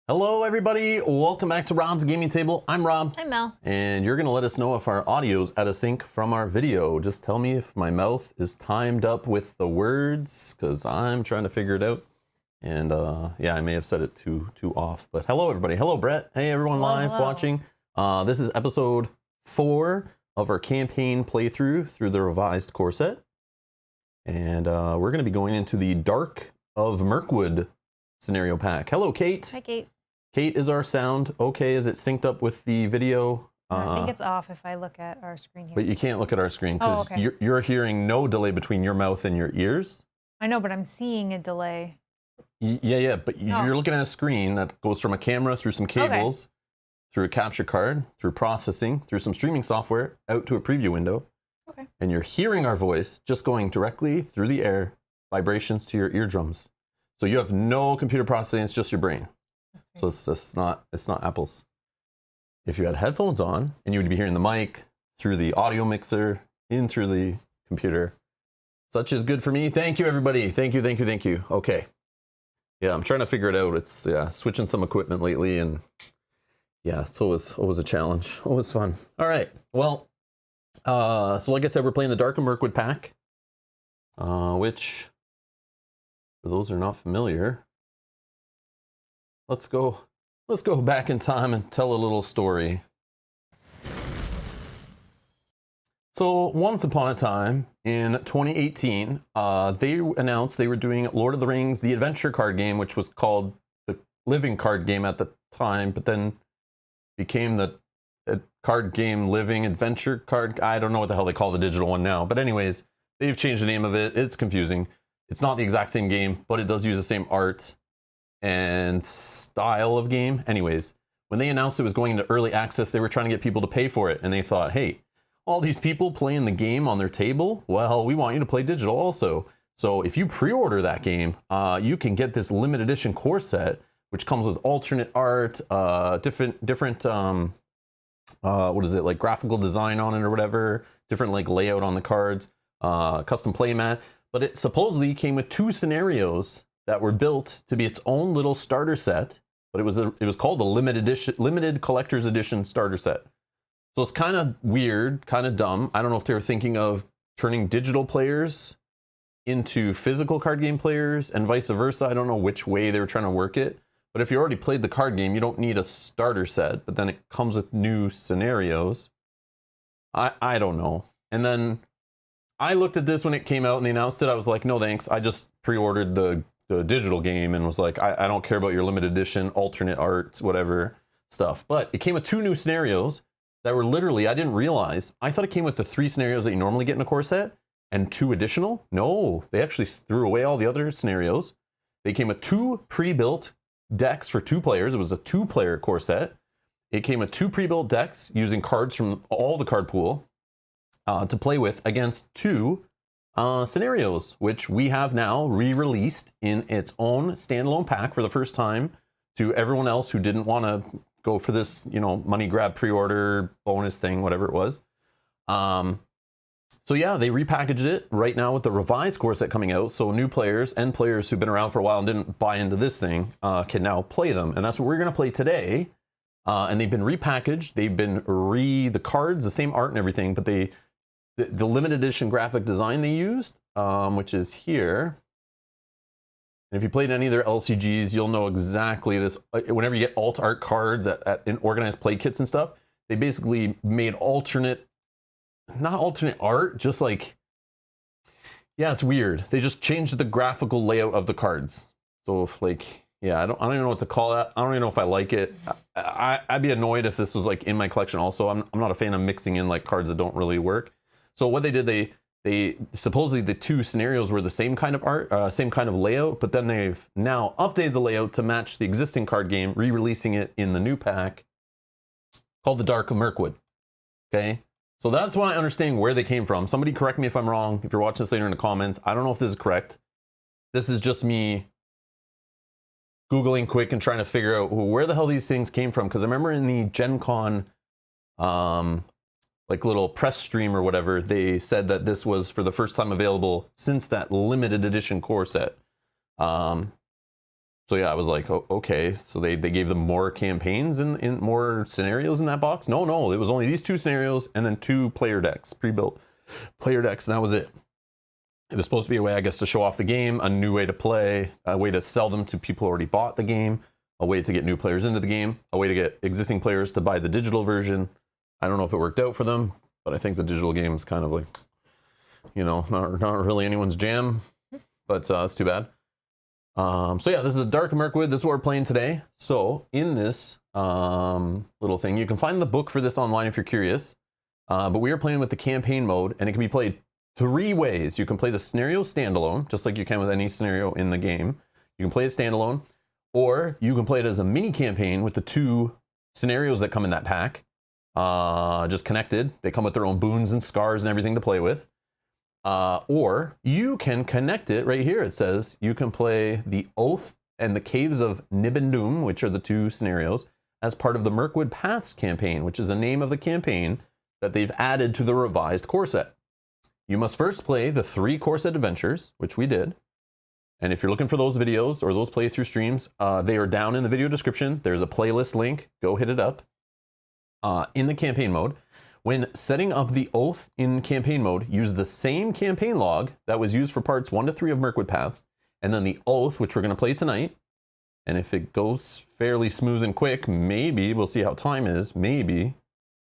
Hello everybody, welcome back to Rob's Gaming Table. I'm Rob. I'm Mel. And you're gonna let us know if our audio's out of sync from our video. Just tell me if my mouth is timed up with the words, because I'm trying to figure it out. And yeah, I may have said it too off. But hello everybody. Hello Brett. Hey everyone live watching. This is episode 4 of our campaign playthrough through the revised core set. And we're gonna be going into the Dark of Mirkwood scenario pack. Hello Kate. Hi Kate. Kate, is our sound okay? Is it synced up with the video? I think it's off if I look at our screen here. But you can't look at our screen because you're hearing no delay between your mouth and your ears. I know, but I'm seeing a delay. Yeah, but you're looking at a screen that goes from a camera through some cables, through a capture card, through processing, through some streaming software, out to a preview window. Okay. And you're hearing our voice just going directly through the air, vibrations to your eardrums. So you have no computer processing, it's just your brain. So it's just it's not apples. If you had headphones on and you would be hearing the mic through the audio mixer in through the computer. Such is good for me. Thank you everybody. Thank you. Okay. Yeah, I'm trying to figure it out. It's switching some equipment lately and yeah, it's always a challenge. Always fun. All right. Well, so like I said, we're playing the Dark of Mirkwood pack. Which for those who are not familiar, let's go back in time and tell a little story. So once upon a time in 2018, they announced they were doing Lord of the Rings, the adventure card game, which was called the living card game at the time, but then became the card game living adventure card. I don't know what the hell they call the digital one now, but anyways, they've changed the name of it. It's confusing. It's not the exact same game, but it does use the same art and style of game. Anyways, when they announced it was going into early access, they were trying to get people to pay for it. And they thought, hey, all these people playing the game on their table, well, we want you to play digital also. So if you pre-order that game, you can get this limited edition core set, which comes with alternate art, different what is it, like graphical design on it or whatever, different like layout on the cards, custom playmat. But it supposedly came with 2 scenarios that were built to be its own little starter set, but it was called the limited collector's edition starter set. So it's kind of weird, kind of dumb. I don't know if they were thinking of turning digital players into physical card game players and vice versa. I don't know which way they were trying to work it. But if you already played the card game, you don't need a starter set, but then it comes with new scenarios. I don't know. And then I looked at this when it came out and they announced it. I was like, no thanks. I just pre-ordered the digital game and was like, I don't care about your limited edition, alternate art, whatever stuff. But it came with 2 new scenarios that were literally, I didn't realize. I thought it came with the 3 scenarios that you normally get in a core set and 2 additional. No, they actually threw away all the other scenarios. They came with 2 pre-built decks for 2 players. It was a 2-player core set. It came with 2 pre-built decks using cards from all the card pool to play with against 2 scenarios, which we have now re-released in its own standalone pack for the first time to everyone else who didn't want to go for this, money grab pre-order bonus thing, whatever it was. So yeah, they repackaged it right now with the revised core set coming out. So new players and players who've been around for a while and didn't buy into this thing can now play them. And that's what we're going to play today. And they've been repackaged. They've been the cards, the same art and everything, but the limited edition graphic design they used, which is here. And if you played any of their LCGs, you'll know exactly this. Whenever you get alt art cards in organized play kits and stuff, they basically made not alternate art, just like, yeah, it's weird. They just changed the graphical layout of the cards. So if yeah, I don't even know what to call that. I don't even know if I like it. I'd be annoyed if this was like in my collection also. I'm not a fan of mixing in like cards that don't really work. So what they did, they supposedly the 2 scenarios were the same kind of art, same kind of layout, but then they've now updated the layout to match the existing card game, re-releasing it in the new pack called the Dark of Mirkwood. Okay, so that's why I understand where they came from. Somebody correct me if I'm wrong. If you're watching this later in the comments, I don't know if this is correct. This is just me Googling quick and trying to figure out where the hell these things came from. Because I remember in the Gen Con like little press stream or whatever, they said that this was for the first time available since that limited edition core set. So yeah, I was like, okay, so they gave them more campaigns in more scenarios in that box? No, it was only these 2 scenarios and then 2 player decks, pre-built player decks, and that was it. It was supposed to be a way, I guess, to show off the game, a new way to play, a way to sell them to people who already bought the game, a way to get new players into the game, a way to get existing players to buy the digital version. I don't know if it worked out for them, but I think the digital game is kind of like, you know, not really anyone's jam, but it's too bad. So yeah, this is a Dark of Mirkwood. This is what we're playing today. So in this little thing, you can find the book for this online if you're curious. But we are playing with the campaign mode, and it can be played 3 ways. You can play the scenario standalone, just like you can with any scenario in the game. You can play it standalone, or you can play it as a mini campaign with the 2 scenarios that come in that pack, just connected. They come with their own boons and scars and everything to play with. Or you can connect it right here. It says you can play the Oath and the Caves of Nibin-Dûm, which are the 2 scenarios, as part of the Mirkwood Paths campaign, which is the name of the campaign that they've added to the revised core set. You must first play the 3 core set adventures, which we did. And if you're looking for those videos or those playthrough streams, they are down in the video description. There's a playlist link. Go hit it up. In the campaign mode, when setting up the Oath in campaign mode, use the same campaign log that was used for parts 1 to 3 of Mirkwood Paths, and then the Oath, which we're going to play tonight. And if it goes fairly smooth and quick, maybe we'll see how time is. Maybe,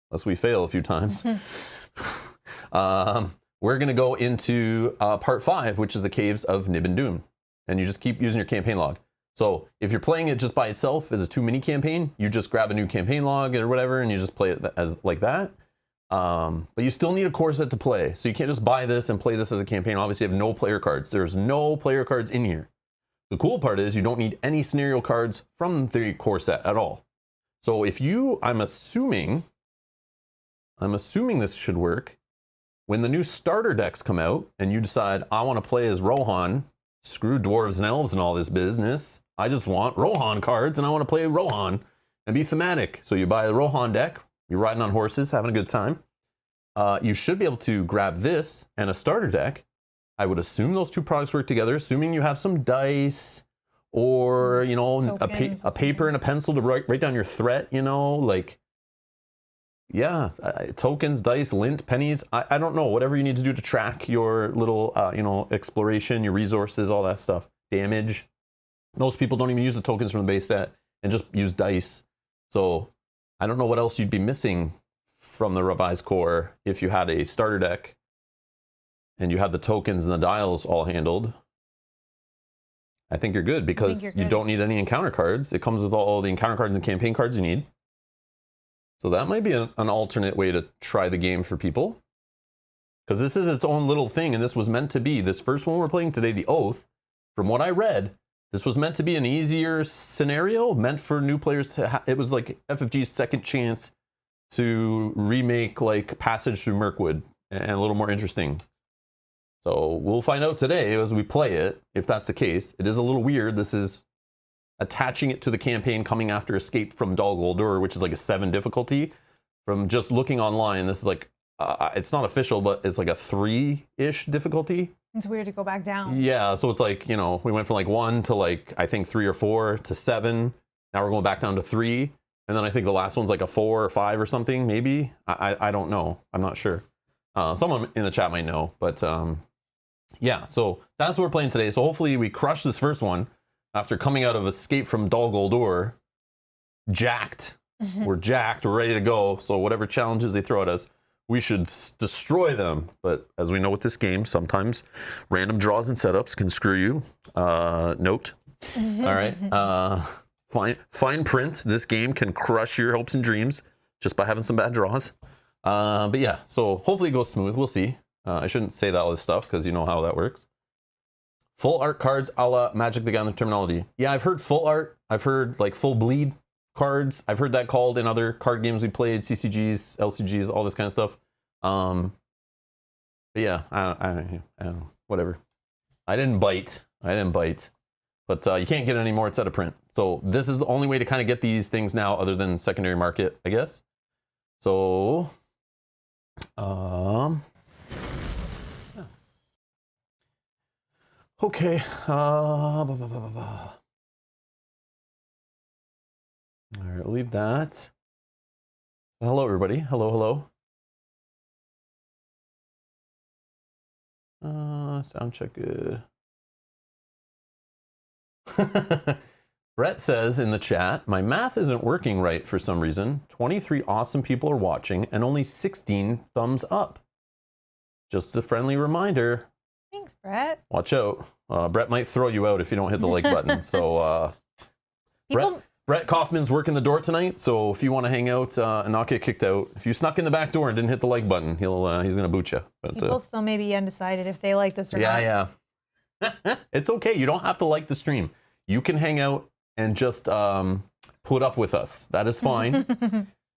unless we fail a few times. We're going to go into part 5, which is the Caves of Nibin-Dûm. And you just keep using your campaign log. So if you're playing it just by itself as a 2 mini campaign, you just grab a new campaign log or whatever, and you just play it as like that. But you still need a core set to play. So you can't just buy this and play this as a campaign. Obviously, you have no player cards. There's no player cards in here. The cool part is you don't need any scenario cards from the core set at all. So if you, I'm assuming this should work. When the new starter decks come out and you decide, I want to play as Rohan, screw dwarves and elves and all this business. I just want Rohan cards and I want to play Rohan and be thematic. So you buy the Rohan deck, you're riding on horses, having a good time. You should be able to grab this and a starter deck. I would assume those 2 products work together, assuming you have some dice or, you know, a paper and a pencil to write down your threat, you know, like, yeah, tokens, dice, lint, pennies. I don't know, whatever you need to do to track your little, you know, exploration, your resources, all that stuff. Damage. Most people don't even use the tokens from the base set and just use dice. So I don't know what else you'd be missing from the revised core if you had a starter deck and you had the tokens and the dials all handled. I think you're good because you don't need any encounter cards. It comes with all the encounter cards and campaign cards you need. So that might be an alternate way to try the game for people. Because this is its own little thing, and this was meant to be, this first one we're playing today, the Oath, from what I read, this was meant to be an easier scenario, meant for new players to it was like FFG's second chance to remake like Passage Through Mirkwood, and a little more interesting. So we'll find out today as we play it, if that's the case. It is a little weird. This is attaching it to the campaign coming after Escape from Dol Guldur, which is like a 7 difficulty. From just looking online, this is like, it's not official, but it's like a 3-ish difficulty. It's weird to go back down. Yeah, so it's like, you know, we went from like 1 to like, I think 3 or 4 to 7. Now we're going back down to 3. And then I think the last one's like a 4 or 5 or something, maybe. I don't know. I'm not sure. Someone in the chat might know, but yeah, so that's what we're playing today. So hopefully we crush this first one after coming out of Escape from Dol Guldur, jacked. We're jacked, we're ready to go. So whatever challenges they throw at us, we should destroy them. But as we know with this game, sometimes random draws and setups can screw you. Note. All right. Fine print. This game can crush your hopes and dreams just by having some bad draws. But yeah, so hopefully it goes smooth. We'll see. I shouldn't say that all this stuff because you know how that works. Full art cards a la Magic the Gathering terminology. Yeah, I've heard full art. I've heard like full bleed cards. I've heard that called in other card games we played, CCGs, LCGs, all this kind of stuff. But yeah, I don't know, whatever. I didn't bite. But you can't get any more. It's out of print. So this is the only way to kind of get these things now other than secondary market, I guess. So, okay. All right, leave that. Hello, everybody. Hello, hello. Sound check good. Brett says in the chat, my math isn't working right for some reason. 23 awesome people are watching and only 16 thumbs up. Just a friendly reminder. Thanks, Brett. Watch out. Brett might throw you out if you don't hit the like button. So Brett Kaufman's working the door tonight. So if you want to hang out and not get kicked out, if you snuck in the back door and didn't hit the like button, he's going to boot you. But, people still may be undecided if they like this or not. Yeah. It's okay. You don't have to like the stream. You can hang out and just put up with us. That is fine.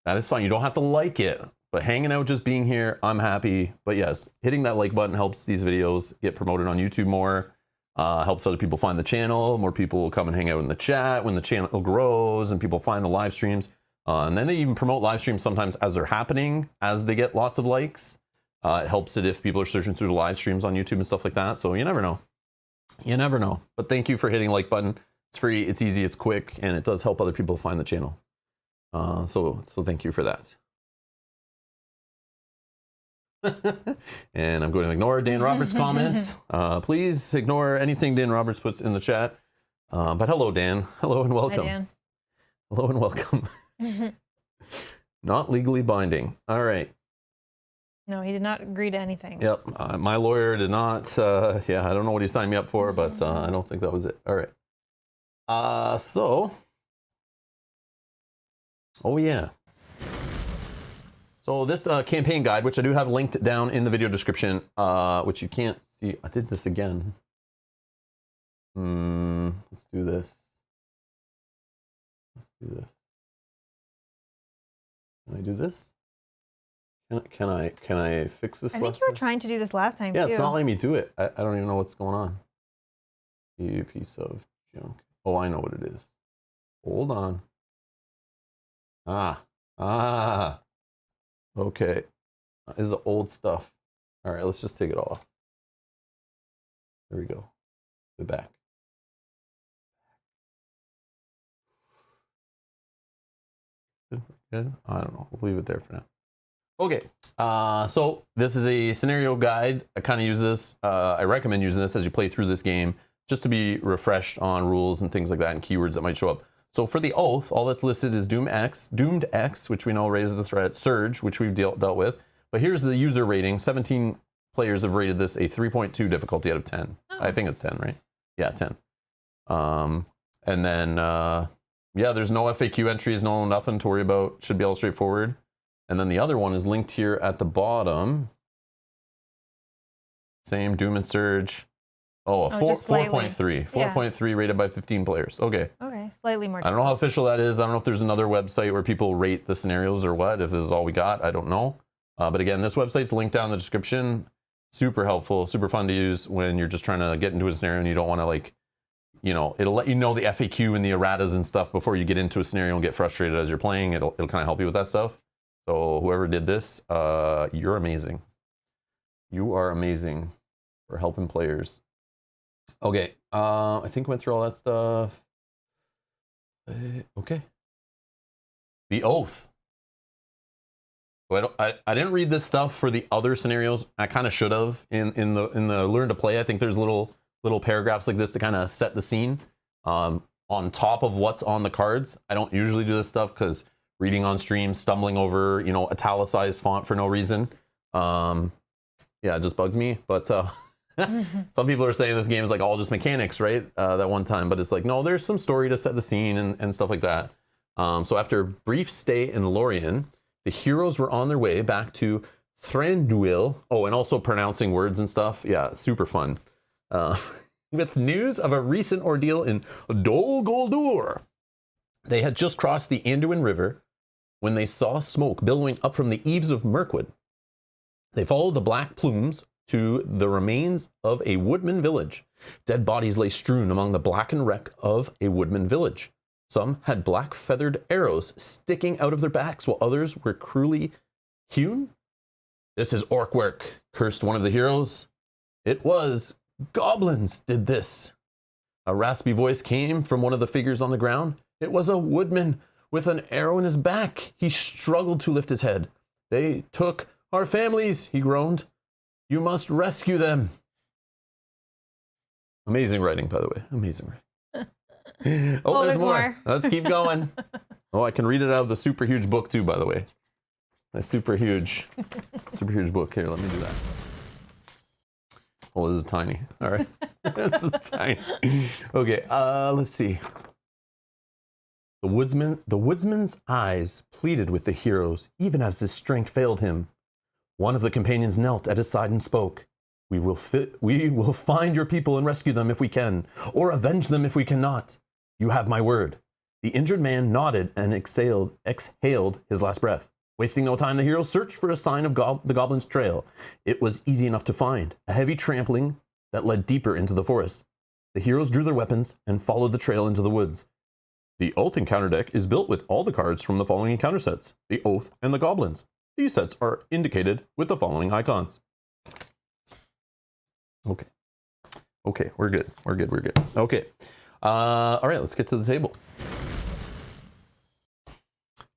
That is fine. You don't have to like it. But hanging out, just being here, I'm happy. But yes, hitting that like button helps these videos get promoted on YouTube more. Helps other people find the channel. More people will come and hang out in the chat when the channel grows and people find the live streams. And then they even promote live streams sometimes as they're happening, as they get lots of likes. It helps it if people are searching through the live streams on YouTube and stuff like that. So you never know. You never know. But thank you for hitting like button. It's free, it's easy, it's quick, and it does help other people find the channel. So thank you for that. And I'm going to ignore Dan Roberts' comments. Please ignore anything Dan Roberts puts in the chat. But hello, Dan. Hello and welcome. Hi, Dan. Hello and welcome. Not legally binding. All right. No, he did not agree to anything. Yep. My lawyer did not. Yeah, I don't know what he signed me up for, but I don't think that was it. All right. Oh yeah. So this campaign guide, which I do have linked down in the video description, which you can't see. I did this again. Let's do this. Let's do this. Can I do this? Can I fix this? I think you were trying to do this last time, yeah, too. it's not letting me do it. I don't even know what's going on. You piece of junk. Oh, I know what it is. Hold on. Okay. This is the old stuff. All right, let's just take it off. There we go. We're back. Good. I don't know. We'll leave it there for now. Okay. So this is a scenario guide. I kind of use this. I recommend using this as you play through this game, just to be refreshed on rules and things like that and keywords that might show up. So for the Oath, all that's listed is Doomed X, which we know raises the threat, Surge, which we've dealt with. But here's the user rating. 17 players have rated this a 3.2 difficulty out of 10. Oh. I think it's 10, right? Yeah, 10. And then, yeah, there's no FAQ entries, nothing to worry about. Should be all straightforward. And then the other one is linked here at the bottom. Same, Doom and Surge. Oh, 4.3. 4.3 rated by 15 players. Okay. Okay, slightly more. I don't know how official that is. I don't know if there's another website where people rate the scenarios or what. If this is all we got, I don't know. But again, this website's linked down in the description. Super helpful, super fun to use when you're just trying to get into a scenario and you don't want to, like, you know, it'll let you know the FAQ and the erratas and stuff before you get into a scenario and get frustrated as you're playing. It'll kind of help you with that stuff. So whoever did this, you're amazing. You are amazing for helping players. Okay, I think I went through all that stuff. Okay. The Oath. So I didn't read this stuff for the other scenarios. I kind of should have in the Learn to Play. I think there's little paragraphs like this to kind of set the scene on top of what's on the cards. I don't usually do this stuff because reading on stream, stumbling over, you know, italicized font for no reason. Yeah, it just bugs me. But some people are saying this game is like all just mechanics, right? That one time, but it's like, no, there's some story to set the scene and stuff like that. So after a brief stay in Lorien, the heroes were on their way back to Thranduil. Oh, and also pronouncing words and stuff. Yeah, super fun. With news of a recent ordeal in Dol Guldur. They had just crossed the Anduin River when they saw smoke billowing up from the eaves of Mirkwood. They followed the black plumes to the remains of a woodman village. Dead bodies lay strewn among the blackened wreck of a woodman village. Some had black feathered arrows sticking out of their backs, while others were cruelly hewn. "This is orc work," cursed one of the heroes. "It was. Goblins did this." A raspy voice came from one of the figures on the ground. It was a woodman with an arrow in his back. He struggled to lift his head. They took our families, he groaned. You must rescue them. Amazing writing, by the way. Amazing writing. Oh, there's more. Let's keep going. Oh, I can read it out of the super huge book too, by the way. A super huge book. Here, let me do that. Oh, this is tiny. All right. This is tiny. Okay, let's see. The woodsman's eyes pleaded with the heroes, even as his strength failed him. One of the companions knelt at his side and spoke. We will find your people and rescue them if we can, or avenge them if we cannot. You have my word. The injured man nodded and exhaled his last breath. Wasting no time, the heroes searched for a sign of the goblin's trail. It was easy enough to find, a heavy trampling that led deeper into the forest. The heroes drew their weapons and followed the trail into the woods. The Oath encounter deck is built with all the cards from the following encounter sets, the Oath and the Goblins. These sets are indicated with the following icons. Okay, we're good. Okay, all right, let's get to the table.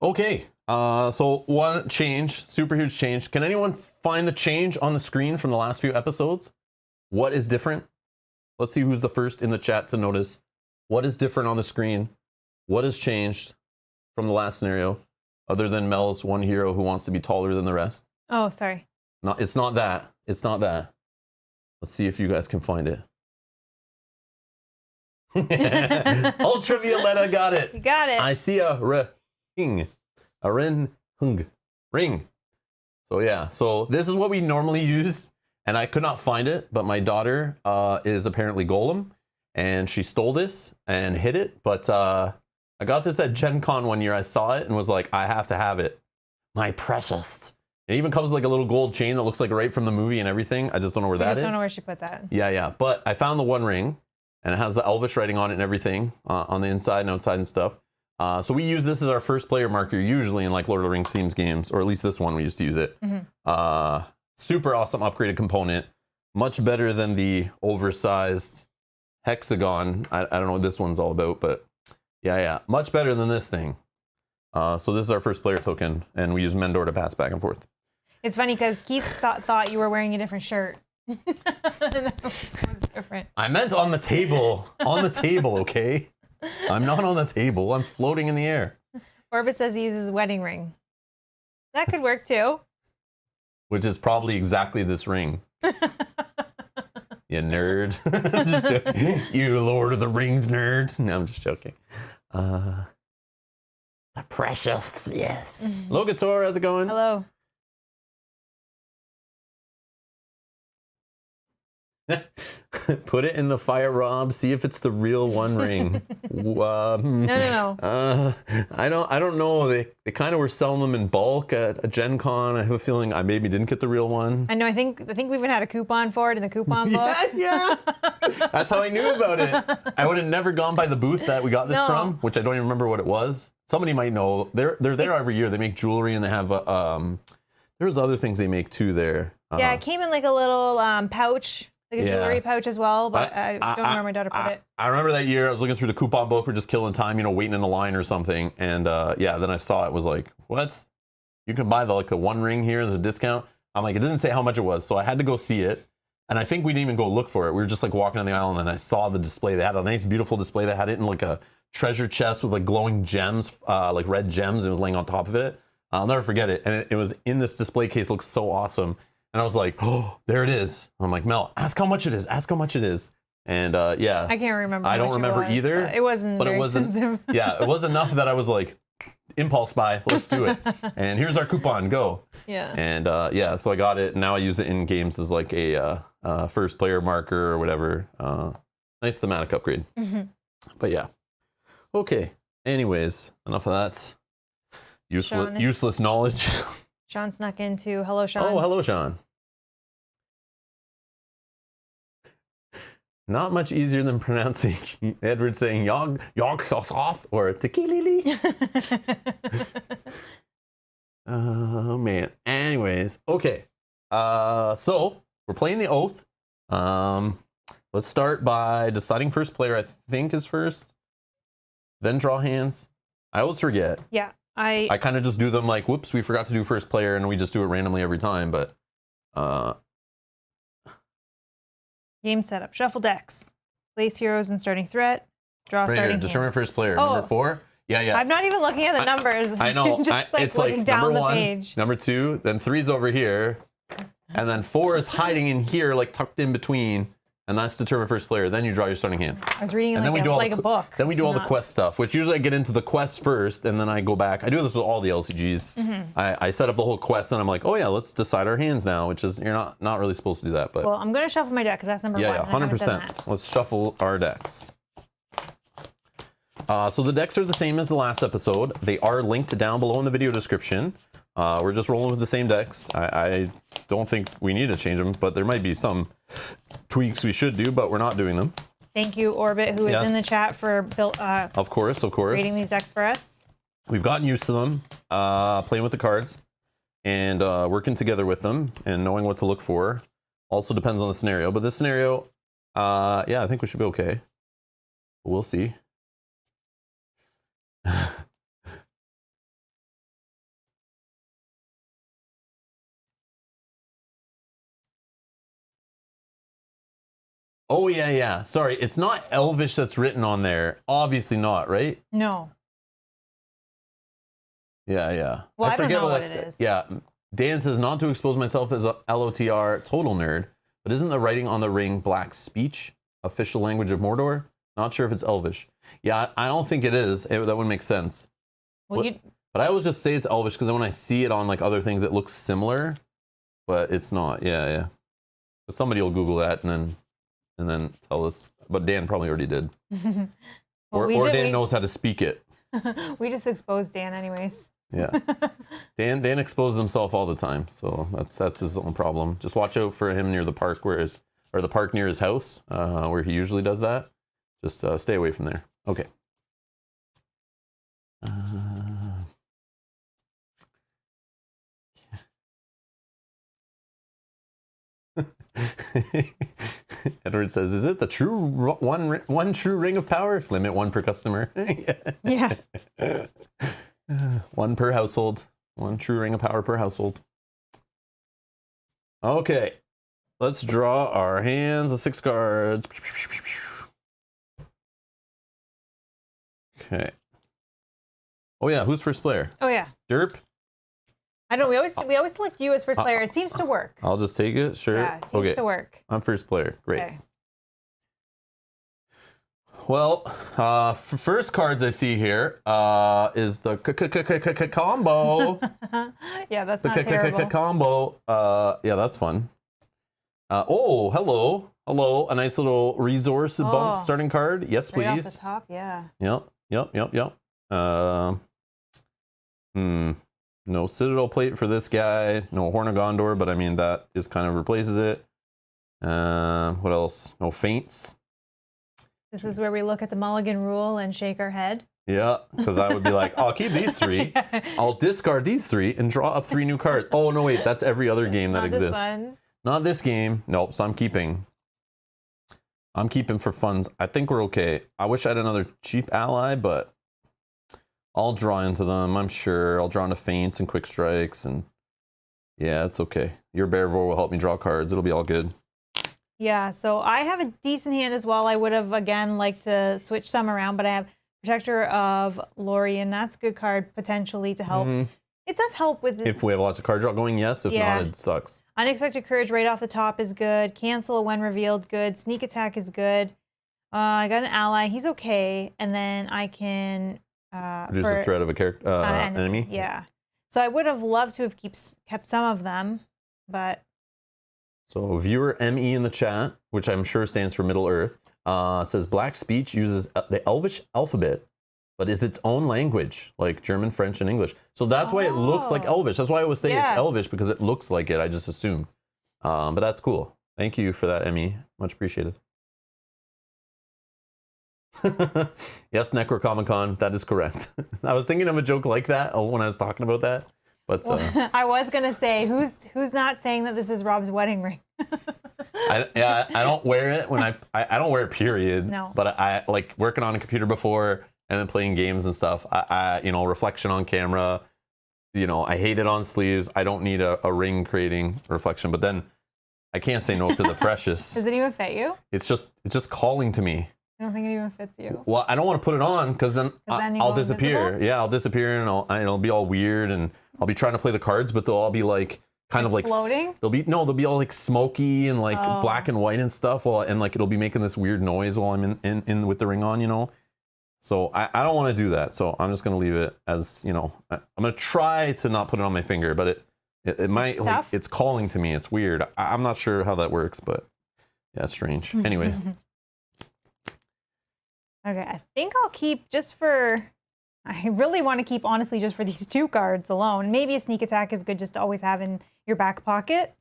Okay, so one change, super huge change. Can anyone find the change on the screen from the last few episodes? What is different? Let's see who's the first in the chat to notice. What is different on the screen? What has changed from the last scenario, other than Mel's one hero who wants to be taller than the rest? Oh, sorry. No, it's not that. It's not that. Let's see if you guys can find it. Ultravioletta got it. You got it. I see a ring. So yeah, so this is what we normally use, and I could not find it, but my daughter is apparently Golem, and she stole this and hid it, but I got this at Gen Con one year. I saw it and was like, I have to have it. My precious. It even comes with like a little gold chain that looks like right from the movie and everything. I just don't know where that is. I just don't know where she put that. Yeah. But I found the one ring, and it has the Elvish writing on it and everything on the inside and outside and stuff. So we use this as our first player marker usually in like Lord of the Rings themes games, or at least this one we used to use it. Mm-hmm. Super awesome upgraded component. Much better than the oversized hexagon. I don't know what this one's all about, but yeah. Much better than this thing. So this is our first player token, and we use Mendor to pass back and forth. It's funny because Keith thought you were wearing a different shirt. That was different. I meant on the table. On the table, okay? I'm not on the table. I'm floating in the air. Orbit says he uses a wedding ring. That could work too. Which is probably exactly this ring. You nerd. I'm just joking. You Lord of the Rings nerd. No, I'm just joking. The precious, yes. Hello, Gator. How's it going? Hello. Put it in the fire, Rob. See if it's the real One Ring. No. I don't know. They kind of were selling them in bulk at a Gen Con. I have a feeling I maybe didn't get the real one. I know. I think we even had a coupon for it in the coupon book. Yeah. That's how I knew about it. I would have never gone by the booth that we got this from, which I don't even remember what it was. Somebody might know. They're there every year. They make jewelry, and they have there's other things they make too there. Yeah, it came in like a little pouch. Like a jewelry pouch as well, but I don't remember my daughter put it. I remember that year I was looking through the coupon book. We're just killing time, waiting in a line or something. And then I saw it was like, what? You can buy the One Ring here as a discount. I'm like, it doesn't say how much it was. So I had to go see it. And I think we didn't even go look for it. We were just like walking on the aisle, and I saw the display. They had a nice, beautiful display. They had it in like a treasure chest with like glowing gems, like red gems. It was laying on top of it. I'll never forget it. And it was in this display case. It looks so awesome. And I was like, oh, there it is. I'm like, Mel, ask how much it is. Ask how much it is. And yeah. I can't remember. I don't remember either. It wasn't very expensive. Yeah, it was enough that I was like, impulse buy, let's do it. And here's our coupon, go. Yeah. And so I got it. Now I use it in games as like a first player marker or whatever. Nice thematic upgrade. Mm-hmm. But yeah. Okay. Anyways, enough of that. Useless knowledge. Sean snuck into hello, Sean. Oh, hello, Sean. Not much easier than pronouncing Edward saying yog or tequila. Oh man. Anyways, okay. So we're playing the Oath. Let's start by deciding first player. I think is first. Then draw hands. I always forget. Yeah, I kind of just do them like, whoops, we forgot to do first player, and we just do it randomly every time. But game setup. Shuffle decks. Place heroes and starting threat. Draw right starting here, determine hand. first player. Oh. Number 4. Yeah. I'm not even looking at the numbers. I know. Just it's looking like down number the 1, page. number 2, then 3's over here, and then 4 is hiding in here, like tucked in between, and that's determine first player. Then you draw your starting hand. I was reading And like, then we do all like the, a book. Then we do all the quest stuff, which usually I get into the quest first, and then I go back. I do this with all the LCGs. I set up the whole quest, and I'm like, oh yeah, let's decide our hands now, which is, you're not really supposed to do that. But Well, I'm going to shuffle my deck because that's number 1. yeah, and I haven't done 100%. that. Let's shuffle our decks. So the decks are the same as the last episode. They are linked down below in the video description. We're just rolling with the same decks. I don't think we need to change them, but there might be some tweaks we should do, but we're not doing them. Thank you, Orbit, who is in the chat for Of course. creating these decks for us. We've gotten used to them, playing with the cards, and working together with them, and knowing what to look for. Also depends on the scenario, but this scenario, yeah, I think we should be okay. We'll see. Oh, yeah. Sorry, it's not Elvish that's written on there. Obviously not, right? No. Yeah. Well, I don't know what that's it is. Yeah. Dan says, not to expose myself as a LOTR total nerd, but isn't the writing on the ring black speech, official language of Mordor? Not sure if it's Elvish. Yeah, I don't think it is. That would make sense. Well, But I always just say it's Elvish because then when I see it on like other things, it looks similar, but it's not. Yeah. But somebody will Google that and then tell us. But Dan probably already did. Well, or Dan knows how to speak it. We just exposed Dan anyways. Yeah. Dan exposes himself all the time, so that's his own problem. Just watch out for him near the park or the park near his house, where he usually does that. Just stay away from there. Okay. Edward says, "Is it the true one true ring of power? Limit 1 per customer." Yeah. 1 per household. 1 true ring of power per household. Okay, let's draw our hands of 6 cards. Okay. Oh yeah, who's first player? Oh yeah. Derp. I don't. We always select you as first player. It seems to work. I'll just take it. Sure. Yeah, it seems to work. I'm first player. Great. Okay. Well, first cards I see here is the combo. Yeah, that's not terrible. Combo. Yeah, that's fun. Oh, hello. A nice little resource bump starting card. Yes, please. Right off the top, yeah. Yep. No Citadel plate for this guy. No Horn of Gondor, but I mean that just kind of replaces it. What else? No Feints. This is where we look at the mulligan rule and shake our head. Yeah, because I would be like, I'll keep these 3. I'll discard these 3 and draw up 3 new cards. Oh, no, wait, that's every other game that exists. Not this game. Nope, so I'm keeping. I'm keeping for funds. I think we're okay. I wish I had another cheap ally, but I'll draw into them, I'm sure. I'll draw into Feints and Quick Strikes, and yeah, it's okay. Your Bearvor will help me draw cards. It'll be all good. Yeah, so I have a decent hand as well. I would have, again, liked to switch some around, but I have Protector of Lorien. That's a good card, potentially, to help. It does help with... If we have lots of card draw going, yes. If not, it sucks. Unexpected Courage right off the top is good. Cancel when revealed, good. Sneak Attack is good. I got an ally. He's okay. And then I can... reduce the threat of a character, enemy? Yeah. So I would have loved to have kept some of them, but... So viewer ME in the chat, which I'm sure stands for Middle Earth, says Black Speech uses the Elvish alphabet, but is its own language, like German, French, and English. So that's why it looks like Elvish. That's why I would say it's Elvish, because it looks like it. I just assumed. But that's cool. Thank you for that, ME. Much appreciated. Yes, Necrocomic-Con, that is correct. I was thinking of a joke like that when I was talking about that. But I was gonna say, who's not saying that this is Rob's wedding ring? I don't wear it when I don't wear it, period. No. But I like working on a computer before. and then playing games and stuff. You know, reflection on camera. You know, I hate it on sleeves. I don't need a ring creating reflection, but then I can't say no to the precious. Does it even fit you? It's just calling to me. I don't think it even fits you. Well, I don't want to put it on because then I'll disappear. Invisible? Yeah, I'll disappear and it'll be all weird, and I'll be trying to play the cards, but they'll all be like kind of like floating. They'll be all like smoky and like black and white and stuff. And like it'll be making this weird noise while I'm in with the ring on, you know. So I don't want to do that. So I'm just gonna leave it as, you know. I'm gonna try to not put it on my finger, but it might, like, it's calling to me. It's weird. I'm not sure how that works, but yeah, it's strange. Anyway. Okay, I think I'll keep I really want to keep, honestly, just for these 2 cards alone. Maybe a sneak attack is good just to always have in your back pocket.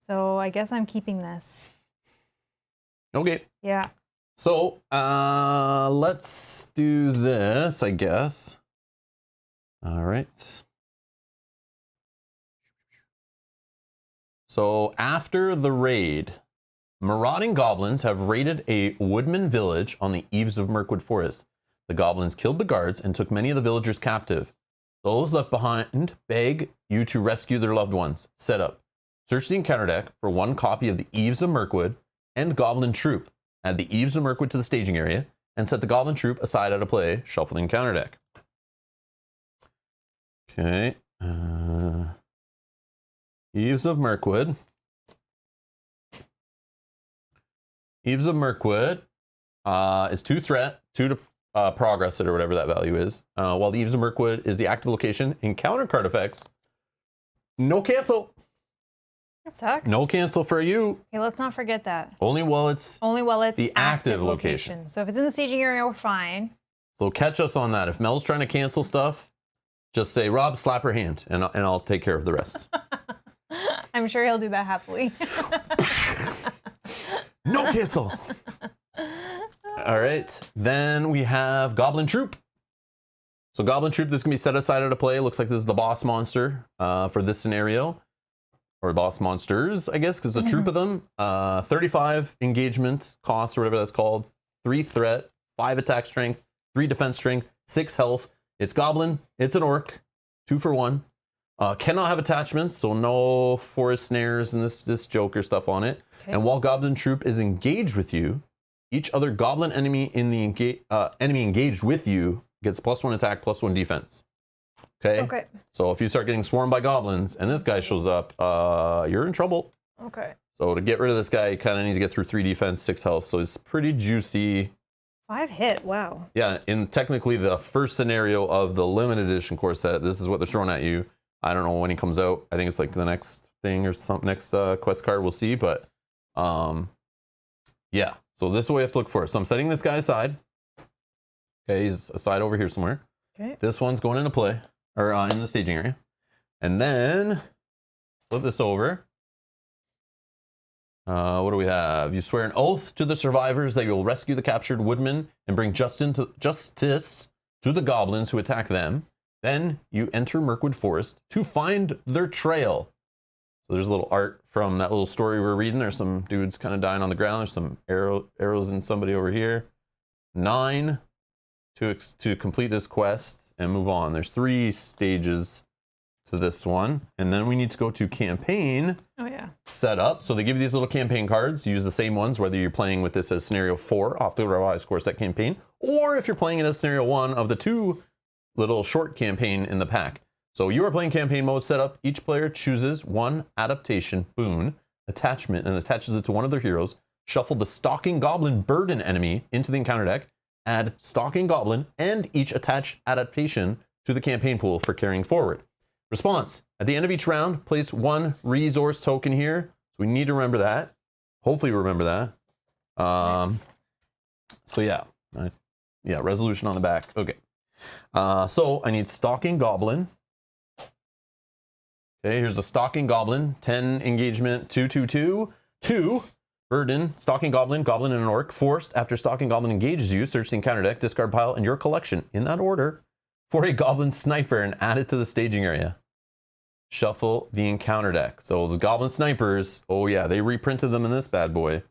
So I guess I'm keeping this. Okay. Yeah. So let's do this, I guess. All right. So after the raid, marauding goblins have raided a woodman village on the eaves of Mirkwood Forest. The goblins killed the guards and took many of the villagers captive. Those left behind beg you to rescue their loved ones. Set up. Search the encounter deck for 1 copy of the Eaves of Mirkwood and Goblin Troop. Add the Eaves of Mirkwood to the staging area and set the Goblin Troop aside out of play. Shuffle the encounter deck. Okay. Eaves of Mirkwood. Eaves of Mirkwood is 2 threat, 2 to progress it or whatever that value is. While the Eaves of Mirkwood is the active location, encounter card effects. No cancel. That sucks. No cancel for you. Okay, let's not forget that. Only while it's the active location. So if it's in the staging area, we're fine. So catch us on that. If Mel's trying to cancel stuff, just say, Rob, slap her hand, and I'll take care of the rest. I'm sure he'll do that happily. No cancel. All right. Then we have Goblin Troop. So Goblin Troop, this can be set aside out of play. Looks like this is the boss monster for this scenario. Or boss monsters, I guess, because it's a troop of them. 35 engagement cost, or whatever that's called. 3 threat, 5 attack strength, 3 defense strength, 6 health. It's Goblin. It's an orc. 2 for 1. Cannot have attachments, so no forest snares and this Joker stuff on it. Okay. And while Goblin Troop is engaged with you, each other Goblin enemy in the enemy engaged with you gets +1 attack, +1 defense. Okay. So if you start getting swarmed by goblins and this guy shows up, you're in trouble. Okay. So to get rid of this guy, you kind of need to get through 3 defense, 6 health. So it's pretty juicy. 5 hit. Wow. Yeah. In technically the first scenario of the limited edition core set, this is what they're throwing at you. I don't know when he comes out. I think it's like the next thing or some next quest card. We'll see. But yeah. So this is what we have to look for. So I'm setting this guy aside. Okay. He's aside over here somewhere. Okay. This one's going into play. Or in the staging area. And then flip this over. What do we have? You swear an oath to the survivors that you will rescue the captured woodmen and bring justice to the goblins who attack them. Then you enter Mirkwood Forest to find their trail. So there's a little art from that little story we're reading. There's some dudes kind of dying on the ground. There's some arrows in somebody over here. 9 to complete this quest. And move on. There's 3 stages to this one. And then we need to go to campaign. Oh, yeah. Setup. So they give you these little campaign cards. You use the same ones, whether you're playing with this as scenario 4 off the revised core set campaign, or if you're playing it as scenario 1 of the 2 little short campaign in the pack. So you are playing campaign mode setup. Each player chooses 1 adaptation boon attachment and attaches it to one of their heroes. Shuffle the Stalking Goblin Burden enemy into the encounter deck. Add Stalking Goblin and each attached adaptation to the campaign pool for carrying forward. Response. At the end of each round, place 1 resource token here. So we need to remember that. Hopefully remember that. So yeah. Yeah, resolution on the back. Okay. So I need Stalking Goblin. Okay, here's the Stalking Goblin. 10 engagement, 2/2/2. 2. Burden, Stalking Goblin, Goblin and an Orc. Forced, after Stalking Goblin engages you, search the encounter deck, discard pile, and your collection, in that order, for a Goblin Sniper and add it to the staging area. Shuffle the encounter deck. So the Goblin Snipers, oh yeah, they reprinted them in this bad boy.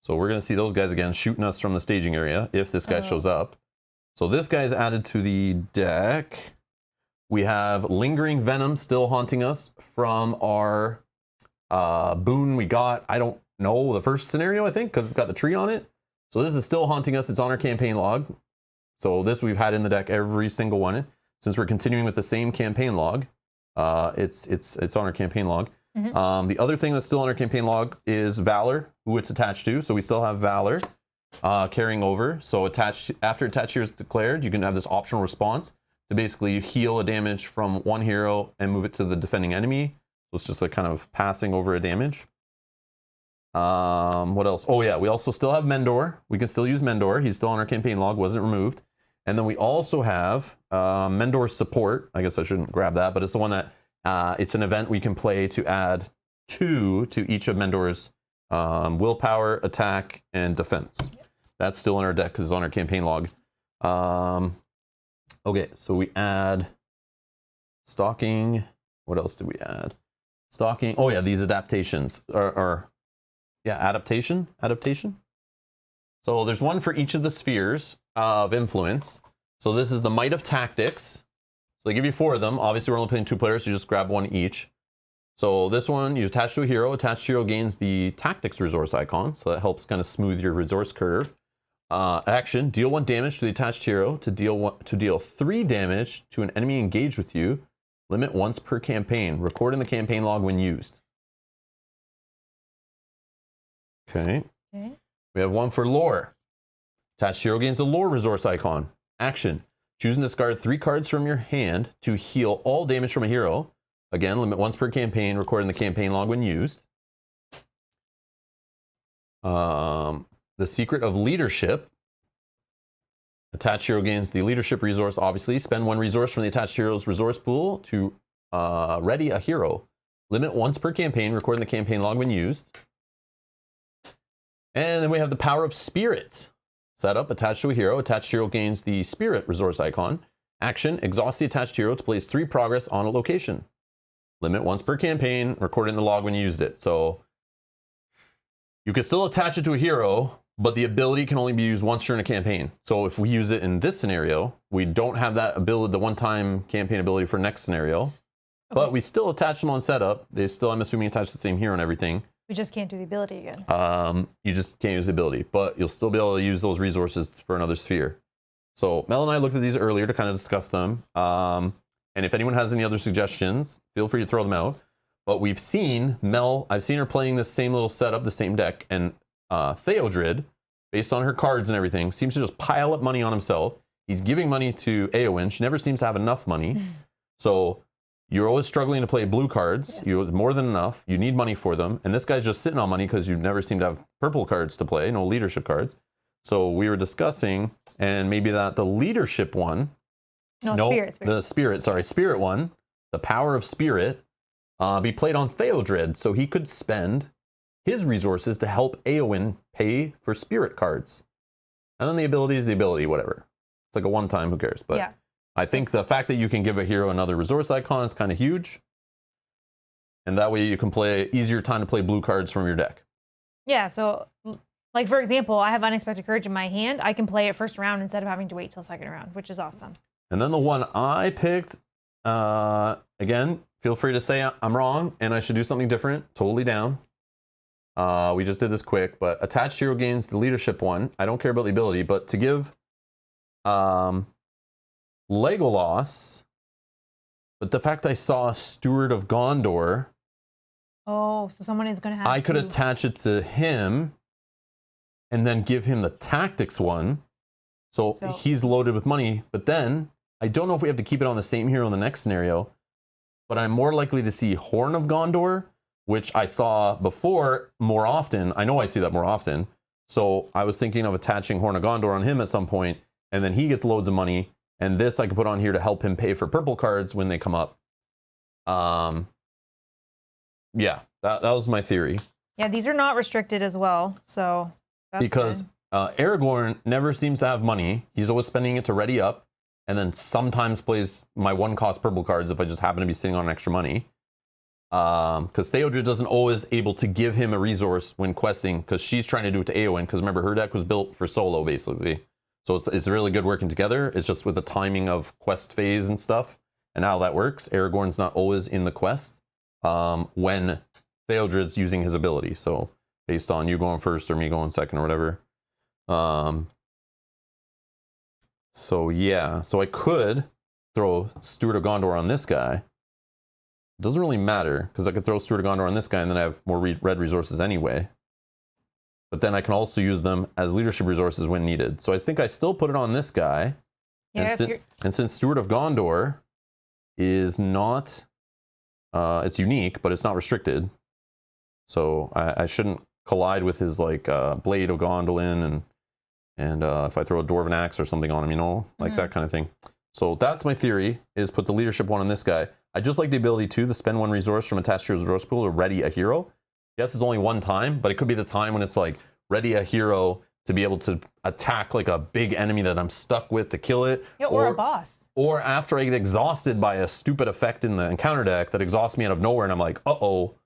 So we're going to see those guys again shooting us from the staging area if this guy shows up. So this guy's added to the deck. We have Lingering Venom still haunting us from our boon we got. I don't know, the first scenario, I think, because it's got the tree on it. So this is still haunting us. It's on our campaign log. So this we've had in the deck every single one. Since we're continuing with the same campaign log, it's on our campaign log. The other thing that's still on our campaign log is Valor, who it's attached to. So we still have Valor carrying over. So after attached hero is declared, you can have this optional response to basically heal a damage from one hero and move it to the defending enemy. So it's just like kind of passing over a damage. What else? Oh yeah, we also still have Mendor. We can still use Mendor. He's still on our campaign log, wasn't removed. And then we also have Mendor's support. I guess I shouldn't grab that, but it's the one that it's an event we can play to add 2 to each of Mendor's willpower, attack, and defense. That's still in our deck because it's on our campaign log. Okay, so we add Stalking. What else did we add? Stalking. Oh yeah, these adaptations adaptation. So there's one for each of the spheres of influence. So this is the Might of Tactics. So they give you 4 of them. Obviously, we're only playing 2 players, so you just grab 1 each. So this one, you attach to a hero. Attached hero gains the Tactics resource icon, so that helps kind of smooth your resource curve. Action: deal 1 damage to the attached hero to deal 3 damage to an enemy engaged with you. Limit once per campaign. Record in the campaign log when used. Okay. We have one for lore. Attached hero gains the lore resource icon. Action: choose and discard 3 cards from your hand to heal all damage from a hero. Again, limit once per campaign. Record in the campaign log when used. The Secret of Leadership. Attached hero gains the leadership resource, obviously. Spend 1 resource from the attached hero's resource pool to ready a hero. Limit once per campaign. Record in the campaign log when used. And then we have the Power of Spirit. Setup: attached to a hero. Attached hero gains the Spirit resource icon. Action: exhaust the attached hero to place 3 progress on a location. Limit once per campaign. Record in the log when you used it. So you can still attach it to a hero, but the ability can only be used once during a campaign. So if we use it in this scenario, we don't have that ability, the one-time campaign ability for next scenario. Okay. But we still attach them on setup. They still, I'm assuming, attach the same hero and everything. We just can't do the ability again. You just can't use the ability, but you'll still be able to use those resources for another sphere. So Mel and I looked at these earlier to kind of discuss them. And if anyone has any other suggestions, feel free to throw them out. But we've seen I've seen her playing this same little setup, the same deck, and Theodred, based on her cards and everything, seems to just pile up money on himself. He's giving money to Eowyn. She never seems to have enough money. So you're always struggling to play blue cards. Yes. You have more than enough. You need money for them. And this guy's just sitting on money because you never seem to have purple cards to play, no leadership cards. So we were discussing, and maybe that the leadership one, Spirit one, the Power of Spirit, be played on Theodred, so he could spend his resources to help Eowyn pay for Spirit cards. And then the ability is the ability, whatever. It's like a one-time, who cares? But yeah. I think the fact that you can give a hero another resource icon is kind of huge. And that way you can play easier time to play blue cards from your deck. Yeah, so like for example, I have Unexpected Courage in my hand. I can play it first round instead of having to wait till second round, which is awesome. And then the one I picked, again, feel free to say I'm wrong and I should do something different. Totally down. We just did this quick, but attached hero gains the leadership one. I don't care about the ability, but to give Legolas, but the fact I saw Steward of Gondor. Oh, so someone is going to have I could attach it to him and then give him the tactics one. So he's loaded with money, but then I don't know if we have to keep it on the same hero in the next scenario, but I'm more likely to see Horn of Gondor, which I saw before more often. I know I see that more often. So I was thinking of attaching Horn of Gondor on him at some point, and then he gets loads of money. And this I could put on here to help him pay for purple cards when they come up. Yeah, that was my theory. Yeah, these are not restricted as well. So that's because Aragorn never seems to have money. He's always spending it to ready up, and then sometimes plays my 1-cost purple cards if I just happen to be sitting on extra money. Because Theodred doesn't always able to give him a resource when questing, because she's trying to do it to Eowyn, because remember, her deck was built for solo, basically. So it's really good working together. It's just with the timing of quest phase and stuff and how that works. Aragorn's not always in the quest when Theodred's using his ability. So based on you going first or me going second or whatever. So yeah, so I could throw Steward of Gondor on this guy. It doesn't really matter because I could throw Steward of Gondor on this guy and then I have more red resources anyway. But then I can also use them as leadership resources when needed. So I think I still put it on this guy. Yeah, and since Steward of Gondor is not, it's unique, but it's not restricted. So I shouldn't collide with his like Blade of Gondolin and if I throw a Dwarven Axe or something on him, you know, like that kind of thing. So that's my theory, is put the leadership one on this guy. I just like the ability to spend one resource from attached to your resource pool to ready a hero. Yes, it's only one time, but it could be the time when it's like ready a hero to be able to attack like a big enemy that I'm stuck with to kill it. Yeah, or a boss. Or after I get exhausted by a stupid effect in the encounter deck that exhausts me out of nowhere and I'm like, uh-oh,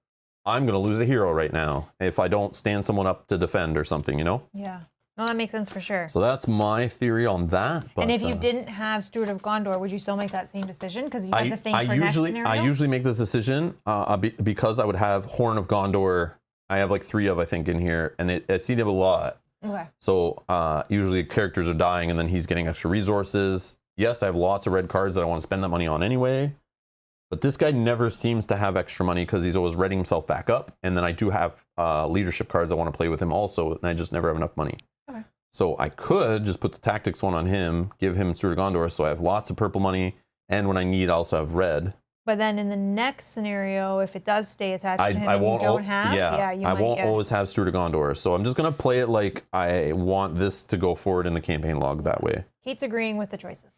I'm going to lose a hero right now if I don't stand someone up to defend or something, you know? Yeah. No, that makes sense for sure. So that's my theory on that. But, and if you didn't have Steward of Gondor, would you still make that same decision? Because you have the thing for next scenario? I usually make this decision because I would have Horn of Gondor. I have like 3 of, I think, in here, and I see them a lot. Okay. So usually characters are dying, and then he's getting extra resources. Yes, I have lots of red cards that I want to spend that money on anyway. But this guy never seems to have extra money because he's always readying himself back up. And then I do have leadership cards I want to play with him also, and I just never have enough money. Okay. So I could just put the tactics one on him, give him Steward of Gondor, so I have lots of purple money, and when I need, I also have red. But then in the next scenario, if it does stay attached to him I and won't, you don't have, I won't always have Steward of Gondor. So I'm just going to play it like I want this to go forward in the campaign log that way. Kate's agreeing with the choices.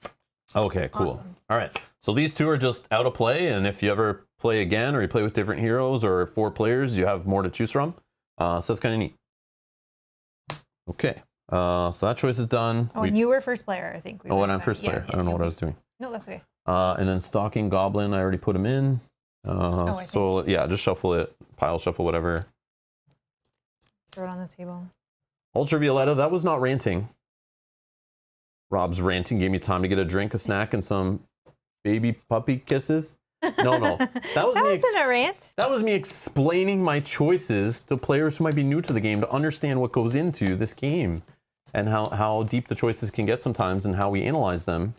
Okay, cool. Awesome. All right. So these 2 are just out of play, and if you ever play again or you play with different heroes or 4 players, you have more to choose from. So that's kind of neat. Okay. So that choice is done. Oh, and you were first player, I think. And I'm first player. I don't know what I was doing. No, that's okay. And then Stalking Goblin, I already put him in. So yeah, just shuffle it, pile shuffle, whatever. Throw it on the table. Ultravioletta, that was not ranting. Rob's ranting gave me time to get a drink, a snack, and some baby puppy kisses. No, that was me. Wasn't a rant. That was me explaining my choices to players who might be new to the game to understand what goes into this game and how deep the choices can get sometimes and how we analyze them.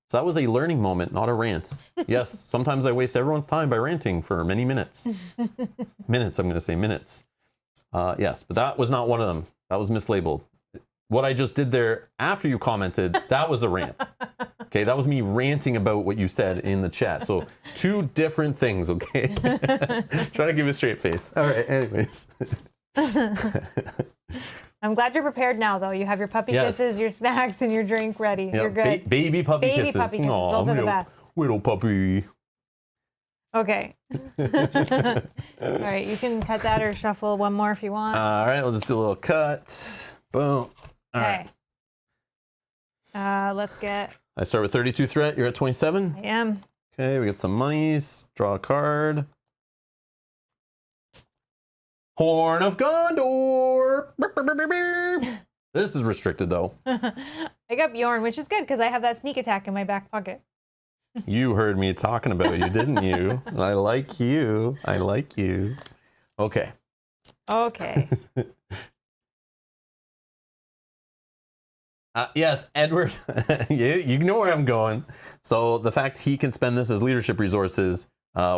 So that was a learning moment, not a rant. Yes, sometimes I waste everyone's time by ranting for many minutes. Minutes, I'm going to say minutes. Yes, but that was not one of them. That was mislabeled. What I just did there after you commented, that was a rant. Okay, that was me ranting about what you said in the chat. So 2 different things, okay? Trying to give a straight face. All right, anyways. I'm glad you're prepared now, though. You have your puppy kisses, your snacks, and your drink ready. You're good. Baby puppy kisses. Puppy kisses. Those are the best. Little puppy. Okay. All right, you can cut that or shuffle one more if you want. All right, we'll just do a little cut. Boom. All right. Let's get... I start with 32 threat. You're at 27? I am. Okay, we get some monies. Draw a card. Horn of Gondor. This is restricted, though. I got Bjorn, which is good because I have that sneak attack in my back pocket. You heard me talking about you, didn't you? I like you. I like you. Okay. Okay. Yes, Edward, you know where I'm going. So the fact he can spend this as leadership resources,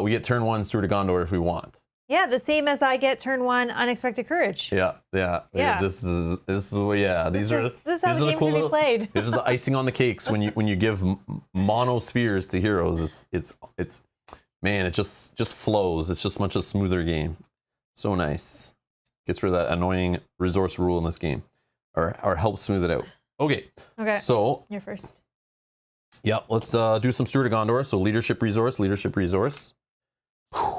we get turn 1 Steward of Gondor if we want. Yeah, the same as I get turn 1 Unexpected Courage. Yeah. This is These are this is how the game should be played. This is the icing on the cakes when you give monospheres to heroes. It's man, it just flows. It's just much a smoother game. So nice. Gets rid of that annoying resource rule in this game, or helps smooth it out. Okay. So you're first. Yeah, let's do some Steward of Gondor. So leadership resource. Whew.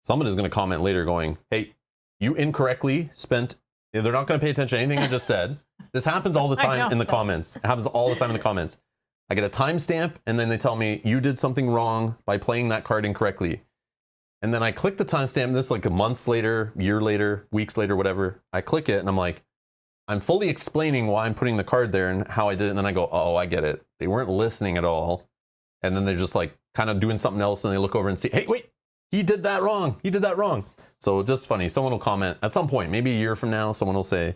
Somebody's going to comment later going, hey, you incorrectly spent... They're not going to pay attention to anything I just said. This happens all the time in the comments. It happens all the time in the comments. I get a timestamp, and then they tell me, you did something wrong by playing that card incorrectly. And then I click the timestamp. This is like a month later, year later, weeks later, whatever. I click it, and I'm like, I'm fully explaining why I'm putting the card there and how I did it, and then I go, oh, I get it. They weren't listening at all. And then they're just like kind of doing something else, and they look over and see, hey, wait, he did that wrong. He did that wrong. So just funny. Someone will comment at some point, maybe a year from now, someone will say,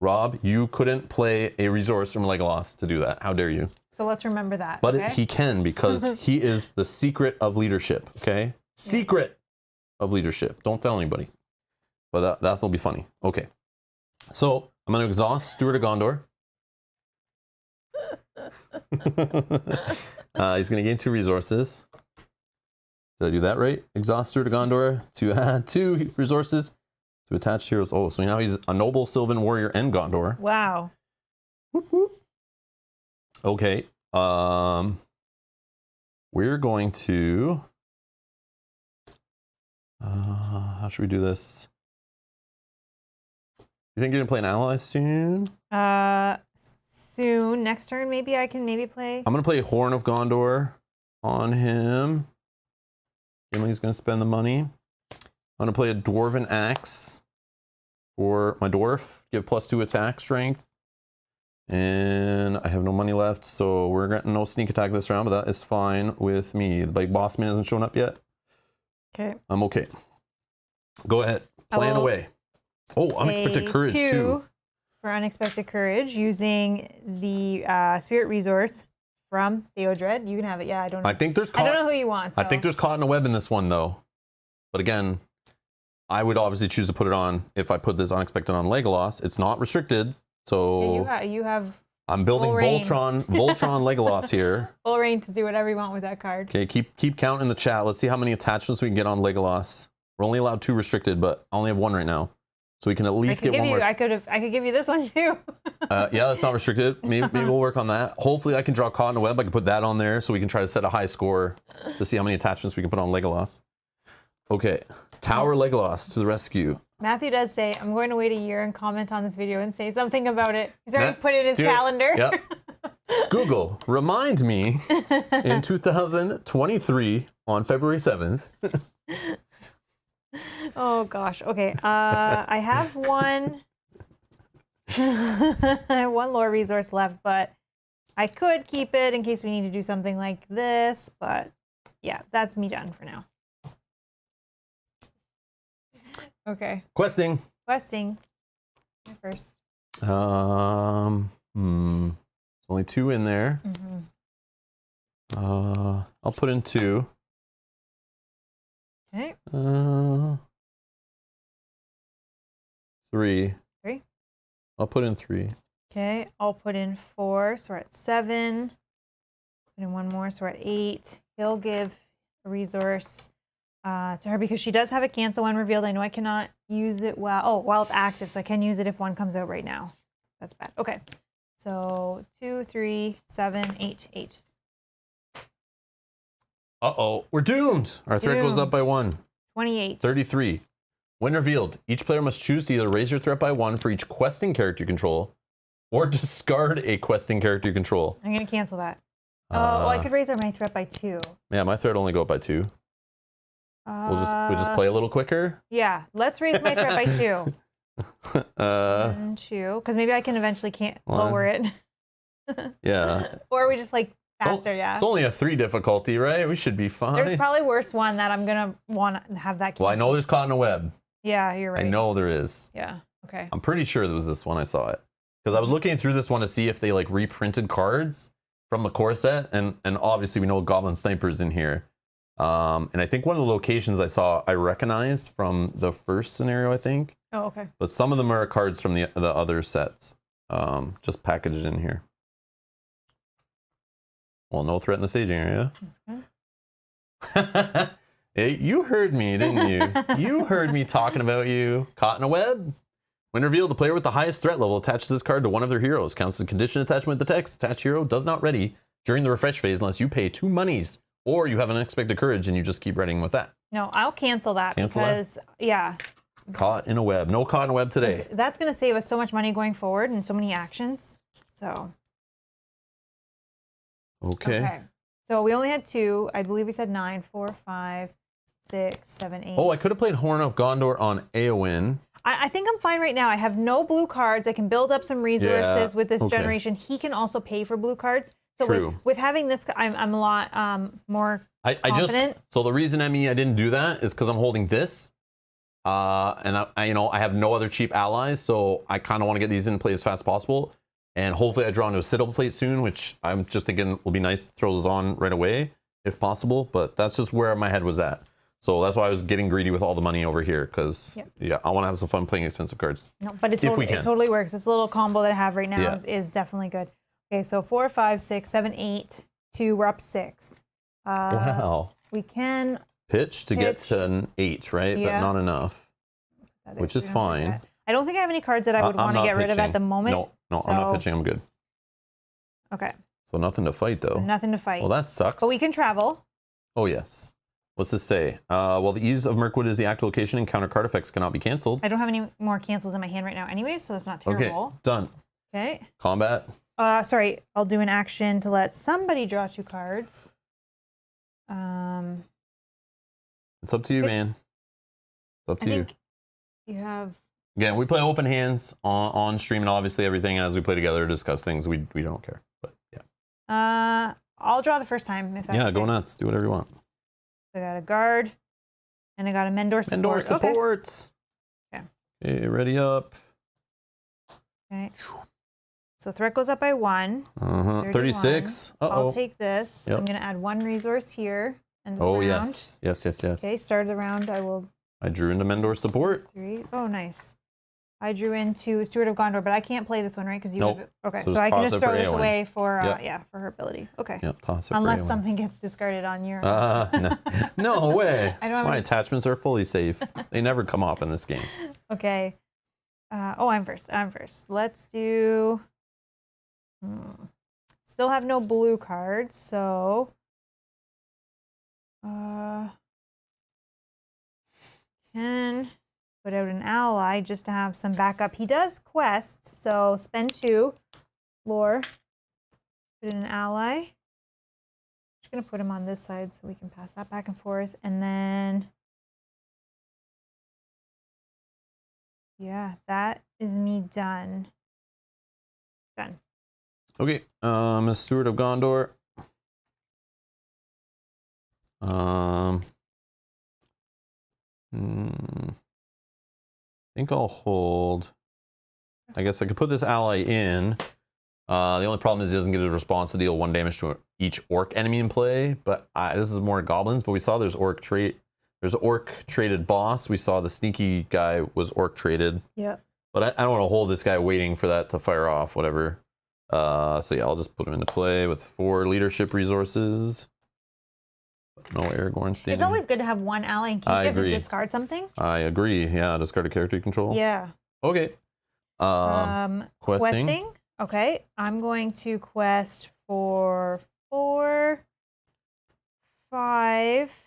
Rob, you couldn't play a resource from Legolas to do that. How dare you? So let's remember that. But okay? he can, because he is the secret of leadership, okay? Secret of leadership. Don't tell anybody. But that'll be funny. Okay. So I'm going to exhaust Steward of Gondor. He's going to gain 2 resources. Did I do that right? Exhaust Steward of Gondor to add 2 resources to attach heroes. Oh, so now he's a noble Sylvan warrior and Gondor. Wow. Whoop, whoop. Okay. We're going to... how should we do this? You think you're going to play an ally soon? Soon. Next turn, maybe I can play. I'm going to play Horn of Gondor on him. Gimli's going to spend the money. I'm going to play a Dwarven Axe for my dwarf. Give +2 attack strength. And I have no money left, so we're getting no sneak attack this round, but that is fine with me. The big boss man hasn't shown up yet. Okay. I'm okay. Go ahead. Plan away. Oh, unexpected courage 2 too. For unexpected courage, using the spirit resource from Theodred. You can have it. Yeah, I don't know. I think there's I don't know who you want. So. I think there's caught in a web in this one though. But again, I would obviously choose to put it on if I put this unexpected on Legolas. It's not restricted, so yeah, you have. I'm building Voltron Legolas here. Full reign to do whatever you want with that card. Okay, keep counting in the chat. Let's see how many attachments we can get on Legolas. We're only allowed 2 restricted, but I only have 1 right now. So we can at least get 1 more. I could give you this one too. Yeah, that's not restricted. Maybe we'll work on that. Hopefully I can draw caught in a web. I can put that on there so we can try to set a high score to see how many attachments we can put on Legolas. Okay, Tower Legolas to the rescue. Matthew does say, I'm going to wait a year and comment on this video and say something about it. He's already put it in his calendar. Yep. Google, remind me in 2023 on February 7th. Oh gosh. Okay. I have one. I have 1 lore resource left, but I could keep it in case we need to do something like this. But yeah, that's me done for now. Okay. Questing. First. There's only 2 in there. I'll put in 2. Okay. 3. 3. I'll put in 3. Okay. I'll put in 4. So we're at 7. Put in 1 more. So we're at 8. He'll give a resource to her because she does have a cancel when revealed. I know I cannot use it while it's active, so I can use it if 1 comes out right now. That's bad. Okay. So 2, 3, 7, 8, 8. Uh-oh, we're doomed. Our threat goes up by 1. 28. 33. When revealed, each player must choose to either raise your threat by 1 for each questing character you control or discard a questing character you control. I'm going to cancel that. Well, I could raise my threat by 2. Yeah, my threat only go up by 2. We'll just play a little quicker. Yeah, let's raise my threat by 2. 1, 2, because maybe I can eventually lower it. Yeah. Or we just play faster. Yeah. It's only a 3 difficulty, right? We should be fine. There's probably worse one that I'm gonna want to have that. Cancel. Well, I know there's caught in a web. Yeah, you're right. I know there is. Yeah. Okay. I'm pretty sure there was this one. I saw it because I was looking through this one to see if they like reprinted cards from the core set, and obviously we know Goblin Sniper's in here. And I think one of the locations I saw I recognized from the first scenario, I think. Oh, okay. But some of them are cards from the other sets, just packaged in here. Well, no threat in the staging area. That's good. Hey, you heard me, didn't you? You heard me talking about you. Caught in a web. When revealed, the player with the highest threat level attaches this card to one of their heroes. Counts as a condition attachment with the text. Attached hero does not ready during the refresh phase unless you pay 2 monies or you have an unexpected courage and you just keep readying with that. No, I'll cancel that because, yeah. Caught in a web. No caught in a web today. That's going to save us so much money going forward and so many actions. So. Okay. So we only had 2. I believe we said 9, 4, 5, 6, 7, 8. Oh, I could have played Horn of Gondor on Eowyn. I think I'm fine right now. I have no blue cards. I can build up some resources with this generation. He can also pay for blue cards. So with having this, I'm a lot more confident. So the reason, Emmy, I didn't do that is because I'm holding this. And I have no other cheap allies, so I kind of want to get these in play as fast as possible. And hopefully I draw into a Citadel plate soon, which I'm just thinking will be nice to throw those on right away if possible. But that's just where my head was at. So that's why I was getting greedy with all the money over here, because I want to have some fun playing expensive cards. No, but it totally works. This little combo that I have right now is definitely good. Okay, so 4, 5, 6, 7, 8, 2. We're up 6. Wow. We can pitch to get to an 8, right? But not enough, which is fine. I don't think I have any cards that I would want to get rid of at the moment. No, I'm not pitching. I'm good. Okay. So nothing to fight, though. So nothing to fight. Well, that sucks. But we can travel. Oh, yes. What's this say? Well, the Eves of Mirkwood is the active location and counter card effects cannot be canceled. I don't have any more cancels in my hand right now anyway, so it's not terrible. Okay, done. Okay. Combat. Sorry, I'll do an action to let somebody draw 2 cards. It's up to you, man. It's up to you. You have... Again, we play open hands on stream, and obviously everything as we play together, discuss things, we don't care. But yeah. I'll draw the first time if that's okay. Go nuts. Do whatever you want. I got a guard, and I got a Mendor support. Mendor support. Okay, ready up. Okay. So threat goes up by 1. 36. I'll take this. I'm going to add 1 resource here. Yes. Okay, start of the round. I drew into Mendor support. 3. Oh, nice. I drew into Steward of Gondor, but I can't play this one, right? Because okay, so I can just throw this away for for her ability. Okay. Yep, toss it. Unless something gets discarded on your. No way. I don't have My attachments are fully safe. They never come off in this game. Okay. I'm first. Let's do. Still have no blue cards, so. Can put out an ally just to have some backup. He does quest, so spend 2. Lore. Put in an ally. Just gonna put him on this side so we can pass that back and forth, and then that is me done. Done. Okay, a Steward of Gondor. I think I'll hold. I guess I could put this ally in. The only problem is he doesn't get a response to deal 1 damage to each orc enemy in play. But this is more goblins. But we saw there's orc trait. There's an orc traded boss. We saw the sneaky guy was orc traded. Yeah. But I don't want to hold this guy waiting for that to fire off. Whatever. So yeah, I'll just put him into play with 4 leadership resources. No Aragorn standing. It's always good to have 1 ally in case you have to discard something. I agree. Yeah, discard a character you control. Yeah. Okay. Questing. Okay, I'm going to quest for 4, 5.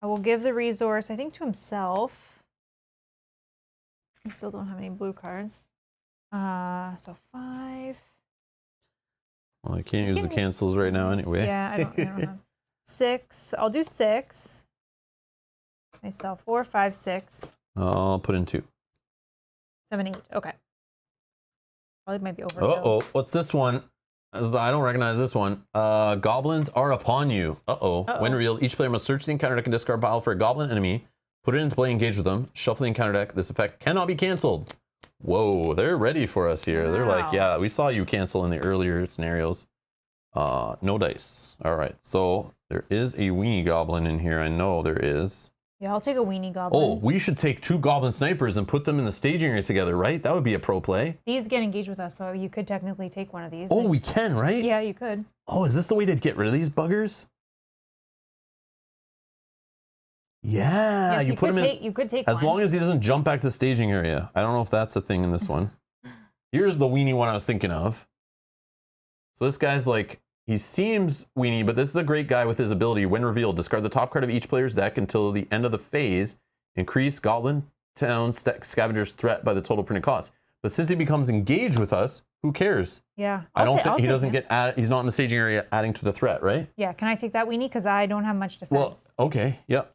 I will give the resource, I think, to himself. I still don't have any blue cards. So 5. Well, I can't use the cancels right now anyway. Yeah, I don't have 6. I'll do 6. Myself 4, 5, 6. I'll put in 2. 7, 8. Okay. Probably might be overkill. What's this one? I don't recognize this one. Goblins are upon you. When revealed, each player must search the encounter deck and discard pile for a goblin enemy. Put it into play, engage with them. Shuffle the encounter deck. This effect cannot be canceled. Whoa, they're ready for us here. Wow. They're like, yeah, we saw you cancel in the earlier scenarios. No dice. All right, so there is a weenie goblin in here. I know there is. Yeah, I'll take a weenie goblin. Oh, we should take 2 goblin snipers and put them in the staging area together, right? That would be a pro play. These get engaged with us, so you could technically take one of these. Oh, we can, right? Yeah, you could. Oh, is this the way to get rid of these buggers? Yeah, yes, you put him in. You could take as one. long as he doesn't jump back to the staging area. I don't know if that's a thing in this one. Here's the weenie one I was thinking of. So this guy's like, he seems weenie, but this is a great guy with his ability. When revealed, discard the top card of each player's deck until the end of the phase. Increase Goblin Town Scavenger's threat by the total printed cost. But since he becomes engaged with us, who cares? Yeah. I don't think he doesn't get added. He's not in the staging area adding to the threat, right? Yeah. Can I take that weenie? Because I don't have much defense. Well, okay. Yep.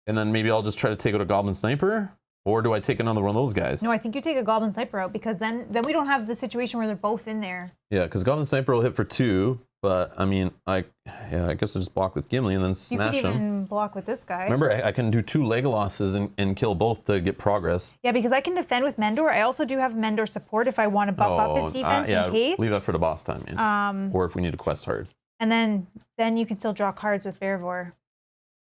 And then maybe I'll just try to take out a Goblin Sniper. Or do I take another one of those guys? No, I think you take a Goblin Sniper out because then we don't have the situation where they're both in there. Yeah, because Goblin Sniper will hit for 2, but I mean, I guess I just block with Gimli and then smash You could him. even block with this guy. Remember, I can do 2 Legolosses and kill both to get progress. Yeah, because I can defend with Mendor. I also do have Mendor support if I want to buff up his defense in case. Leave that for the boss time, man. Or if we need to quest hard. And then you can still draw cards with Bearvor.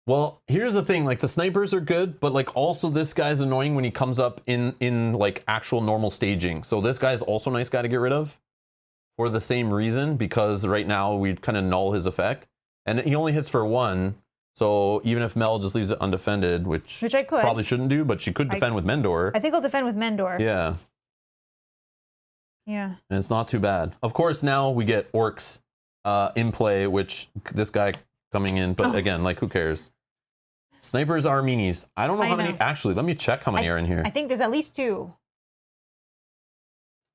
Well, here's the thing, like the snipers are good, but like also this guy's annoying when he comes up in like actual normal staging. So this guy's also a nice guy to get rid of for the same reason, because right now we'd kind of null his effect. And he only hits for 1. So even if Mel just leaves it undefended, which I could. Probably shouldn't do, but she could defend with Mendor. I think I'll defend with Mendor. Yeah. Yeah. And it's not too bad. Of course, now we get orcs in play, which this guy coming in, but again, like who cares? Snipers are meanies. I don't know how many. Actually, let me check how many are in here. I think there's at least 2.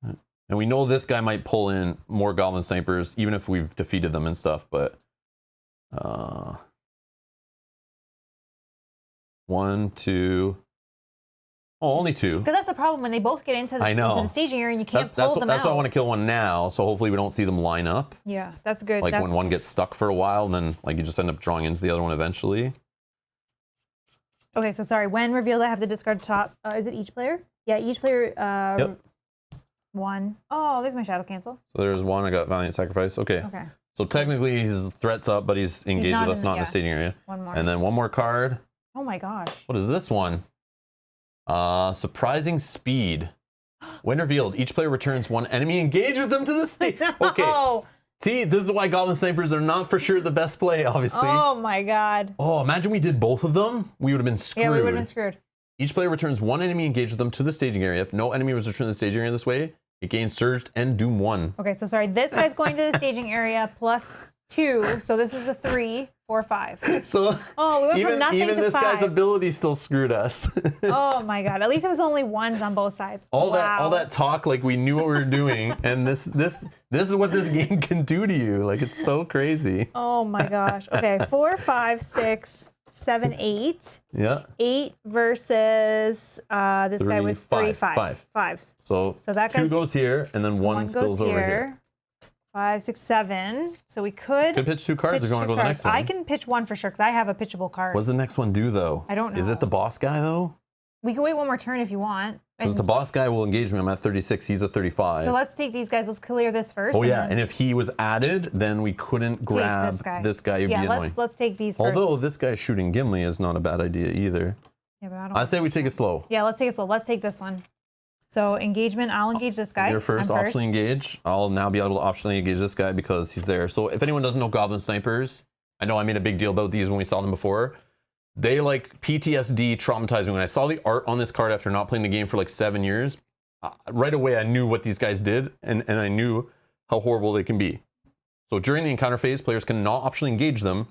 And we know this guy might pull in more Goblin Snipers, even if we've defeated them and stuff, but 1, 2. Oh, only 2. Because that's the problem when they both get into the staging area and you can't pull them out. That's why I want to kill one now, so hopefully we don't see them line up. Yeah, that's good. Like when one gets stuck for a while, and then like you just end up drawing into the other one eventually. Okay, so sorry. When revealed, I have to discard top. Is it each player? Yeah, each player. Yep. 1. Oh, there's my shadow cancel. So there's 1. I got Valiant Sacrifice. Okay. Okay. So technically his threat's up, but he's engaged with us, not in the staging area. 1 more. And then 1 more card. Oh my gosh. What is this one? Surprising Speed. When revealed, each player returns 1 enemy engaged with them to the stage. Okay. See, this is why Goblin Snipers are not for sure the best play, obviously. Oh my god. Oh, imagine we did both of them. We would have been screwed. Yeah, we would have been screwed. Each player returns 1 enemy engaged with them to the staging area. If no enemy was returned to the staging area this way, it gains Surged and Doom 1. Okay, so sorry. This guy's going to the staging area plus 2. So this is a 3, 4, 5. So we went from nothing even to this 5. guy's ability still screwed us. Oh my god. At least it was only 1s on both sides. All that talk, like we knew what we were doing, and this is what this game can do to you. Like it's so crazy. Oh my gosh. Okay, 4, 5, 6, 7, 8. Yeah. 8 versus this guy was 3, 5. 5s. So that 2 goes here, and then 1 spills over here. 5, 6, 7. So we could pitch 2 cards. Or do you want to go to the next one? I can pitch 1 for sure because I have a pitchable card. What does the next one do though? I don't know. Is it the boss guy though? We can wait 1 more turn if you want. Because the boss guy will engage me. I'm at 36. He's at 35. So let's take these guys. Let's clear this first. Oh yeah, and if he was added, then we couldn't grab this guy. Yeah, let's take these first. Although this guy shooting Gimli is not a bad idea either. Yeah, but I say we take it slow. Yeah, let's take it slow. Let's take this one. So engagement, I'll engage this guy. You're first, optionally engage. I'll now be able to optionally engage this guy because he's there. So if anyone doesn't know Goblin Snipers, I know I made a big deal about these when we saw them before. They like PTSD traumatized me. When I saw the art on this card after not playing the game for like 7 years, right away I knew what these guys did and I knew how horrible they can be. So during the encounter phase, players can not optionally engage them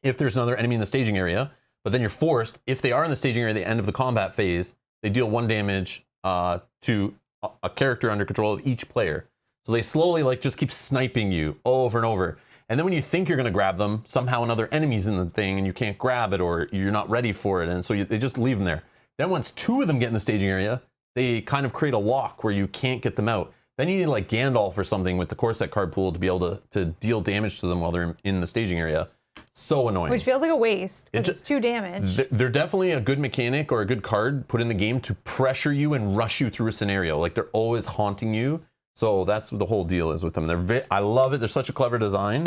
if there's another enemy in the staging area, but then you're forced, if they are in the staging area at the end of the combat phase, they deal 1 damage to a character under control of each player. So they slowly like just keep sniping you over and over. And then when you think you're going to grab them, somehow another enemy's in the thing and you can't grab it or you're not ready for it. And so they just leave them there. Then once 2 of them get in the staging area, they kind of create a lock where you can't get them out. Then you need like Gandalf or something with the core set card pool to be able to deal damage to them while they're in the staging area. So annoying. Which feels like a waste because it's 2 damage. They're definitely a good mechanic or a good card put in the game to pressure you and rush you through a scenario. Like they're always haunting you. So that's what the whole deal is with them. I love it. They're such a clever design.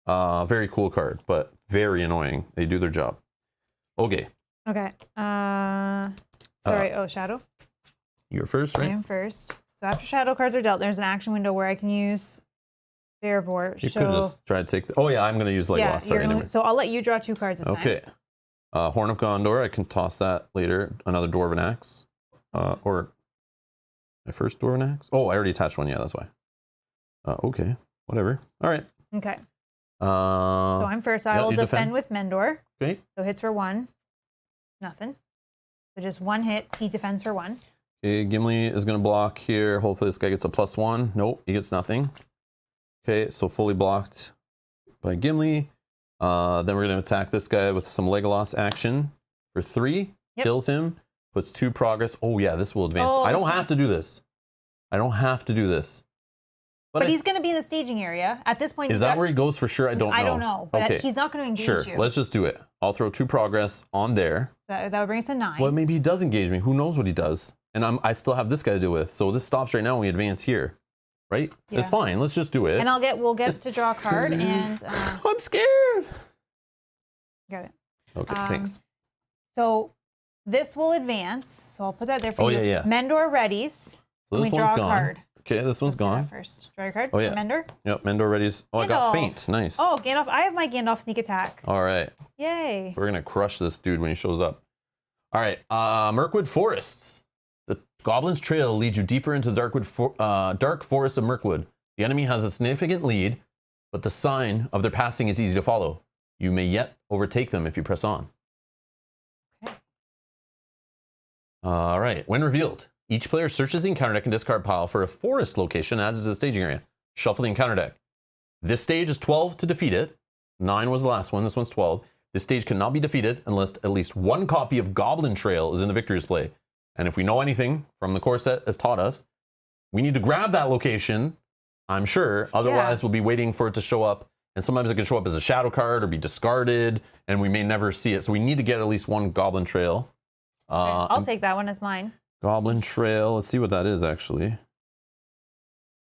Very cool card, but very annoying. They do their job. Okay. Okay. Sorry. Shadow. You're first, right? I am first. So after shadow cards are dealt, there's an action window where I can use Bearvor. You could just try to take oh yeah, I'm going to use Legolas. Sorry, so I'll let you draw 2 cards this time. Okay. Horn of Gondor. I can toss that later. Another Dwarven Axe. Or my first Dwarven Axe. Oh, I already attached one. Yeah, that's why. Okay. Whatever. All right. Okay. So I'm first. I will defend with Mendor. Okay. So hits for 1. Nothing. So just 1 hit. He defends for 1. Okay, Gimli is going to block here. Hopefully this guy gets a +1. Nope, he gets nothing. Okay, so fully blocked by Gimli. Then we're going to attack this guy with some Legolas action for 3. Kills him. Puts 2 progress. Oh yeah, this will advance. Oh, I don't this have to do this. I don't have to do this. But he's going to be in the staging area. At this point, is that where he goes for sure? I don't know. I don't know. But okay. he's not going to engage sure. you. Let's just do it. I'll throw 2 progress on there. That would bring us to 9. Well, maybe he does engage me. Who knows what he does? And I still have this guy to deal with. So this stops right now when we advance here. Right? Yeah. It's fine. Let's just do it. And we'll get to draw a card and I'm scared. Got it. Okay, thanks. So this will advance. So I'll put that there for you. Yeah. Mendor readies. So this we one's draw a gone. card. Okay, this one's gone. First. Draw your card. Oh, yeah. Mendor. Yep, Mendor readies. Oh, I got faint. Nice. Oh, Gandalf. I have my Gandalf sneak attack. All right. Yay. We're going to crush this dude when he shows up. All right. Mirkwood Forest. The Goblin's Trail leads you deeper into the dark forest of Mirkwood. The enemy has a significant lead, but the sign of their passing is easy to follow. You may yet overtake them if you press on. Okay. All right. When revealed, each player searches the encounter deck and discard pile for a forest location and adds it to the staging area. Shuffle the encounter deck. This stage is 12 to defeat it. 9 was the last one. This one's 12. This stage cannot be defeated unless at least 1 copy of Goblin Trail is in the victory display. And if we know anything from the core set has taught us, we need to grab that location, I'm sure. Otherwise, we'll be waiting for it to show up. And sometimes it can show up as a shadow card or be discarded, and we may never see it. So we need to get at least 1 Goblin Trail. Okay, I'll take that one as mine. Goblin Trail. Let's see what that is, actually.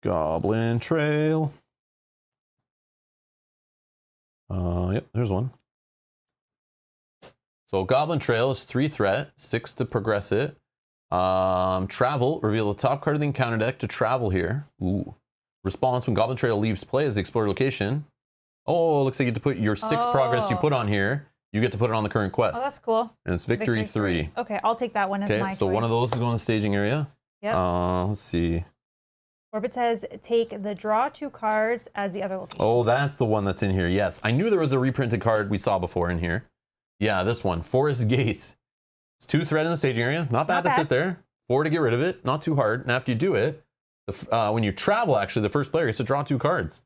Goblin Trail. Yep, there's one. So Goblin Trail is 3 threat, 6 to progress it. Travel. Reveal the top card of the encounter deck to travel here. Ooh. Response when Goblin Trail leaves play as the explored location. Oh, looks like you get to put your 6 progress you put on here. You get to put it on the current quest. Oh, that's cool. And it's victory 3. Okay, I'll take that one as my Okay, so choice. one of those is going to the staging area. Yep. Let's see. Orbit says take the draw 2 cards as the other location. Oh, that's the one that's in here. Yes, I knew there was a reprinted card we saw before in here. Yeah, this one, Forest Gate. It's 2 threat in the staging area. Not bad to sit there. 4 to get rid of it. Not too hard. And after you do it, when you travel, actually, the first player gets to draw 2 cards.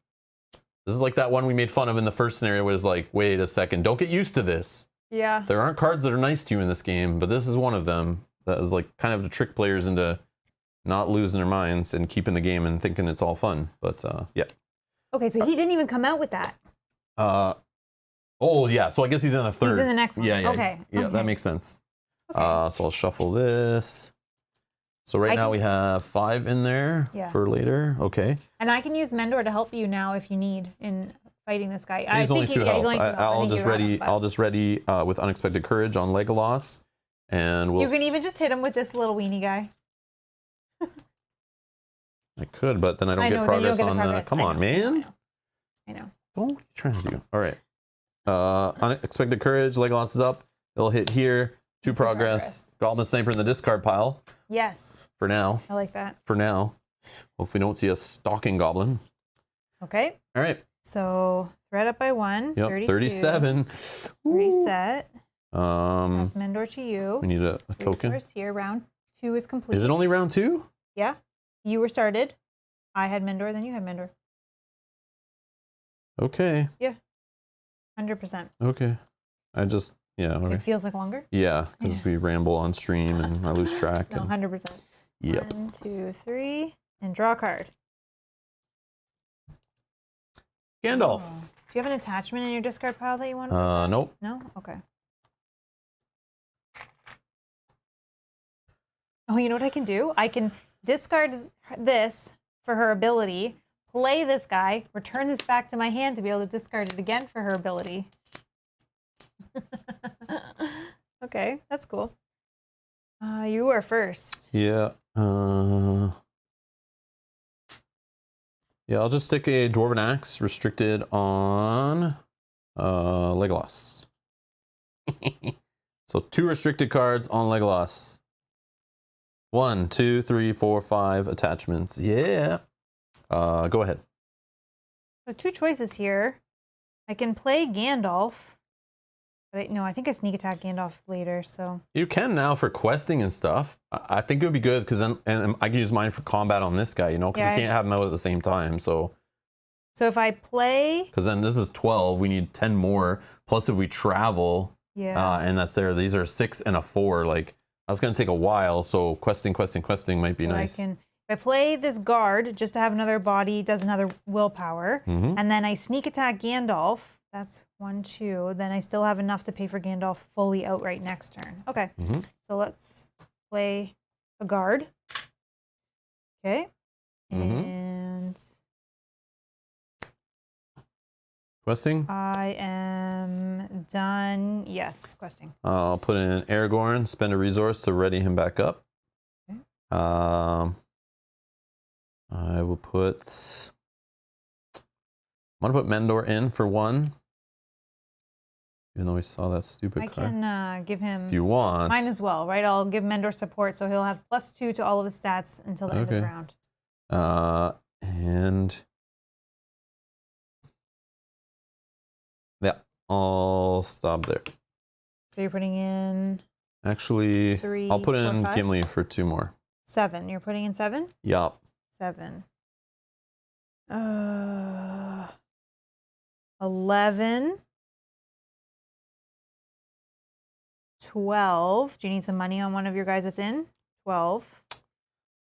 This is like that one we made fun of in the first scenario where it's like, wait a second, don't get used to this. Yeah. There aren't cards that are nice to you in this game, but this is one of them that is like kind of to trick players into not losing their minds and keeping the game and thinking it's all fun. But yeah. Okay, so he didn't even come out with that. Oh yeah, so I guess he's in the third. He's in the next one. Yeah. Okay. Yeah, that makes sense. Okay. So I'll shuffle this. So now we have 5 in there for later. Okay. And I can use Mendor to help you now if you need in fighting this guy. He's only 2 health. I'll just ready. I'll I'll just ready with Unexpected Courage on Legolas, and we'll. You can even just hit him with this little weenie guy. I could, but then I don't get progress on the. Come on, man. I know. What are you trying to do? All right. Unexpected Courage. Legolas is up. It'll hit here. 2 progress. Goblin Sniper in the discard pile. Yes. For now. I like that. For now. Hopefully, don't see a stalking goblin. Okay. All right. So threat up by 1. Yep. 32. 37. Reset. Pass Mendor to you. We need a token. Resource here. Round 2 is complete. Is it only round 2? Yeah. You were started. I had Mendor, then you had Mendor. Okay. Yeah. 100%. Okay. Okay. It feels like longer? Yeah, because we ramble on stream and I lose track. No, 100%. Yep. 1, 2, 3, and draw a card. Gandalf. Oh. Do you have an attachment in your discard pile that you want? Nope. No? Okay. Oh, you know what I can do? I can discard this for her ability, play this guy, return this back to my hand to be able to discard it again for her ability. Okay, that's cool. You are first. Yeah. Yeah, I'll just stick a Dwarven Axe restricted on Legolas. So 2 restricted cards on Legolas. 1, 2, 3, 4, 5 attachments. Yeah. Go ahead. So 2 choices here. I can play Gandalf. But I think I sneak attack Gandalf later, so. You can now for questing and stuff. I think it would be good because then and I can use mine for combat on this guy, because we can't have them out at the same time. So if I play. Because then this is 12, we need 10 more. Plus if we travel, yeah, and that's there. These are 6 and a 4. Like That's going to take a while, so questing might be nice. If I play this guard just to have another body, does another willpower, and then I sneak attack Gandalf. That's 1, 2. Then I still have enough to pay for Gandalf fully outright next turn. Okay, so let's play a guard. Okay, and Questing? I am done. Yes, questing. I'll put in Aragorn, spend a resource to ready him back up. Okay. I will put... I'm going to put Mendor in for 1. Even though we saw that stupid I card. can give him If you want. mine as well, right? I'll give Mendor support, so he'll have +2 to all of his stats until the end of the round. And... yeah, I'll stop there. So you're putting in... Actually, 3, I'll put 4, in 5? Gimli for 2 more. 7. You're putting in 7? Yup. 7. 11. 12. Do you need some money on one of your guys that's in? 12.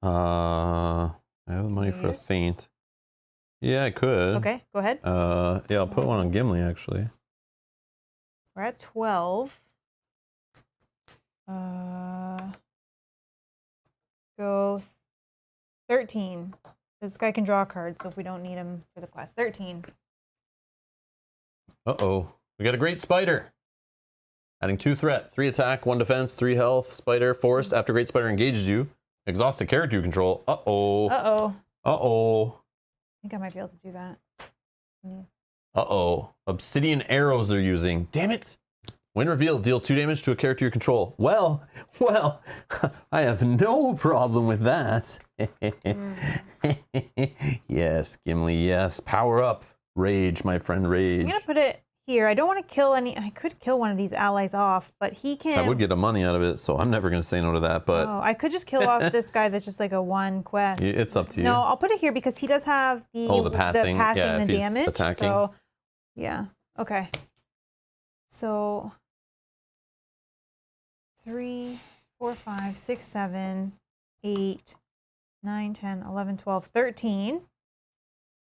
I have the money for a Yes. feint. Yeah, I could. Okay, go ahead. Yeah, I'll put one on Gimli, actually. We're at 12. Go 13. This guy can draw a card, so if we don't need him for the quest. 13. Uh-oh. We got a great spider. Adding 2 threat, 3 attack, 1 defense, 3 health. Spider, forced. After great spider engages you, exhaust a character you control. Uh-oh. Uh-oh. Uh-oh. I think I might be able to do that. Uh-oh. Obsidian arrows they're using. Damn it. When revealed, deal 2 damage to a character you control. Well, I have no problem with that. Yes, Gimli, yes. Power up. Rage, my friend, rage. I'm going to put it here. I don't want to kill any... I could kill one of these allies off, but he can... I would get a money out of it, so I'm never going to say no to that, but... Oh, I could just kill off this guy that's just like a 1 quest. It's up to you. No, I'll put it here because he does have the... the passing. Yeah, the if he's damage. attacking. So, yeah. Okay. So... 3, 4, 5, 6, 7, 8, 9, 10, 11, 12, 13.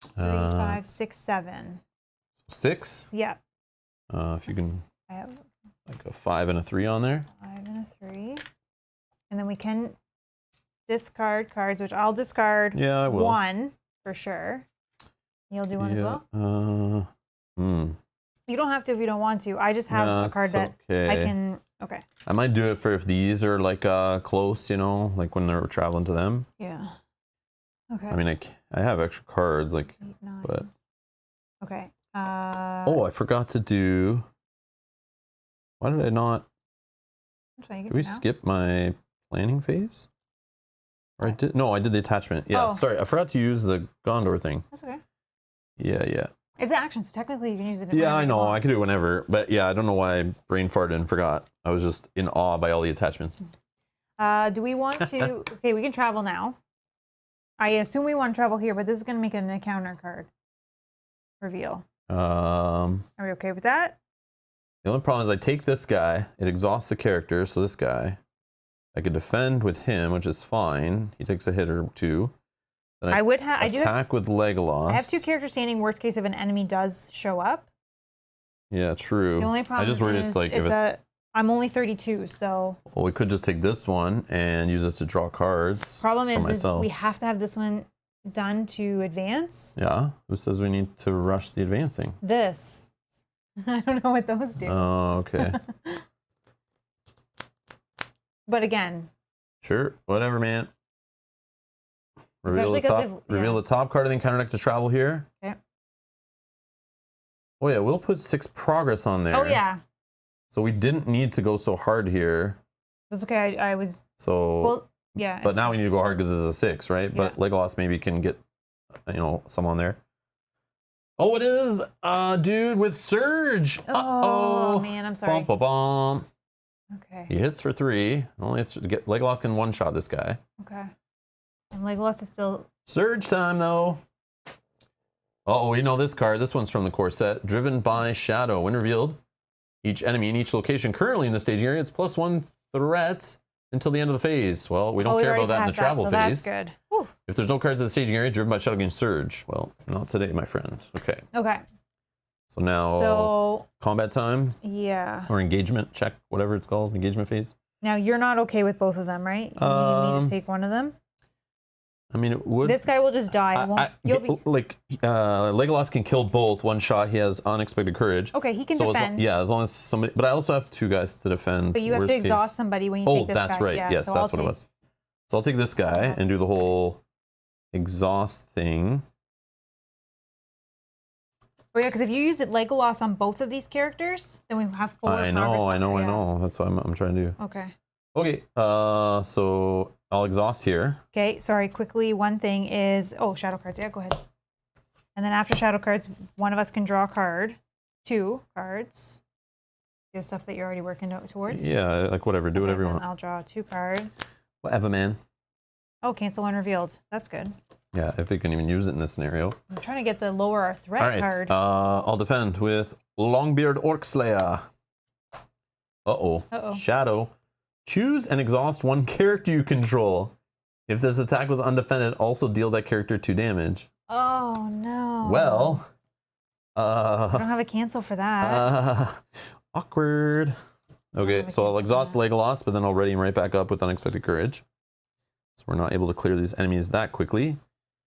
3, 5, 6, 7. 6? Yeah. If you can... I have like a 5 and a 3 on there. 5 and a 3. And then we can discard cards, which I'll discard Yeah, I will. 1 for sure. You'll do 1 as well? You don't have to if you don't want to. I just have a card that I can... Okay. I might do it for if these are like close, you know, like when they're traveling to them. Yeah. Okay. I mean, I have extra cards, like, 8, 9. but... Okay. oh, I forgot to do... Why did I not... Did we skip my planning phase? Or I did... No, I did the attachment. Yeah, sorry. I forgot to use the Gondor thing. That's okay. Yeah. It's an action, so technically you can use it. Yeah, I know. I can do it whenever. But yeah, I don't know why I brain farted and forgot. I was just in awe by all the attachments. Do we want to... Okay, we can travel now. I assume we want to travel here, but this is going to make an encounter card reveal. Are we okay with that? The only problem is I take this guy. It exhausts the character, so this guy. I could defend with him, which is fine. He takes a hit or 2. Then I would have... attack with Legolas. I have 2 characters standing, worst case if an enemy does show up. Yeah, true. The only problem I just worried is it's like... I'm only 32, so... Well, we could just take this one and use it to draw cards. Problem is we have to have this one done to advance. Yeah? Who says we need to rush the advancing? This. I don't know what those do. Oh, okay. But again... Sure, whatever, man. Reveal Especially the top card of the encounter deck to travel here. Okay. Oh yeah, we'll put 6 progress on there. Oh yeah. So we didn't need to go so hard here. That's okay. I was... So... Well, yeah. But now we need to go hard because it's a 6, right? Yeah. But Legolas maybe can get, you know, some on there. Oh, it is dude with Surge. Oh, man, I'm sorry. Bum. Okay. He hits for 3. Only Legolas can one-shot this guy. Okay. And Legolas is still... Surge time, though. Oh, we know this card. This one's from the core set. Driven by Shadow. When revealed, each enemy in each location currently in the staging area, it's +1 threat. until the end of the phase. Well, we don't we care already about that in the passed travel so phase. That's good. Whew. If there's no cards in the staging area driven by Shadow gain surge. Well, not today, my friend. Okay. Okay. So now So combat time yeah. or engagement check, whatever it's called, engagement phase. Now you're not okay with both of them, right? You need me to take one of them. I mean, it would. This guy will just die. It won't, you'll be... Like Legolas can kill both. One shot, he has unexpected courage. Okay, he can so defend. As long as somebody. But I also have 2 guys to defend. But you have to exhaust somebody when you take this guy. Oh, that's right. Yeah, yes, so that's what it was. So I'll take this guy and do the whole exhaust thing. Oh yeah, because if you use Legolas on both of these characters, then we have 4 I know. That's what I'm trying to do. Okay. Okay. So I'll exhaust here. Okay. Sorry. Quickly, one thing is shadow cards. Yeah, go ahead. And then after shadow cards, one of us can draw a card. 2 cards. You have stuff that you're already working towards. Yeah, like whatever. Do whatever you want. I'll draw 2 cards. Whatever, man. Oh, cancel unrevealed. That's good. Yeah, if we can even use it in this scenario. I'm trying to get the lower our threat card. I'll defend with Longbeard Orc Slayer. Uh-oh. Shadow. Choose and exhaust 1 character you control. If this attack was undefended, also deal that character 2 damage. Oh, no. Well, I don't have a cancel for that. Awkward. Okay, so I'll exhaust Legolas, but then I'll ready him right back up with unexpected courage. So we're not able to clear these enemies that quickly.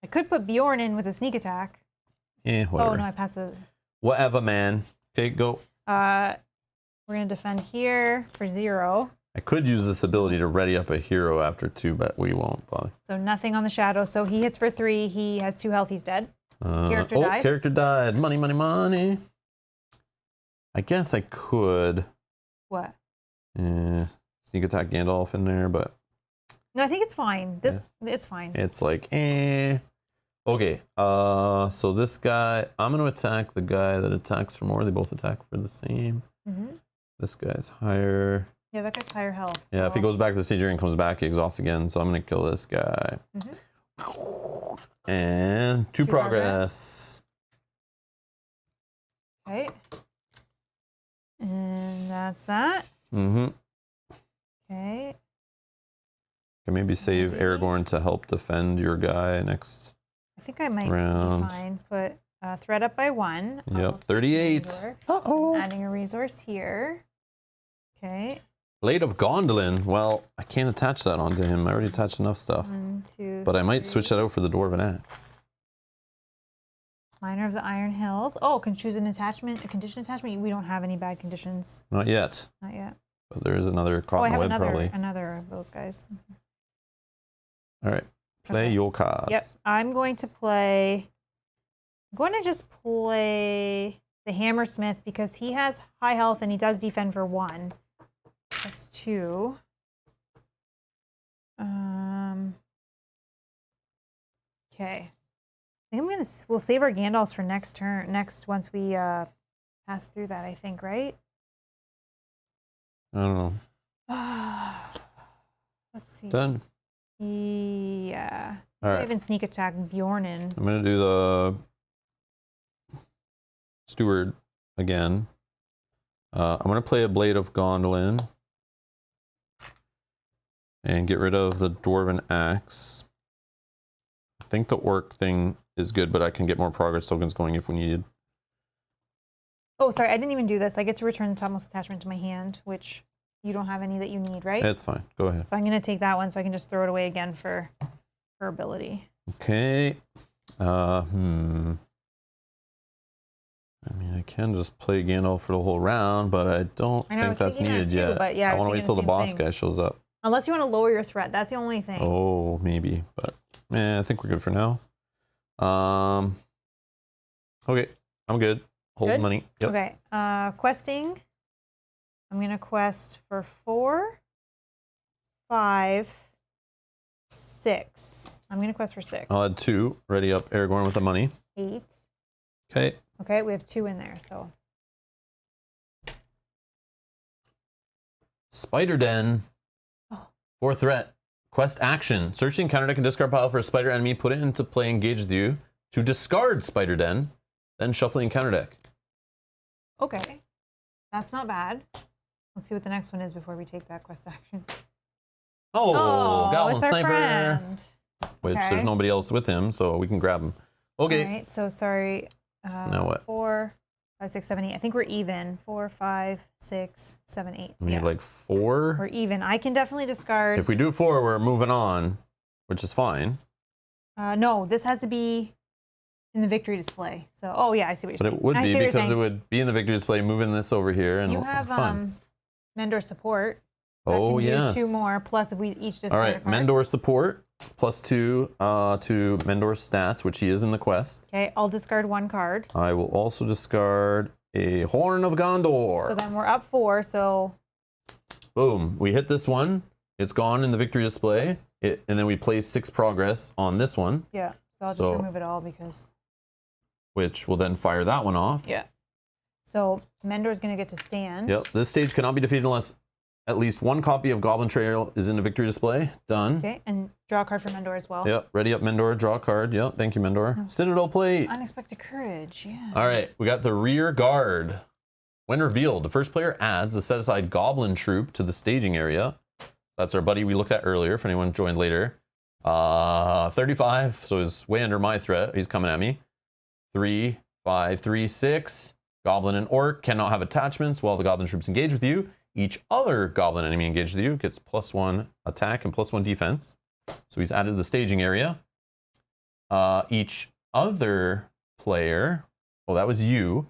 I could put Bjorn in with a sneak attack. Whatever. Oh, no, I passed the... Whatever, man. Okay, go. We're going to defend here for 0. I could use this ability to ready up a hero after 2, but we won't, probably. So nothing on the shadow. So he hits for 3. He has 2 health. He's dead. Character dies. Character died. Money, money, money. I guess I could. What? Sneak attack Gandalf in there, but... No, I think it's fine. It's fine. It's like, Okay, so this guy, I'm going to attack the guy that attacks for more. They both attack for the same. This guy's higher. Yeah, that guy's higher health. Yeah, so. if he goes back to the stage area and comes back, he exhausts again. So I'm going to kill this guy. And 2 progress. Okay. And that's that. Okay. Can maybe save Aragorn to help defend your guy next I think I might round. be fine. Put thread up by 1. Yep, 38. I'm adding a resource here. Okay. Blade of Gondolin. Well, I can't attach that onto him. I already attached enough stuff. 1, 2, but I might 3. switch that out for the Dwarven Axe. Miner of the Iron Hills. Oh, can choose an attachment, a condition attachment. We don't have any bad conditions. Not yet. Not yet. But there is another caught in the web, probably. Another of those guys. All right. Play your cards. Yep. I'm going to just play the Hammersmith because he has high health and he does defend for 1. That's 2. Okay. I think we'll save our Gandalfs for next once we pass through that, I think, right? I don't know. Let's see. Done. Yeah. All right. I even sneak attack Bjorn in. I'm going to do the Steward again. I'm going to play a Blade of Gondolin and get rid of the Dwarven Axe. I think the Orc thing is good, but I can get more progress tokens going if we needed. Oh, sorry, I didn't even do this. I get to return the topmost attachment to my hand, which you don't have any that you need, right? It's fine. Go ahead. So I'm going to take that one so I can just throw it away again for ability. Okay. I mean, I can just play Gandalf for the whole round, but I don't think that's needed yet. But yeah, I want to wait till the boss guy shows up. Unless you want to lower your threat. That's the only thing. Oh, maybe. But I think we're good for now. Okay. I'm good. Hold money. Yep. Okay. Questing. I'm going to quest for 4, 5, 6. I'm going to quest for 6. I'll add 2. Ready up Aragorn with the money. 8. Okay. Okay, we have 2 in there, so. Spider Den. 4 threat. Quest action. Search the encounter deck and discard pile for a spider enemy. Put it into play engaged with you to discard Spider Den. Then shuffle the encounter deck. Okay. That's not bad. Let's see what the next one is before we take that quest action. Oh, Goblin it's our Sniper. friend. Which Okay. there's nobody else with him, so we can grab him. Okay. All right, so sorry. Now what? 4, 5, 6, 7, 8. I think we're even. 4, 5, 6, 7, 8. We need Yeah, like 4. we're even. I can definitely discard. If we do 4, we're moving on, which is fine. No, this has to be in the victory display. So, oh yeah, I see what you're But saying. it would I be see what you're because it saying. would be in the victory display, moving this over here, and You have fine. Mendor support. That Oh, can do yes. 2 more, plus if we each discard All a right, card. Mendor support +2 to Mendor's stats, which he is in the quest. Okay, I'll discard 1 card. I will also discard a Horn of Gondor. So then we're up 4, so Boom. We hit this one. It's gone in the victory display. And then we place 6 progress on this one, yeah. So I'll just So- remove it all because, which will then fire that one off. yeah. So Mendor's going to get to stand. Yep. This stage cannot be defeated unless at least 1 copy of Goblin Trail is in the victory display. Done. Okay, and draw a card for Mendor as well. Yep. Ready up, Mendor. Draw a card. Yep. Thank you, Mendor. Citadel plate. Unexpected courage, yeah. All right. We got the rear guard. When revealed, the first player adds the set aside Goblin troop to the staging area. That's our buddy we looked at earlier, if anyone joined later. 35, so he's way under my threat. He's coming at me. 3, 5, 3, 6. Goblin and Orc cannot have attachments while the Goblin troops engage with you. Each other Goblin enemy engaged with you gets +1 attack and +1 defense. So he's added to the staging area. Each other player, well, that was you.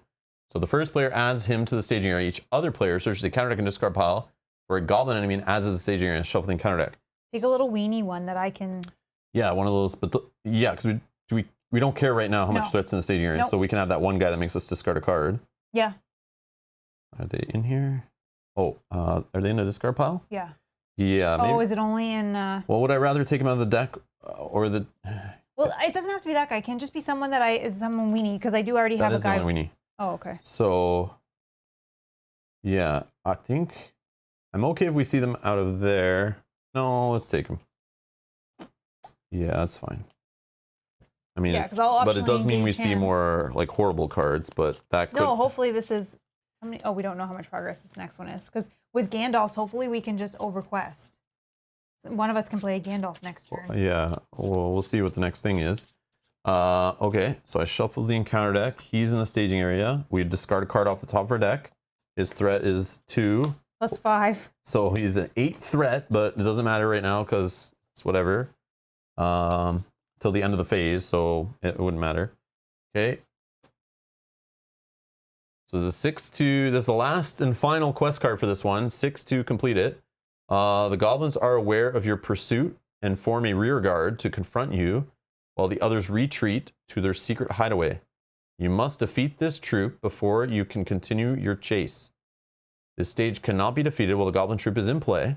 So the first player adds him to the staging area. Each other player searches the counter deck and discard pile for a Goblin enemy and adds to the staging area and shuffle the counter deck. Take a little weenie one that I can. Yeah, one of those. But yeah, because we don't care right now how much No. threats in the staging area, Nope. so we can have that one guy that makes us discard a card. Yeah, Are they in here? Oh, are they in a discard pile? yeah. Yeah, maybe. Oh, is it only in. Well, would I rather take him out of the deck or the? Well, it doesn't have to be that guy. It can just be someone is someone we need because I do already That have a is the guy. one we need. Oh, okay. So, yeah, I think I'm okay if we see them out of there. No, let's take them. Yeah, that's fine. I mean, Yeah, because I'll but it does mean we engage see him. more like horrible cards, but that could. No, hopefully this is. How many? Oh, we don't know how much progress this next one is. Because with Gandalf's, hopefully we can just overquest. One of us can play a Gandalf next turn. Yeah, well, we'll see what the next thing is. Okay, so I shuffled the encounter deck. He's in the staging area. We discard a card off the top of our deck. His threat is 2. Plus 5. So he's an 8 threat, but it doesn't matter right now because it's whatever. Till the end of the phase, so it wouldn't matter. Okay. So there's a 6-2. This is the last and final quest card for this one. 6 to complete it. The goblins are aware of your pursuit and form a rear guard to confront you, while the others retreat to their secret hideaway. You must defeat this troop before you can continue your chase. This stage cannot be defeated while the goblin troop is in play.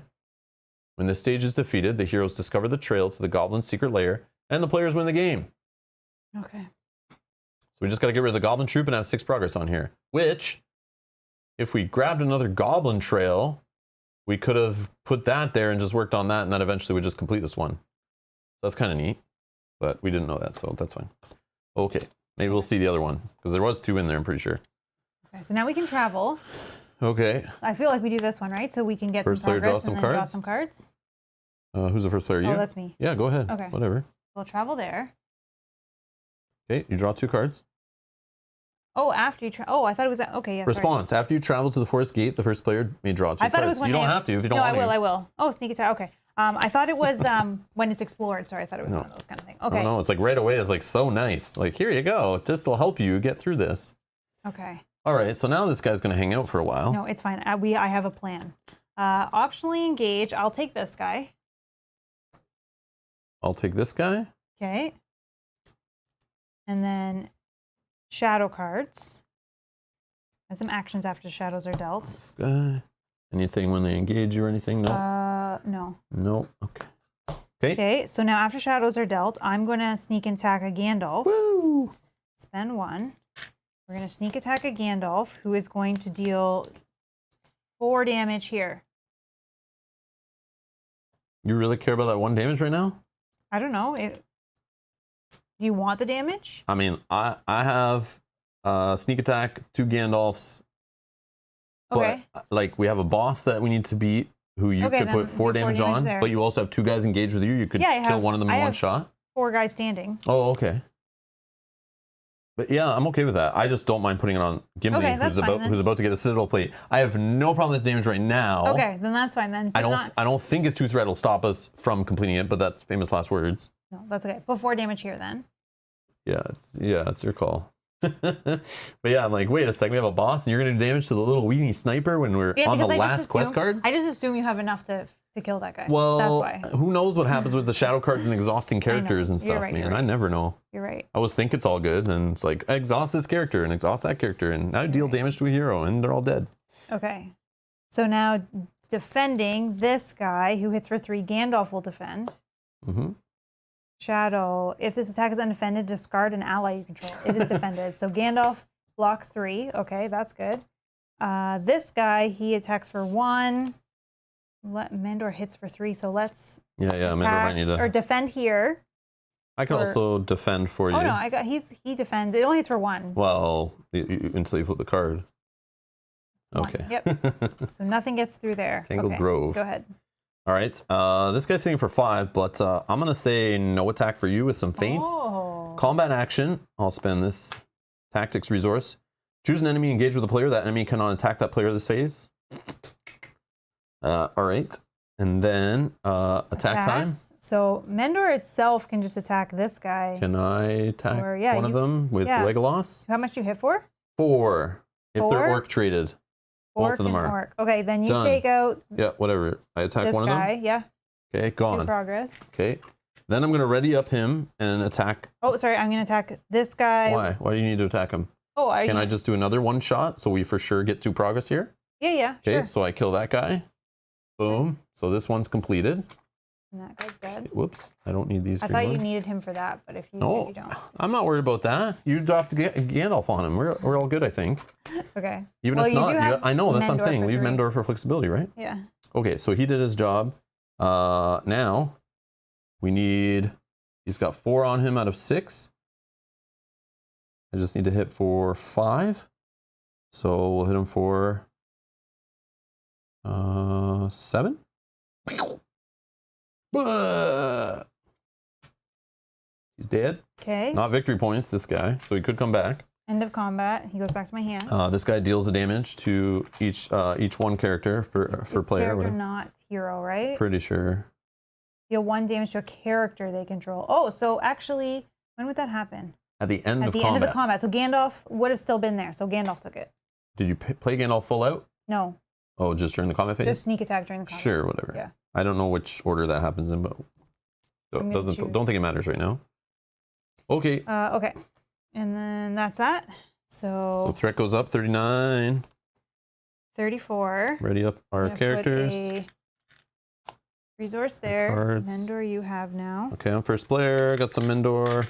When this stage is defeated, the heroes discover the trail to the goblin's secret lair, and the players win the game. Okay. So we just got to get rid of the goblin troop and have 6 progress on here. Which, if we grabbed another goblin trail, we could have put that there and just worked on that, and then eventually we just complete this one. That's kind of neat, but we didn't know that, so that's fine. Okay, maybe we'll see the other one, because there was 2 in there, I'm pretty sure. Okay, so now we can travel. Okay. I feel like we do this one, right? So we can get First some player progress draws some and then draw cards? some cards. Who's the first player? You? Oh, that's me. Yeah, go ahead. Okay. Whatever. We'll travel there. Okay, you draw 2 cards. Oh, after you oh, I thought it was okay. Yeah. Sorry. Response: after you travel to the forest gate, the first player may draw 2 cards. I thought it was when you don't they- have to if you don't No, want I will. to. I will. Oh, sneak attack. Okay. I thought it was when it's explored. Sorry, I thought it was No. one of those kind of things. Okay. Oh no, it's like right away. It's like so nice. Like here you go. This will help you get through this. Okay. All right. So now this guy's gonna hang out for a while. No, it's fine. I have a plan. Optionally engage. I'll take this guy. I'll take this guy. Okay. And then shadow cards. And some actions after shadows are dealt. This guy. Anything when they engage you or anything? No. No. Nope. Okay. Okay. Okay, so now after shadows are dealt, I'm going to sneak attack a Gandalf. Woo! Spend 1. We're going to sneak attack a Gandalf, who is going to deal 4 damage here. You really care about that 1 damage right now? I don't know. Do you want the damage? I mean, I have sneak attack 2 Gandalfs. Okay. But like we have a boss that we need to beat who you Okay, could then put do 4 damage on, there. but you also have 2 guys engaged with you. You could Yeah, kill one of them in one shot. 4 guys standing. Oh, okay. But yeah, I'm okay with that. I just don't mind putting it on Gimli, Okay, that's who's about to get a Citadel plate. I have no problem with this damage right now. Okay, then that's fine then. I don't think his 2 threat will stop us from completing it, but that's famous last words. No, that's okay. Put 4 damage here then. Yeah, it's your call. But yeah, I'm like, wait a second, we have a boss and you're gonna do damage to the little weenie sniper when we're on the last quest card? I just assume you have enough to kill that guy. Well, that's why. Who knows what happens with the shadow cards and exhausting characters and stuff, right, man. right. I never know. You're right. I always think it's all good, and it's like, exhaust this character and exhaust that character, and now deal damage to a hero, and they're all dead. Okay. So now defending this guy who hits for 3, Gandalf will defend. Mm-hmm. Shadow, if this attack is undefended, discard an ally you control. It is defended. So Gandalf blocks 3. Okay, that's good. This guy, he attacks for 1. Mendor hits for 3, so let's Mendor might need to... Or defend here. I can also defend for you. Oh no, he defends. It only hits for 1. Well, until you flip the card. Okay. 1. Yep. So nothing gets through there. Tangled Grove. Go ahead. All right. This guy's hitting for 5, but I'm going to say no attack for you with some feint. Oh. Combat action. I'll spend this tactics resource. Choose an enemy, engage with a player. That enemy cannot attack that player this phase. All right. And then attack time. So Mendor itself can just attack this guy. Can I attack one of them with Legolas? How much do you hit for? 4. If they're orc traded. Both of them are. Orc. Okay, then you take out. Yeah, whatever. I attack this one of them. Guy, yeah. Okay, gone. 2 progress. Okay. Then I'm going to ready up him and attack. Oh, sorry. I'm going to attack this guy. Why? Why do you need to attack him? Oh, Can I just do another 1 shot so we for sure get 2 progress here? Yeah, Okay, sure. so I kill that guy. Boom. So this one's completed. And that guy's dead. Whoops. I don't need these. I thought you needed him for that, but if you don't. I'm not worried about that. You dropped Gandalf on him. We're all good, I think. Okay. Even if not, I know, that's what I'm saying. Leave Mendor for flexibility, right? Yeah. Okay, so he did his job. Now, we need... He's got 4 on him out of 6. I just need to hit for 5. So we'll hit him for 7. He's dead. Okay. Not victory points, this guy. So he could come back. End of combat. He goes back to my hand. This guy deals the damage to each one character for player. Character, not hero, right? Pretty sure. Deal 1 damage to a character they control. Oh, so actually, when would that happen? At the end of combat. At the end of the combat. So Gandalf would have still been there. So Gandalf took it. Did you play Gandalf full out? No. Oh, just during the combat phase? Just sneak attack during the combat. Sure, whatever. Yeah. I don't know which order that happens in, but don't think it matters right now. Okay. Okay. And then that's that. So threat goes up 39. 34. Ready up our characters. Put a resource there. Cards. Mendor you have now. Okay, I'm first player. Got some Mendor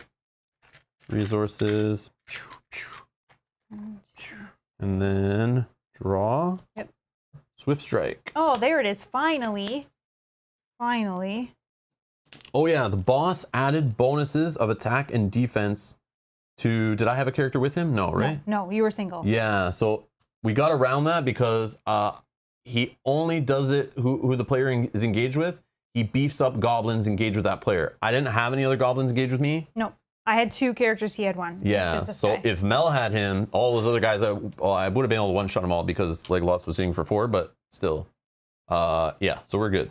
resources. And then draw. Yep. Swift strike. Oh, there it is. Finally. Finally. Oh yeah, the boss added bonuses of attack and defense to... Did I have a character with him? No, right? No, you were single. Yeah, so we got around that because he only does it who the player is engaged with. He beefs up goblins engaged with that player. I didn't have any other goblins engaged with me. No. I had 2 characters, he had 1. Yeah, so if Mel had him, all those other guys, I would have been able to one-shot them all because Legolas was sitting for 4, but still. Yeah, so we're good.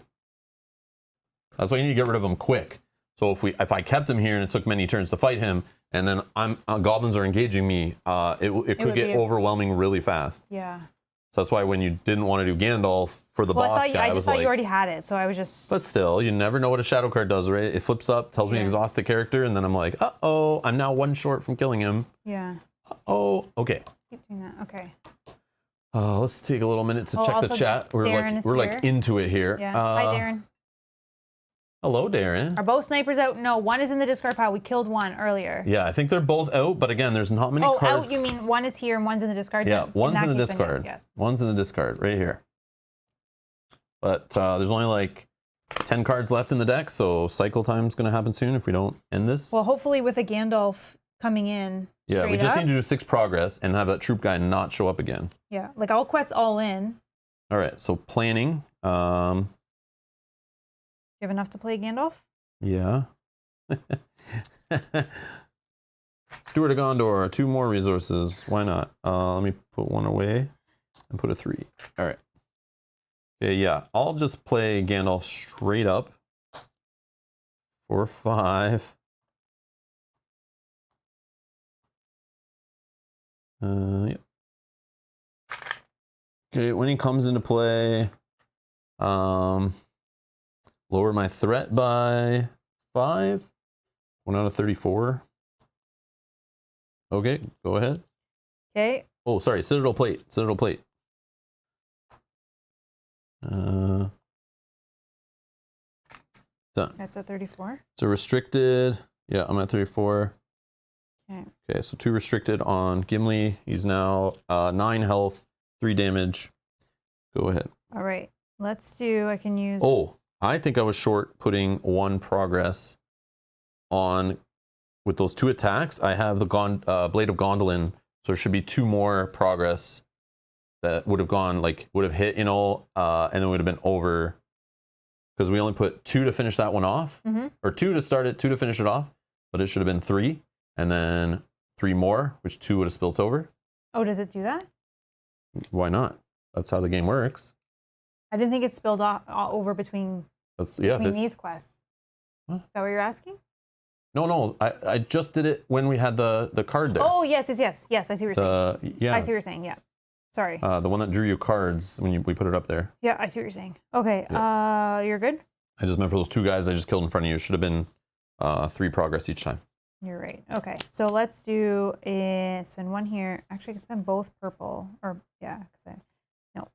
That's why you need to get rid of him quick. So if I kept him here and it took many turns to fight him, and then goblins are engaging me, it could get overwhelming really fast. Yeah. So that's why when you didn't want to do Gandalf for the boss guy, I just thought you already had it, so I was just... But still, you never know what a shadow card does, right? It flips up, tells me exhaust the character, and then I'm like, uh-oh, I'm now 1 short from killing him. Yeah. Uh-oh, okay. Keep doing that, okay. Let's take a little minute to check the chat. We're like into it here. Yeah. Hi, Darren. Hello, Darren. Are both snipers out? No, 1 is in the discard pile. We killed 1 earlier. Yeah, I think they're both out, but again, there's not many cards. Oh, out, you mean 1 is here and 1's in the discard? Yeah, one's in the case, discard. Yes. One's in the discard, right here. But there's only like 10 cards left in the deck, so cycle time's going to happen soon if we don't end this. Well, hopefully with a Gandalf coming in. Yeah, we just need to do 6 progress and have that troop guy not show up again. Yeah, like I'll quest all in. All right, so planning You have enough to play Gandalf? Yeah. Steward of Gondor, 2 more resources. Why not? Let me put 1 away and put a 3. All right. Okay, yeah. I'll just play Gandalf straight up for 5. Yep. Okay, when he comes into play, lower my threat by 5. 1 out of 34. Okay, go ahead. Okay. Oh, sorry, Citadel Plate. Citadel Plate. Done. That's at 34. So restricted. Yeah, I'm at 34. Okay. Okay, so 2 restricted on Gimli. He's now 9 health, 3 damage. Go ahead. All right. Let's do, I can use. Oh, I think I was short putting 1 progress on with those 2 attacks. I have the Blade of Gondolin, so there should be 2 more progress that would have gone, like, would have hit, you know, and then would have been over. Because we only put 2 to finish that one off, or 2 to start it, 2 to finish it off, but it should have been 3, and then 3 more, which 2 would have spilt over. Oh, does it do that? Why not? That's how the game works. I didn't think it spilled over between these quests. Huh? Is that what you're asking? No, I just did it when we had the card there. Oh, yes. Yes, I see what you're saying. Yeah. I see what you're saying, yeah. Sorry. The one that drew you cards when we put it up there. Yeah, I see what you're saying. Okay, you're good? I just meant for those 2 guys I just killed in front of you. It should have been 3 progress each time. You're right. Okay, so let's do spend 1 here. Actually, I can spend both purple. Or, yeah, no.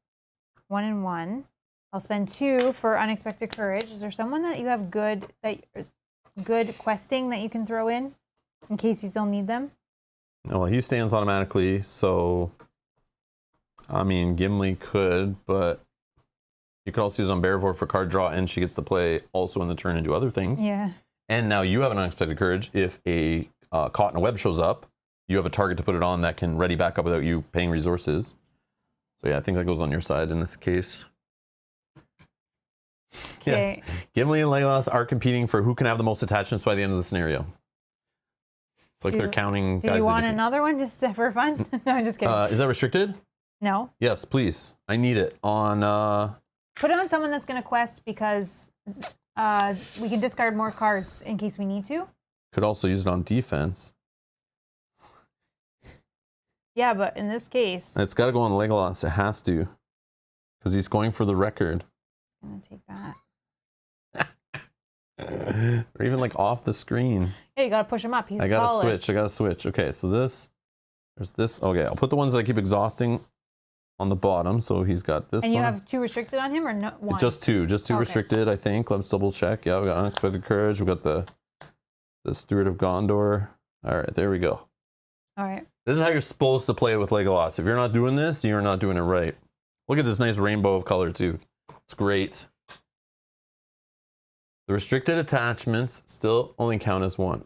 1 and 1. I'll spend 2 for Unexpected Courage. Is there someone that you have good questing that you can throw in case you still need them? No, well, he stands automatically, so... I mean, Gimli could, but you could also use on Bearvor for card draw, and she gets to play also in the turn and do other things. Yeah. And now you have an Unexpected Courage. If a caught in a web shows up, you have a target to put it on that can ready back up without you paying resources. So yeah, I think that goes on your side in this case. Okay. Yes. Gimli and Legolas are competing for who can have the most attachments by the end of the scenario. It's like they're counting. Do you want another one just for fun? No, I'm just kidding. Is that restricted? No. Yes, please. I need it on. Put it on someone that's going to quest because we can discard more cards in case we need to. Could also use it on defense. Yeah, but in this case, it's got to go on Legolas. It has to, because he's going for the record. I'm gonna take that. Or even like off the screen. Yeah, you gotta push him up. He's I gotta switch. Okay, so there's this. Okay, I'll put the ones that I keep exhausting on the bottom. So he's got this. And you one. have 2 restricted on him, or no? 1? Just 2 okay. restricted. I think. Let's double check. Yeah, we got Unexpected Courage. We got the Steward of Gondor. All right, there we go. All right. This is how you're supposed to play with Legolas. If you're not doing this, you're not doing it right. Look at this nice rainbow of color too. It's great. The restricted attachments still only count as 1. What are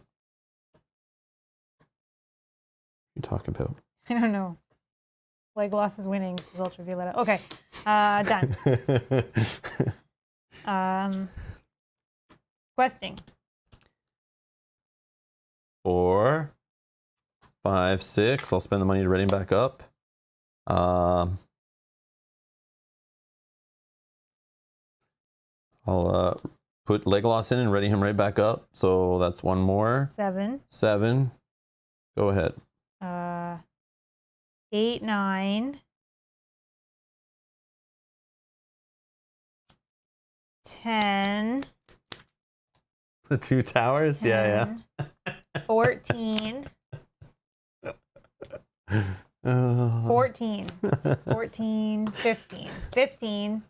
you talking about? I don't know. Legolas is winning. This is Ultraviolet. Okay. Done. Questing. 4, 5, 6. I'll spend the money to ready him back up. I'll put Legolas in and ready him right back up. So that's 1 more. 7. 7. Go ahead. 8, 9. 10. The 2 towers? 10, Yeah. 14. 14. 14. 15. 15.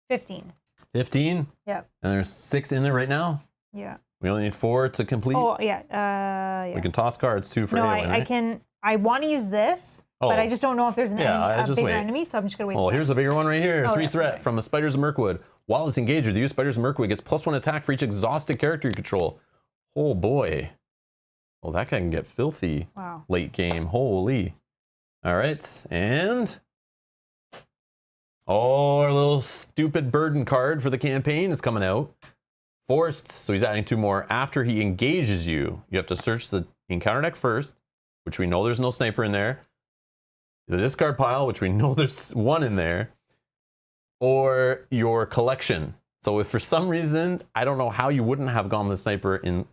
15. 15? Yep. And there's 6 in there right now? Yeah. We only need 4 to complete? Oh, yeah. Yeah. We can toss cards too for anyone, right? I want to use this, but I just don't know if there's a bigger enemy, so I'm just going to wait. Oh, here's a bigger one right here. 3 threat okay. from the Spiders of Mirkwood. While it's engaged with you, Spiders of Mirkwood gets +1 attack for each exhausted character you control. Oh boy. Well, that guy can get filthy late game. Holy. All right. And Oh, our little stupid burden card for the campaign is coming out. Forced, so he's adding 2 more. After he engages you, you have to search the encounter deck first, which we know there's no sniper in there. The discard pile, which we know there's 1 in there. Or your collection. So if for some reason, I don't know how you wouldn't have Goblin Sniper in...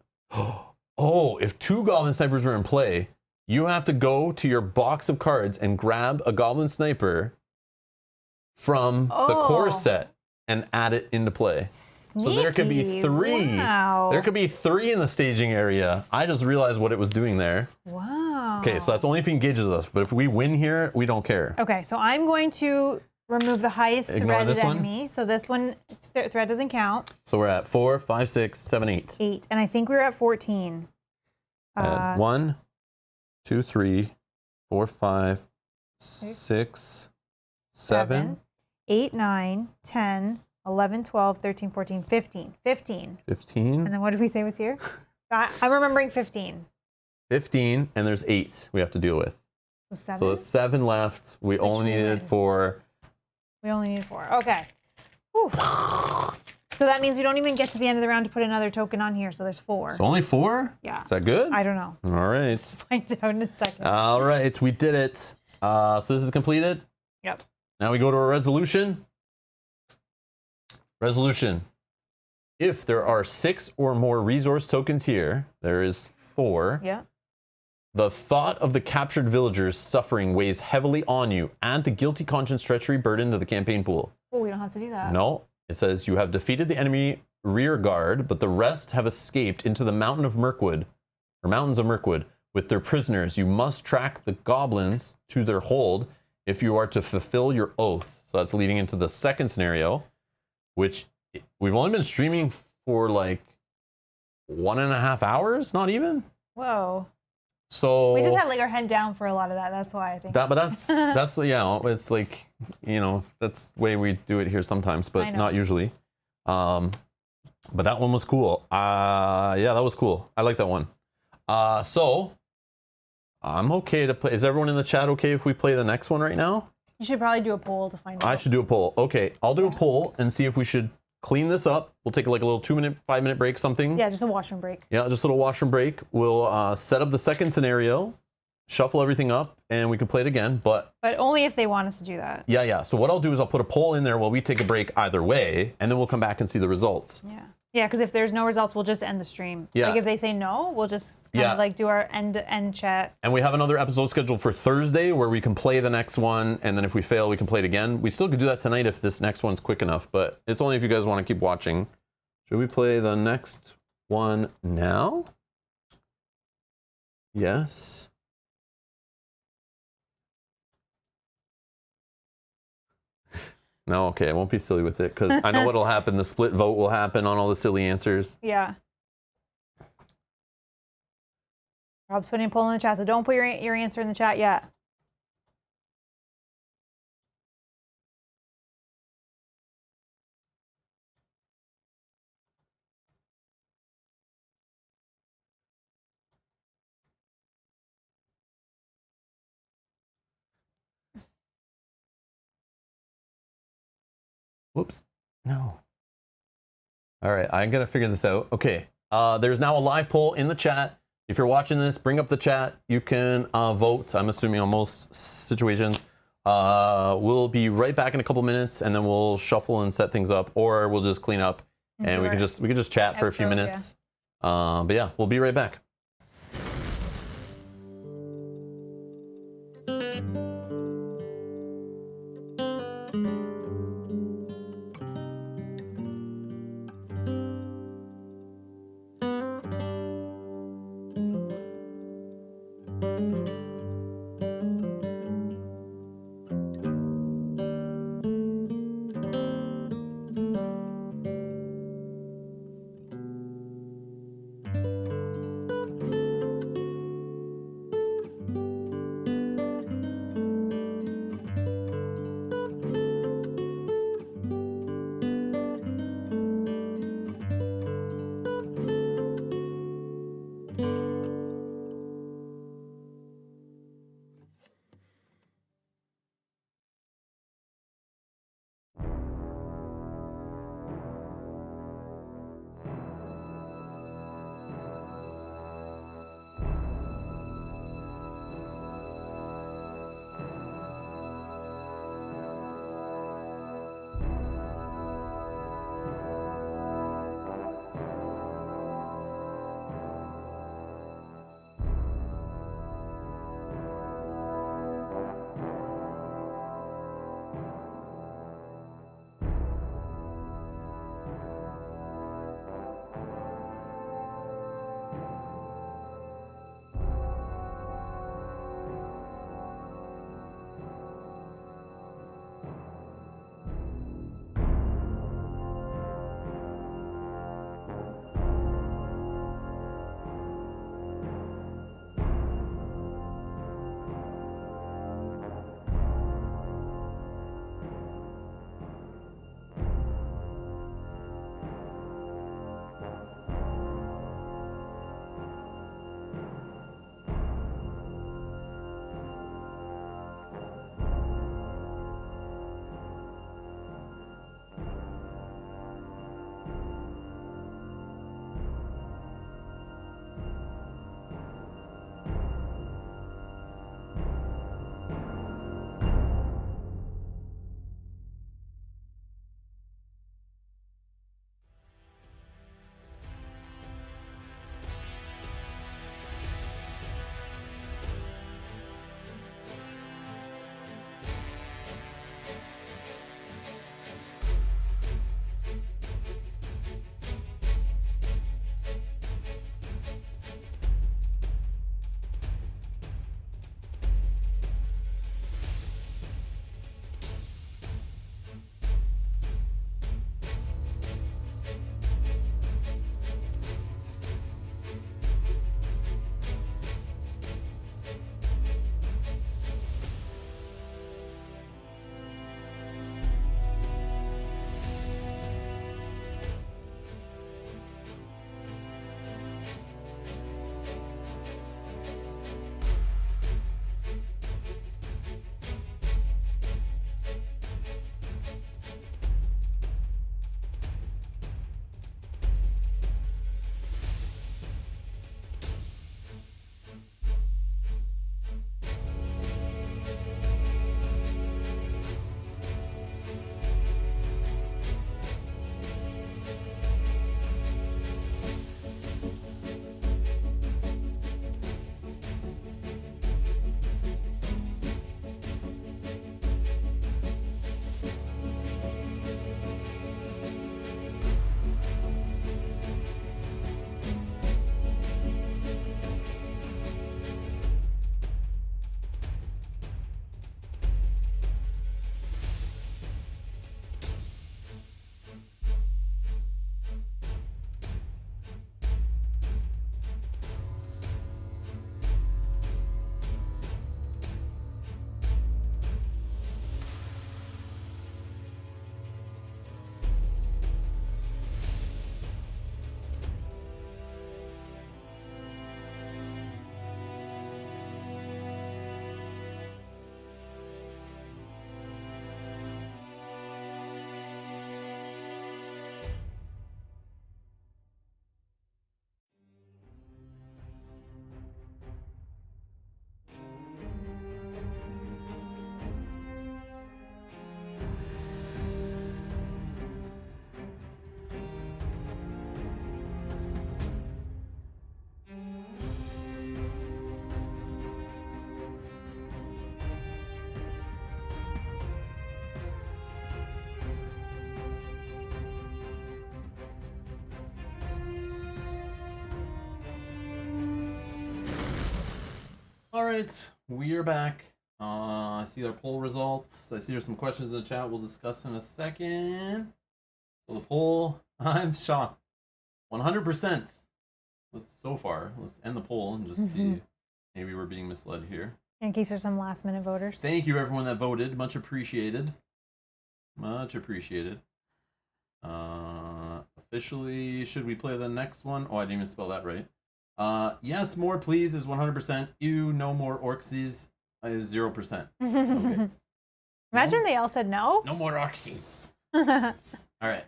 Oh, if 2 Goblin Snipers were in play, you have to go to your box of cards and grab a Goblin Sniper from the core set and add it into play. Sneaky. So there could be 3. Wow. There could be 3 in the staging area. I just realized what it was doing there. Wow. Okay, so that's only if he engages us. But if we win here, we don't care. Okay, so I'm going to remove the highest Ignore threaded this one? enemy. So this one, thread doesn't count. So we're at 4, 5, 6, 7, 8. 8. And I think we were at 14. 1, 2, 3, 4, 5, 6, 7, 8, 9, 10, 11, 12, 13, 14, 15. 15. 15. And then what did we say was here? I'm remembering 15. 15, and there's 8 we have to deal with. So 7? So there's 7 left. We only needed 4. We only need 4. Okay. Whew. So that means we don't even get to the end of the round to put another token on here. So there's 4. So only 4? Yeah. Is that good? I don't know. All right. Find out in a second. All right, we did it. So this is completed. Yep. Now we go to a resolution. Resolution. If there are 6 or more resource tokens here, there is 4. Yeah. The thought of the captured villagers suffering weighs heavily on you. Add the guilty conscience treachery burden to the campaign pool. Oh, we don't have to do that. No. It says you have defeated the enemy rear guard, but the rest have escaped into the mountains of Mirkwood with their prisoners. You must track the goblins to their hold if you are to fulfill your oath. So that's leading into the second scenario, which we've only been streaming for like 1.5 hours, not even. Whoa. So We just had like our head down for a lot of that. That's why I think. but that's yeah, it's like, you know, that's the way we do it here sometimes, but not usually. But that one was cool. Yeah, that was cool. I like that one. So I'm okay to play. Is everyone in the chat okay if we play the next one right now? You should probably do a poll to find out. I should do a poll. Okay, I'll do a poll and see if we should clean this up. We'll take like a little 2-minute, 5-minute break, something. Yeah, just a washroom break. Yeah, just a little washroom break. We'll set up the second scenario, shuffle everything up, and we can play it again. But only if they want us to do that. Yeah. So what I'll do is I'll put a poll in there while we take a break either way, and then we'll come back and see the results. Yeah. Yeah, because if there's no results, we'll just end the stream. Yeah. Like if they say no, we'll just kind of like do our end-to-end chat. And we have another episode scheduled for Thursday where we can play the next one, and then if we fail, we can play it again. We still could do that tonight if this next one's quick enough, but it's only if you guys want to keep watching. Should we play the next one now? Yes. No, okay, I won't be silly with it because I know what'll happen. The split vote will happen on all the silly answers. Yeah. Rob's putting a poll in the chat, so don't put your answer in the chat yet. Whoops. No. All right, I gotta figure this out. Okay, there's now a live poll in the chat. If you're watching this, bring up the chat. You can vote, I'm assuming on most situations. We'll be right back in a couple minutes, and then we'll shuffle and set things up, or we'll just clean up, and we can just chat for a few minutes. But yeah, we'll be right back. All right, we are back. I see our poll results. I see there's some questions in the chat we'll discuss in a second. So the poll, I'm shocked. 100%. So far, let's end the poll and just see. Maybe we're being misled here. In case there's some last minute voters. Thank you everyone that voted. Much appreciated. Much appreciated. Officially, should we play the next one? Oh, I didn't even spell that right. Yes, more please is 100%. Ew, no more orcsies is 0%. Okay. Imagine they all said no. No more orcsies. All right.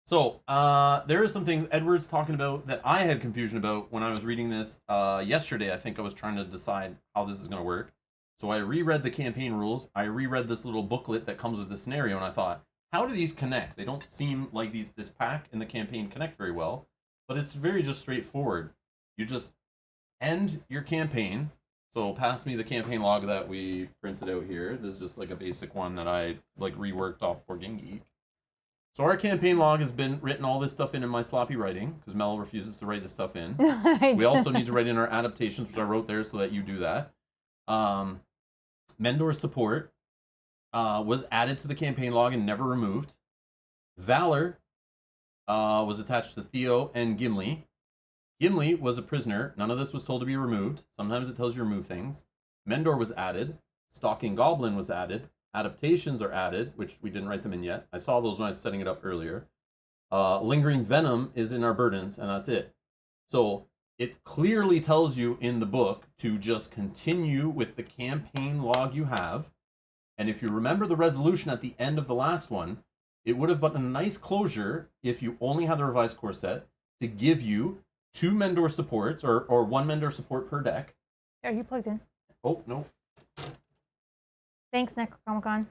So, there are some things Edward's talking about that I had confusion about when I was reading this yesterday. I think I was trying to decide how this is going to work. So I reread the campaign rules. I reread this little booklet that comes with the scenario, and I thought, how do these connect? They don't seem like this pack and the campaign connect very well, but it's very just straightforward. You just end your campaign. So pass me the campaign log that we printed out here. This is just like a basic one that I like reworked off Board Game Geek. So our campaign log has been written all this stuff in my sloppy writing because Mel refuses to write this stuff in. We also need to write in our adaptations, which I wrote there so that you do that. Mendor support was added to the campaign log and never removed. Valor was attached to Theo and Gimli. Gimli was a prisoner. None of this was told to be removed. Sometimes it tells you to remove things. Mendor was added. Stalking Goblin was added. Adaptations are added, which we didn't write them in yet. I saw those when I was setting it up earlier. Lingering Venom is in our burdens, and that's it. So it clearly tells you in the book to just continue with the campaign log you have. And if you remember the resolution at the end of the last one, it would have been a nice closure if you only had the revised core set to give you 2 Mendor supports or 1 Mendor support per deck. Are you plugged in? Oh, no. Thanks, Necrocomicon.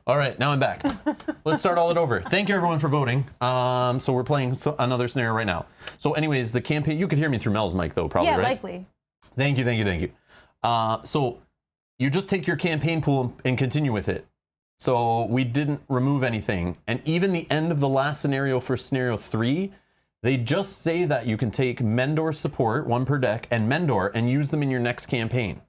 All right, now I'm back. Let's start all it over. Thank you everyone for voting. So we're playing another scenario right now. So anyways, the campaign, you could hear me through Mel's mic though, probably, yeah, right? likely. Thank you. So you just take your campaign pool and continue with it. So we didn't remove anything. And even the end of the last scenario for scenario 3, they just say that you can take Mendor support, 1 per deck, and Mendor and use them in your next campaign.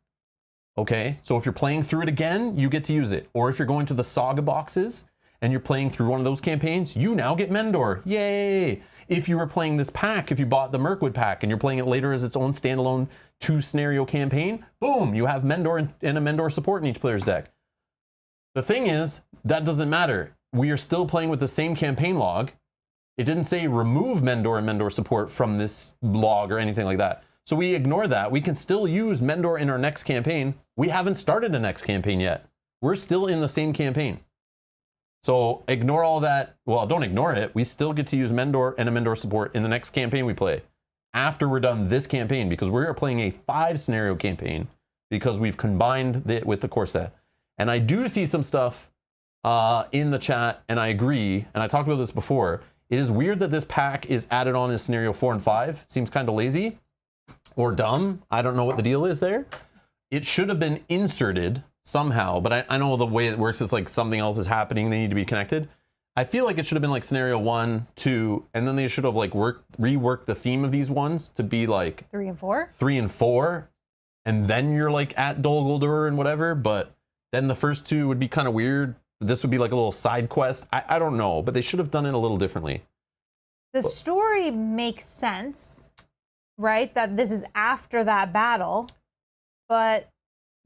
Okay, so if you're playing through it again, you get to use it. Or if you're going to the Saga boxes and you're playing through one of those campaigns, you now get Mendor. Yay! If you were playing this pack, if you bought the Mirkwood pack and you're playing it later as its own standalone 2-scenario campaign, boom, you have Mendor and a Mendor support in each player's deck. The thing is, that doesn't matter. We are still playing with the same campaign log. It didn't say remove Mendor and Mendor support from this log or anything like that. So we ignore that. We can still use Mendor in our next campaign. We haven't started a next campaign yet. We're still in the same campaign. So ignore all that. Well, don't ignore it. We still get to use Mendor and a Mendor support in the next campaign we play. After we're done this campaign, because we are playing a 5-scenario campaign because we've combined it with the core set. And I do see some stuff in the chat, and I agree, and I talked about this before. It is weird that this pack is added on in scenario 4 and 5. Seems kind of lazy or dumb. I don't know what the deal is there. It should have been inserted somehow, but I know the way it works is like something else is happening. They need to be connected. I feel like it should have been like scenario 1, 2, and then they should have like reworked the theme of these ones to be like 3 and 4? 3 and 4, and then you're like at Dol Guldur and whatever, but then the first 2 would be kind of weird. This would be like a little side quest. I don't know, but they should have done it a little differently. The story makes sense, right? That this is after that battle, but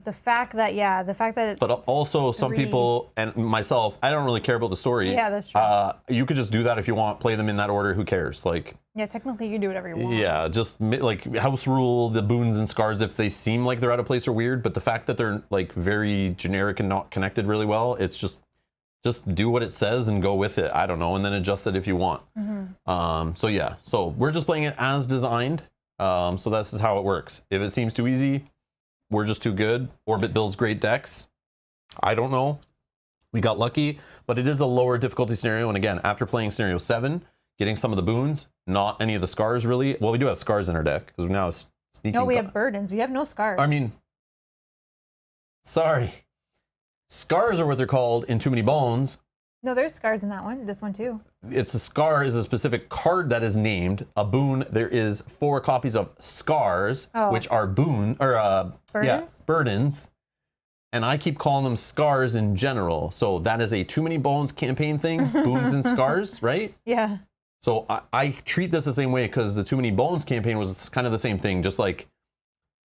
the fact that But also some people and myself, I don't really care about the story. Yeah, that's true. You could just do that if you want, play them in that order, who cares? Like, yeah, technically you can do whatever you want. yeah, just like house rule the boons and scars if they seem like they're out of place or weird, but the fact that they're like very generic and not connected really well, it's just do what it says and go with it. I don't know, and then adjust it if you want. So yeah, so we're just playing it as designed. So this is how it works. If it seems too easy, we're just too good. Orbit builds great decks. I don't know. We got lucky, but it is a lower difficulty scenario. And again, after playing scenario 7, getting some of the boons, not any of the scars really. Well, we do have scars in our deck because we're now sneaking. No, we have burdens. We have no scars. I mean, sorry. Scars are what they're called in Too Many Bones. No, there's scars in that one. This one too. It's a scar is a specific card that is named a boon. There is 4 copies of scars, which are burdens. Burdens. And I keep calling them scars in general. So that is a Too Many Bones campaign thing, boons and scars, right? Yeah. So I treat this the same way because the Too Many Bones campaign was kind of the same thing, just like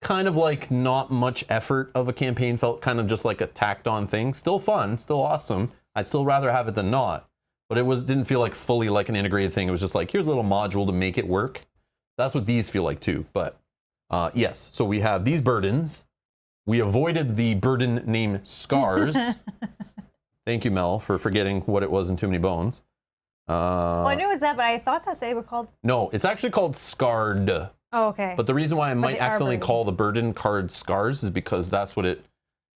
kind of like not much effort of a campaign, felt kind of just like a tacked on thing. Still fun, still awesome. I'd still rather have it than not. But it didn't feel like fully like an integrated thing. It was just like, here's a little module to make it work. That's what these feel like too. But yes, so we have these burdens. We avoided the burden named Scars. Thank you, Mel, for forgetting what it was in Too Many Bones. Well, I knew it was that, but I thought that they were called... No, it's actually called Scarred. Oh, okay. But the reason why I might accidentally call the burden card Scars is because that's what it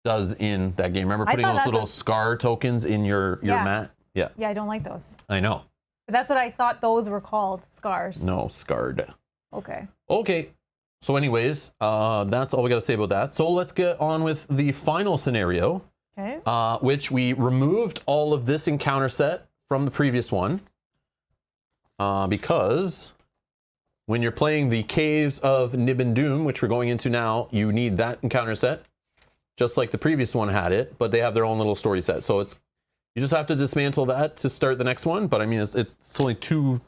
does in that game. Remember putting those little scar tokens in your mat? Yeah. Yeah, I don't like those. I know. But that's what I thought those were called, scars. No, Scarred. Okay. Okay. So anyways, that's all we got to say about that. So let's get on with the final scenario. Okay. Which we removed all of this encounter set from the previous one. Because when you're playing the Caves of Nibin-Dûm, which we're going into now, you need that encounter set. Just like the previous one had it, but they have their own little story set. So you just have to dismantle that to start the next one. But I mean, it's only 2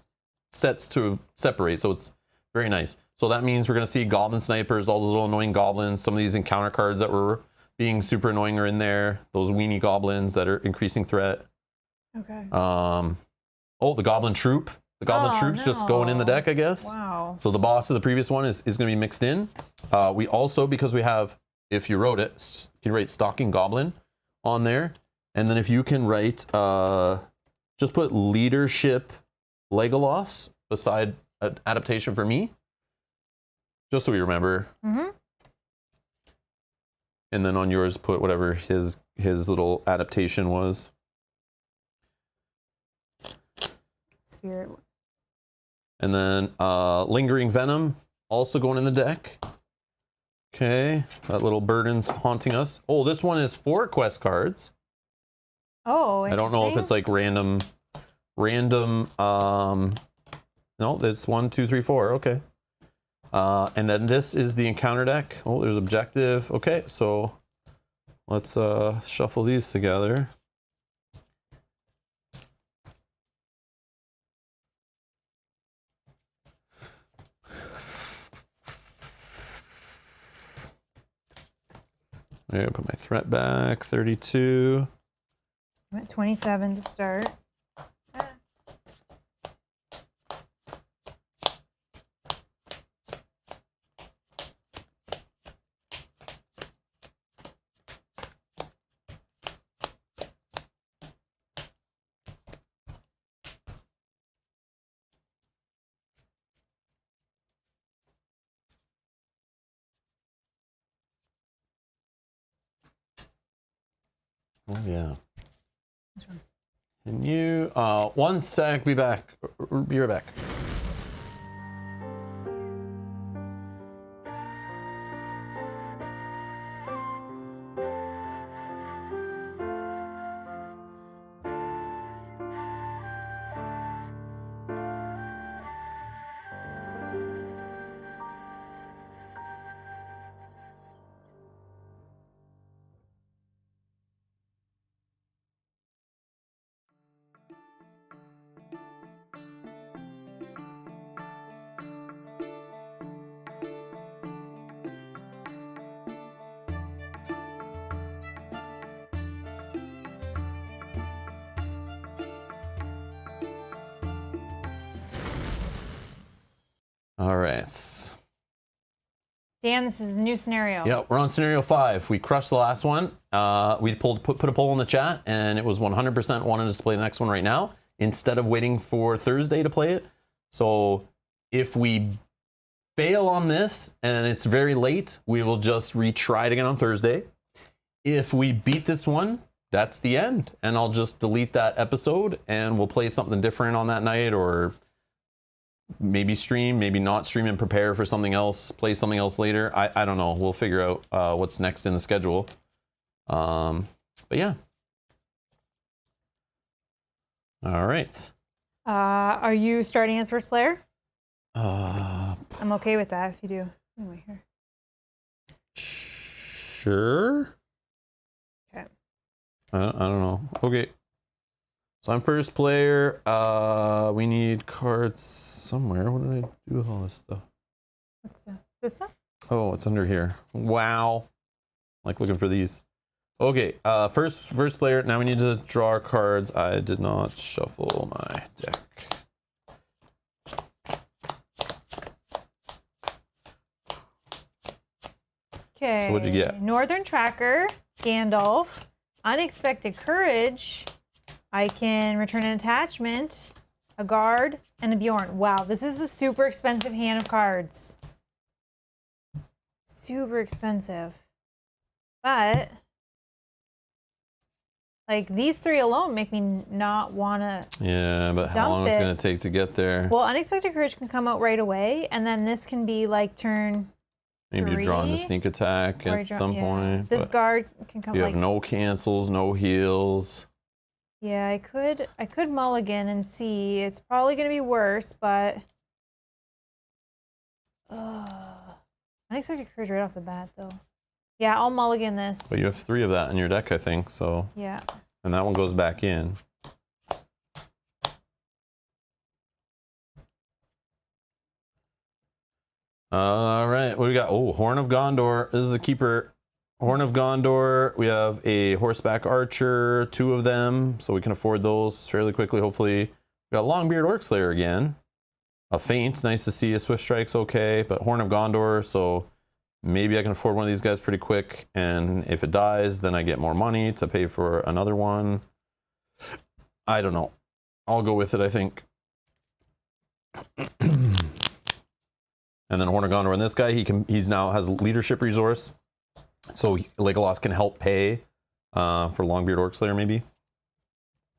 sets to separate, so it's very nice. So that means we're going to see goblin snipers, all those little annoying goblins. Some of these encounter cards that were being super annoying are in there. Those weenie goblins that are increasing threat. Okay. Oh, the goblin troop. The goblin troops just going in the deck, I guess. Wow. So the boss of the previous one is going to be mixed in. We also, because we have, if you wrote it, you can write Stalking Goblin on there. And then if you can write, just put Leadership Legolas beside an adaptation for me. Just so we remember. Mm-hmm. And then on yours, put whatever his little adaptation was. Spirit. And then Lingering Venom, also going in the deck. Okay, that little burden's haunting us. Oh, this one is 4 quest cards. Oh, I don't know if it's like random. No, it's 1, 2, 3, 4. Okay. And then this is the encounter deck. Oh, there's objective. Okay, so let's shuffle these together. Okay, put my threat back. 32. I'm at 27 to start. Oh yeah. Can you 1 sec, be back. Be right back. All right. Dan, this is a new scenario. Yeah, we're on scenario 5. We crushed the last one. We put a poll in the chat, and it was 100% wanted us to play the next one right now instead of waiting for Thursday to play it. So if we fail on this and it's very late, we will just retry it again on Thursday. If we beat this one, that's the end, and I'll just delete that episode, and we'll play something different on that night, or maybe stream, maybe not stream and prepare for something else, play something else later. I don't know. We'll figure out what's next in the schedule. But yeah. All right. Are you starting as first player? Uh, I'm okay with that if you do. Anyway, here. Sure. Okay. I don't know. Okay. So I'm first player. We need cards somewhere. What did I do with all this stuff? What's this stuff? Oh, it's under here. Wow. Like looking for these. Okay. First player. Now we need to draw our cards. I did not shuffle my deck. Okay. So what'd you get? Northern Tracker, Gandalf, Unexpected Courage. I can return an attachment, a guard, and a Bjorn. Wow, this is a super expensive hand of cards. Super expensive. But, like, these three alone make me not want to. Yeah, but how long is it going to take to get there? Well, Unexpected Courage can come out right away, and then this can be like turn. Maybe you're drawing the sneak attack at some point. This guard can come. You like, have no cancels, no heals. Yeah, I could mulligan and see. It's probably gonna be worse, but Unexpected Courage right off the bat, though. Yeah, I'll mulligan this. But you have 3 of that in your deck, I think. So yeah, and that one goes back in. All right, what do we got? Oh, Horn of Gondor. This is a keeper. Horn of Gondor. We have a horseback archer, 2 of them, so we can afford those fairly quickly, hopefully. We got Longbeard Orcslayer again. A feint, nice to see. A Swift Strike's okay, but Horn of Gondor, so maybe I can afford one of these guys pretty quick, and if it dies, then I get more money to pay for another one. I don't know. I'll go with it, I think. And then Horn of Gondor, and this guy, he's now has leadership resource, so Legolas can help pay for Longbeard Orcslayer, maybe.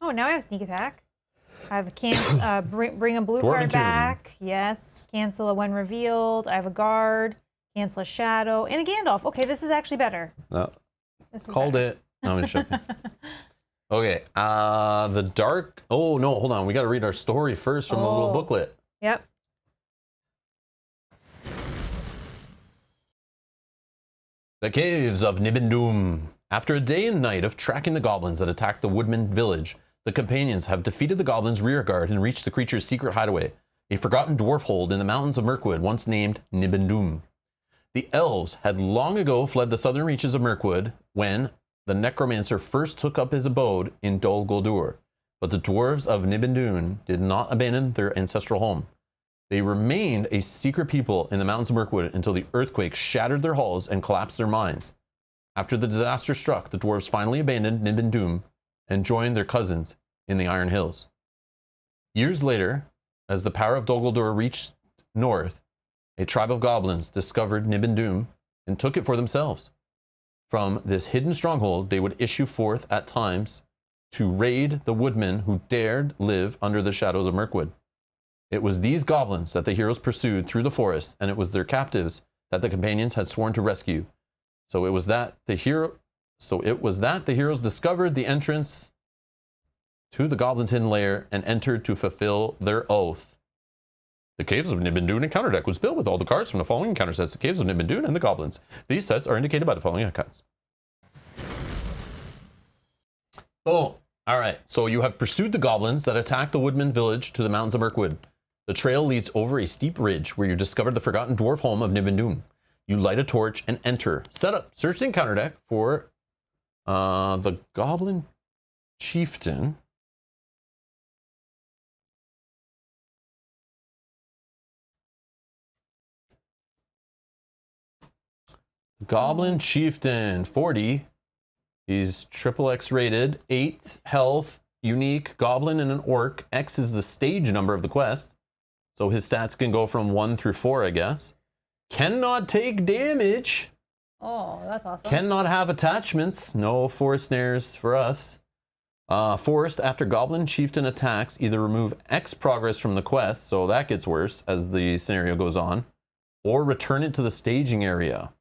Oh, now I have sneak attack. I have a bring a blue Dwarven card Tomb. back. Yes, cancel a when revealed. I have a guard. Cancel a shadow and a Gandalf. Okay, this is actually better. This is Called better. it. No, I'm just joking. Okay, the dark. Oh no, hold on. We got to read our story first from the little booklet. Yep. The Caves of Nibin-Dûm. After a day and night of tracking the goblins that attacked the Woodman village, the companions have defeated the goblins' rear guard and reached the creature's secret hideaway, a forgotten dwarf hold in the mountains of Mirkwood, once named Nibin-Dûm. The elves had long ago fled the southern reaches of Mirkwood when the necromancer first took up his abode in Dol Guldur, but the dwarves of Nibin-Dûm did not abandon their ancestral home. They remained a secret people in the mountains of Mirkwood until the earthquake shattered their halls and collapsed their mines. After the disaster struck, the dwarves finally abandoned Nibin-Dûm and joined their cousins in the Iron Hills. Years later, as the power of Dol Guldur reached north, a tribe of goblins discovered Nibin-Dûm and took it for themselves. From this hidden stronghold, they would issue forth at times to raid the woodmen who dared live under the shadows of Mirkwood. It was these goblins that the heroes pursued through the forest, and it was their captives that the companions had sworn to rescue. So it was that the heroes discovered the entrance to the goblins' hidden lair and entered to fulfill their oath. The Caves of Nibin-Dûm encounter deck was built with all the cards from the following encounter sets: the Caves of Nibin-Dûm and the Goblins. These sets are indicated by the following icons. Oh, all right. So you have pursued the goblins that attacked the Woodman village to the mountains of Mirkwood. The trail leads over a steep ridge where you discovered the forgotten dwarf home of Nibin-Dûm. You light a torch and enter. Set up. Search the encounter deck for the Goblin Chieftain. Goblin Chieftain, 40. He's XXX rated, 8 health, unique, goblin and an orc. X is the stage number of the quest. So his stats can go from 1 through 4, I guess. Cannot take damage. Oh, that's awesome. Cannot have attachments. No forest snares for us. Forest, after Goblin Chieftain attacks, either remove X progress from the quest, so that gets worse as the scenario goes on, or return it to the staging area,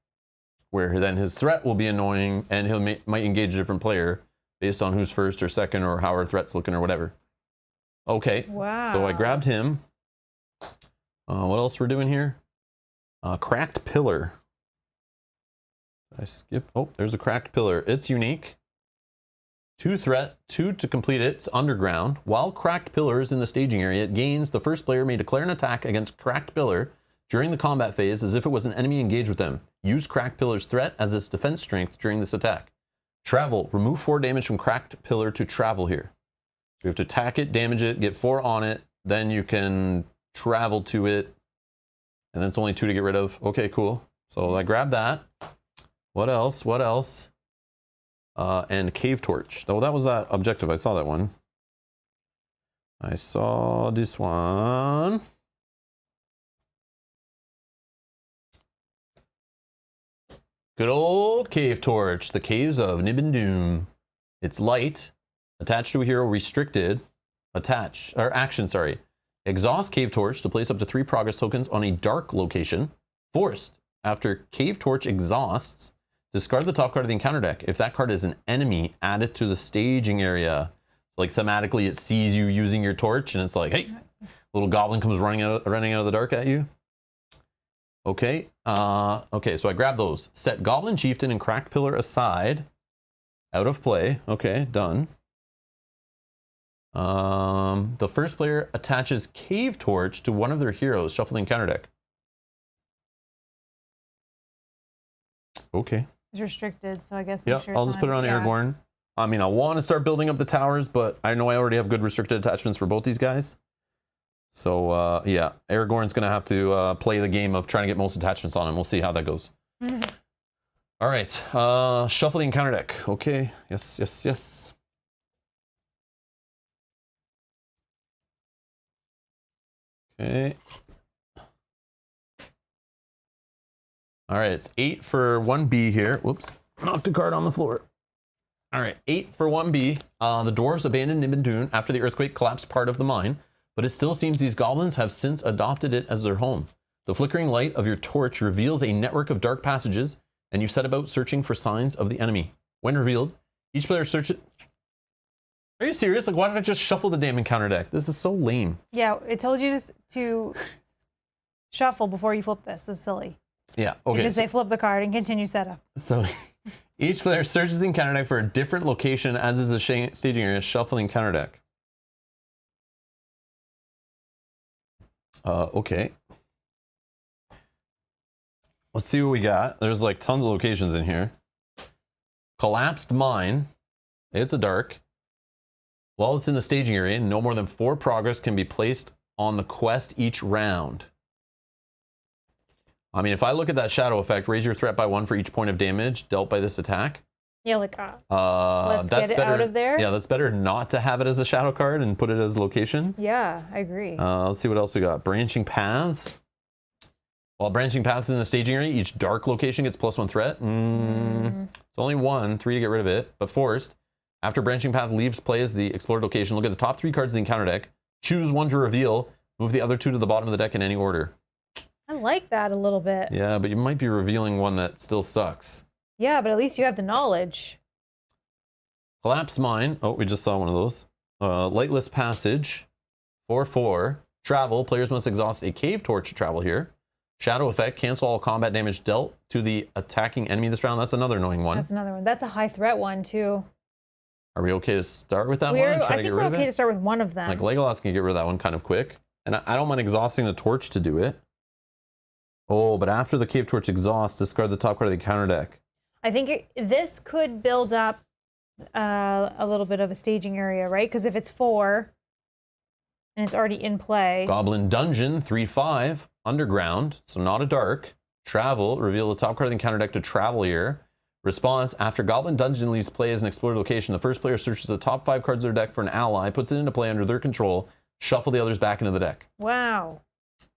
where then his threat will be annoying and might engage a different player based on who's first or second or how our threat's looking or whatever. Okay. Wow. So I grabbed him. What else we're doing here? Cracked pillar. I skip. Oh, there's a cracked pillar. It's unique. 2 threat, 2 to complete it. It's underground. While cracked pillar is in the staging area, it gains the first player may declare an attack against cracked pillar during the combat phase as if it was an enemy engaged with them. Use cracked pillar's threat as its defense strength during this attack. Travel. Remove 4 damage from cracked pillar to travel here. So you have to attack it, damage it, get 4 on it, then you can travel to it, and then it's only 2 to get rid of. Okay, cool. So I grabbed that. What else? What else? And cave torch. Oh, that was that objective. I saw that one. I saw this one. Good old cave torch. The caves of Nibin-Dûm. It's light. Attached to a hero restricted. Action, sorry. Exhaust cave torch to place up to 3 progress tokens on a dark location. Forced. After cave torch exhausts, discard the top card of the encounter deck. If that card is an enemy, add it to the staging area. Like thematically, it sees you using your torch, and it's like, hey, little goblin comes running out of the dark at you. Okay. Okay, so I grab those. Set Goblin Chieftain and Cracked Pillar aside. Out of play. Okay, done. The first player attaches Cave Torch to one of their heroes. Shuffle the encounter deck. Okay. It's restricted, so I guess. Yeah, I'll just put it on Aragorn. I mean, I want to start building up the towers, but I know I already have good restricted attachments for both these guys. So, yeah, Aragorn's going to have to play the game of trying to get most attachments on him. We'll see how that goes. All right. Shuffle the encounter deck. Okay. Yes, yes, yes. Okay. All right. It's 8 for 1B here. Whoops. Knocked a card on the floor. All right. 8 for 1B. The dwarves abandoned Nibin-Dûm after the earthquake collapsed part of the mine, but it still seems these goblins have since adopted it as their home. The flickering light of your torch reveals a network of dark passages, and you set about searching for signs of the enemy. When revealed, each player searches... Are you serious? Like, why did I just shuffle the damn encounter deck? This is so lame. Yeah, it told you to shuffle before you flip this. This is silly. Yeah, okay. You just say flip the card and continue setup. So each player searches the encounter deck for a different location, as is the staging area. Shuffle the encounter deck. Okay. Let's see what we got. There's like tons of locations in here. Collapsed mine. It's a dark. While it's in the staging area, no more than 4 progress can be placed on the quest each round. I mean, if I look at that shadow effect, raise your threat by 1 for each point of damage dealt by this attack. Yeah, like, let's get it out of there. Yeah, that's better not to have it as a shadow card and put it as location. Yeah, I agree. Let's see what else we got. Branching paths. While branching paths in the staging area, each dark location gets +1 threat. It's only 1, 3 to get rid of it, but forced. After branching path leaves play as the explored location, look at the top 3 cards of the encounter deck. Choose 1 to reveal. Move the other 2 to the bottom of the deck in any order. I like that a little bit. Yeah, but you might be revealing one that still sucks. Yeah, but at least you have the knowledge. Collapse mine. Oh, we just saw one of those. Lightless passage. 4/4. Travel. Players must exhaust a cave torch to travel here. Shadow effect. Cancel all combat damage dealt to the attacking enemy this round. That's another annoying one. That's another one. That's a high threat one too. Are we okay to start with that one? And try I to think get we're rid of okay it? to start with one of them. Like Legolas can get rid of that one kind of quick. And I don't mind exhausting the torch to do it. Oh, but after the cave torch exhausts, discard the top card of the counter deck. I think this could build up a little bit of a staging area, right? Because if it's 4 and it's already in play. Goblin Dungeon, 3/5, underground, so not a dark. Travel, reveal the top card of the encounter deck to travel here. Response, after Goblin Dungeon leaves play as an explored location, the first player searches the top 5 cards of their deck for an ally, puts it into play under their control, shuffle the others back into the deck. Wow.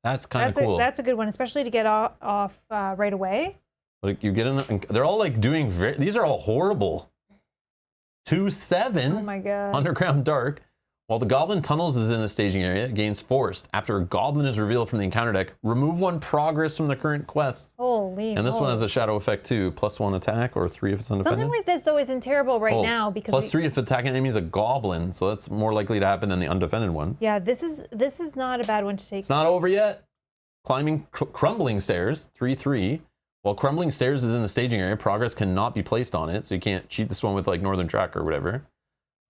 That's kind of cool. That's a good one, especially to get off right away. Like you get in, they're all like doing these are all horrible. 2/7. Oh my god. Underground dark. While the Goblin Tunnels is in the staging area, it gains Forced. After a Goblin is revealed from the encounter deck, remove 1 progress from the current quest. Holy And this one has a shadow effect too. +1 attack or 3 if it's undefended. Something like this, though, isn't terrible right now because +3 if attacking enemy is a Goblin, so that's more likely to happen than the undefended one. Yeah, this is not a bad one to take. It's not over yet. Crumbling Stairs, 3/3. While Crumbling Stairs is in the staging area, progress cannot be placed on it, so you can't cheat this one with like Northern Track or whatever.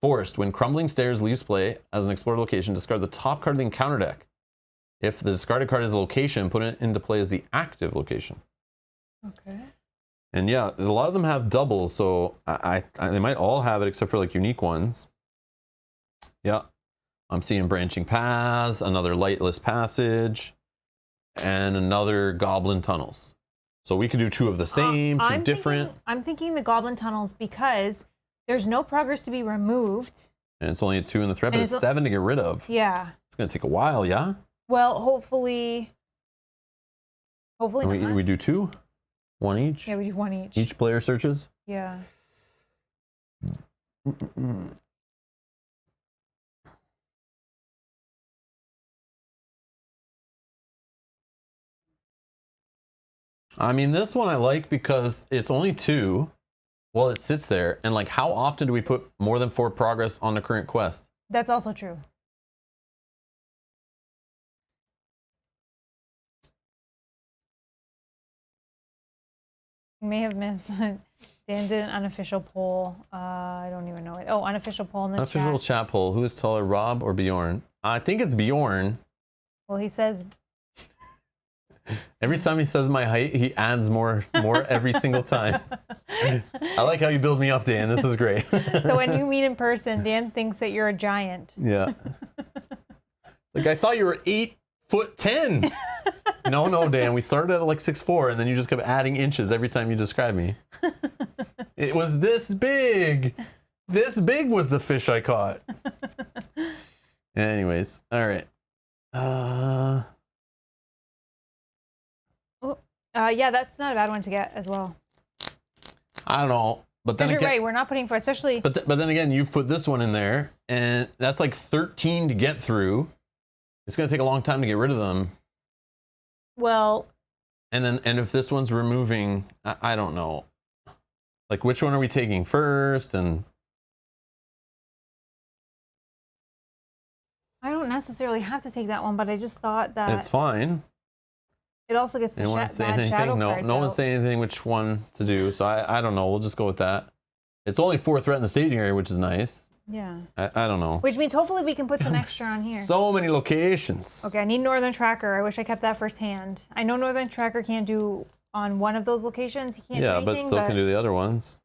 Forced. When Crumbling Stairs leaves play as an explored location, discard the top card of the encounter deck. If the discarded card is a location, put it into play as the active location. Okay. And yeah, a lot of them have doubles, so they might all have it except for like unique ones. Yeah. I'm seeing Branching Paths, another Lightless Passage, and another Goblin Tunnels. So we could do 2 of the same, 2 different. I'm thinking the Goblin Tunnels because there's no progress to be removed. And it's only a 2 in the threat, but it's 7 to get rid of. Yeah. It's going to take a while, yeah? Well, hopefully And not. we do 2? 1 each? Yeah, we do 1 each. Each player searches? Yeah. I mean, this one I like because it's only 2. Well, it sits there. And like, how often do we put more than 4 progress on the current quest? That's also true. You may have missed that. Dan did an unofficial poll. I don't even know it. Oh, unofficial poll in the Unofficial chat poll. Who is taller, Rob or Bjorn? I think it's Bjorn. Well, he says... Every time he says my height, he adds more every single time. I like how you build me up, Dan. This is great. So when you meet in person, Dan thinks that you're a giant. Yeah. Like, I thought you were 8'10". No, Dan. We started at like 6'4", and then you just kept adding inches every time you describe me. It was this big. This big was the fish I caught. Anyways, all right. Yeah, that's not a bad one to get as well. I don't know, but then You're again, right. We're not putting 4, especially. But then again, you've put this one in there, and that's like 13 to get through. It's gonna take a long time to get rid of them. Well. And if this one's removing, I don't know. Like, which one are we taking first? And I don't necessarily have to take that one, but I just thought that it's fine. it also gets the Anyone say bad shadow anything? No, cards no one out. say anything which one to do. So I don't know. We'll just go with that. It's only 4 threat in the staging area, which is nice. Yeah. I don't know. Which means hopefully we can put some extra on here. So many locations. Okay, I need Northern Tracker. I wish I kept that first hand. I know Northern Tracker can't do on one of those locations. He can't do anything, but still can do the other ones.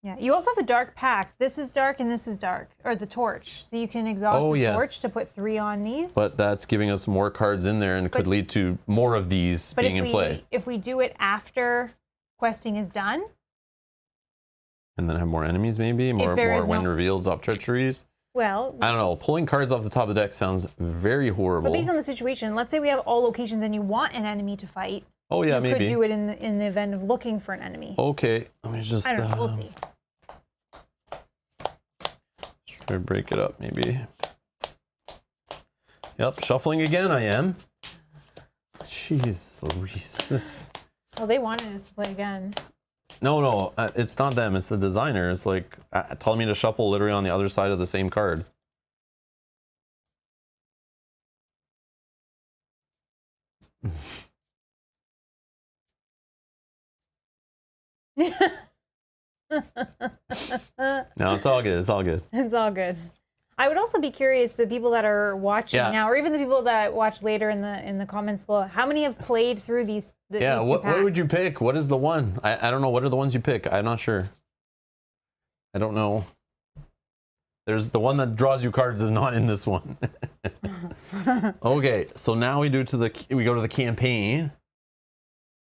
Yeah, you also have the Dark Pact. This is dark and this is dark. Or the Torch. So you can exhaust the Torch to put 3 on these. But that's giving us more cards in there and could lead to more of these being in play. If we do it after questing is done. And then have more enemies maybe? More when revealed off treacheries? Well, I don't know. Pulling cards off the top of the deck sounds very horrible. But based on the situation, let's say we have all locations and you want an enemy to fight. Oh yeah, maybe. You could do it in the event of looking for an enemy. Okay, let me just... I don't know, we'll see. Try to break it up maybe. Yep, shuffling again I am. Jeez Louise, this... Well, they wanted us to play again. No, it's not them. It's the designer. It's like telling me to shuffle literally on the other side of the same card. No, it's all good. It's all good. It's all good. I would also be curious, the people that are watching now, or even the people that watch later in the comments below, how many have played through these? These what would you pick? What is the one? I don't know. What are the ones you pick? I'm not sure. I don't know. There's the one that draws you cards is not in this one. Okay, so now we go to the campaign.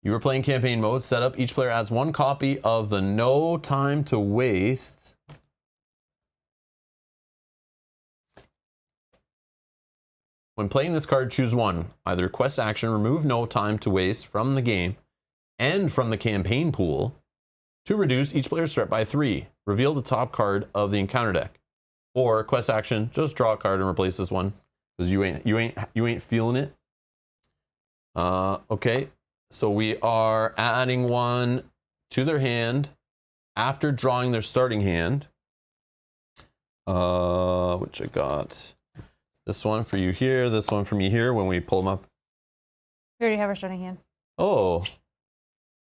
You were playing campaign mode. Setup. Each player adds 1 copy of the No Time to Waste. When playing this card, choose one. Either quest action, remove No Time to Waste from the game and from the campaign pool to reduce each player's threat by 3. Reveal the top card of the encounter deck. Or quest action, just draw a card and replace this one because you ain't feeling it. Okay, so we are adding one to their hand after drawing their starting hand. Which I got this one for you here, this one for me here when we pull them up. We already have our starting hand. Oh, I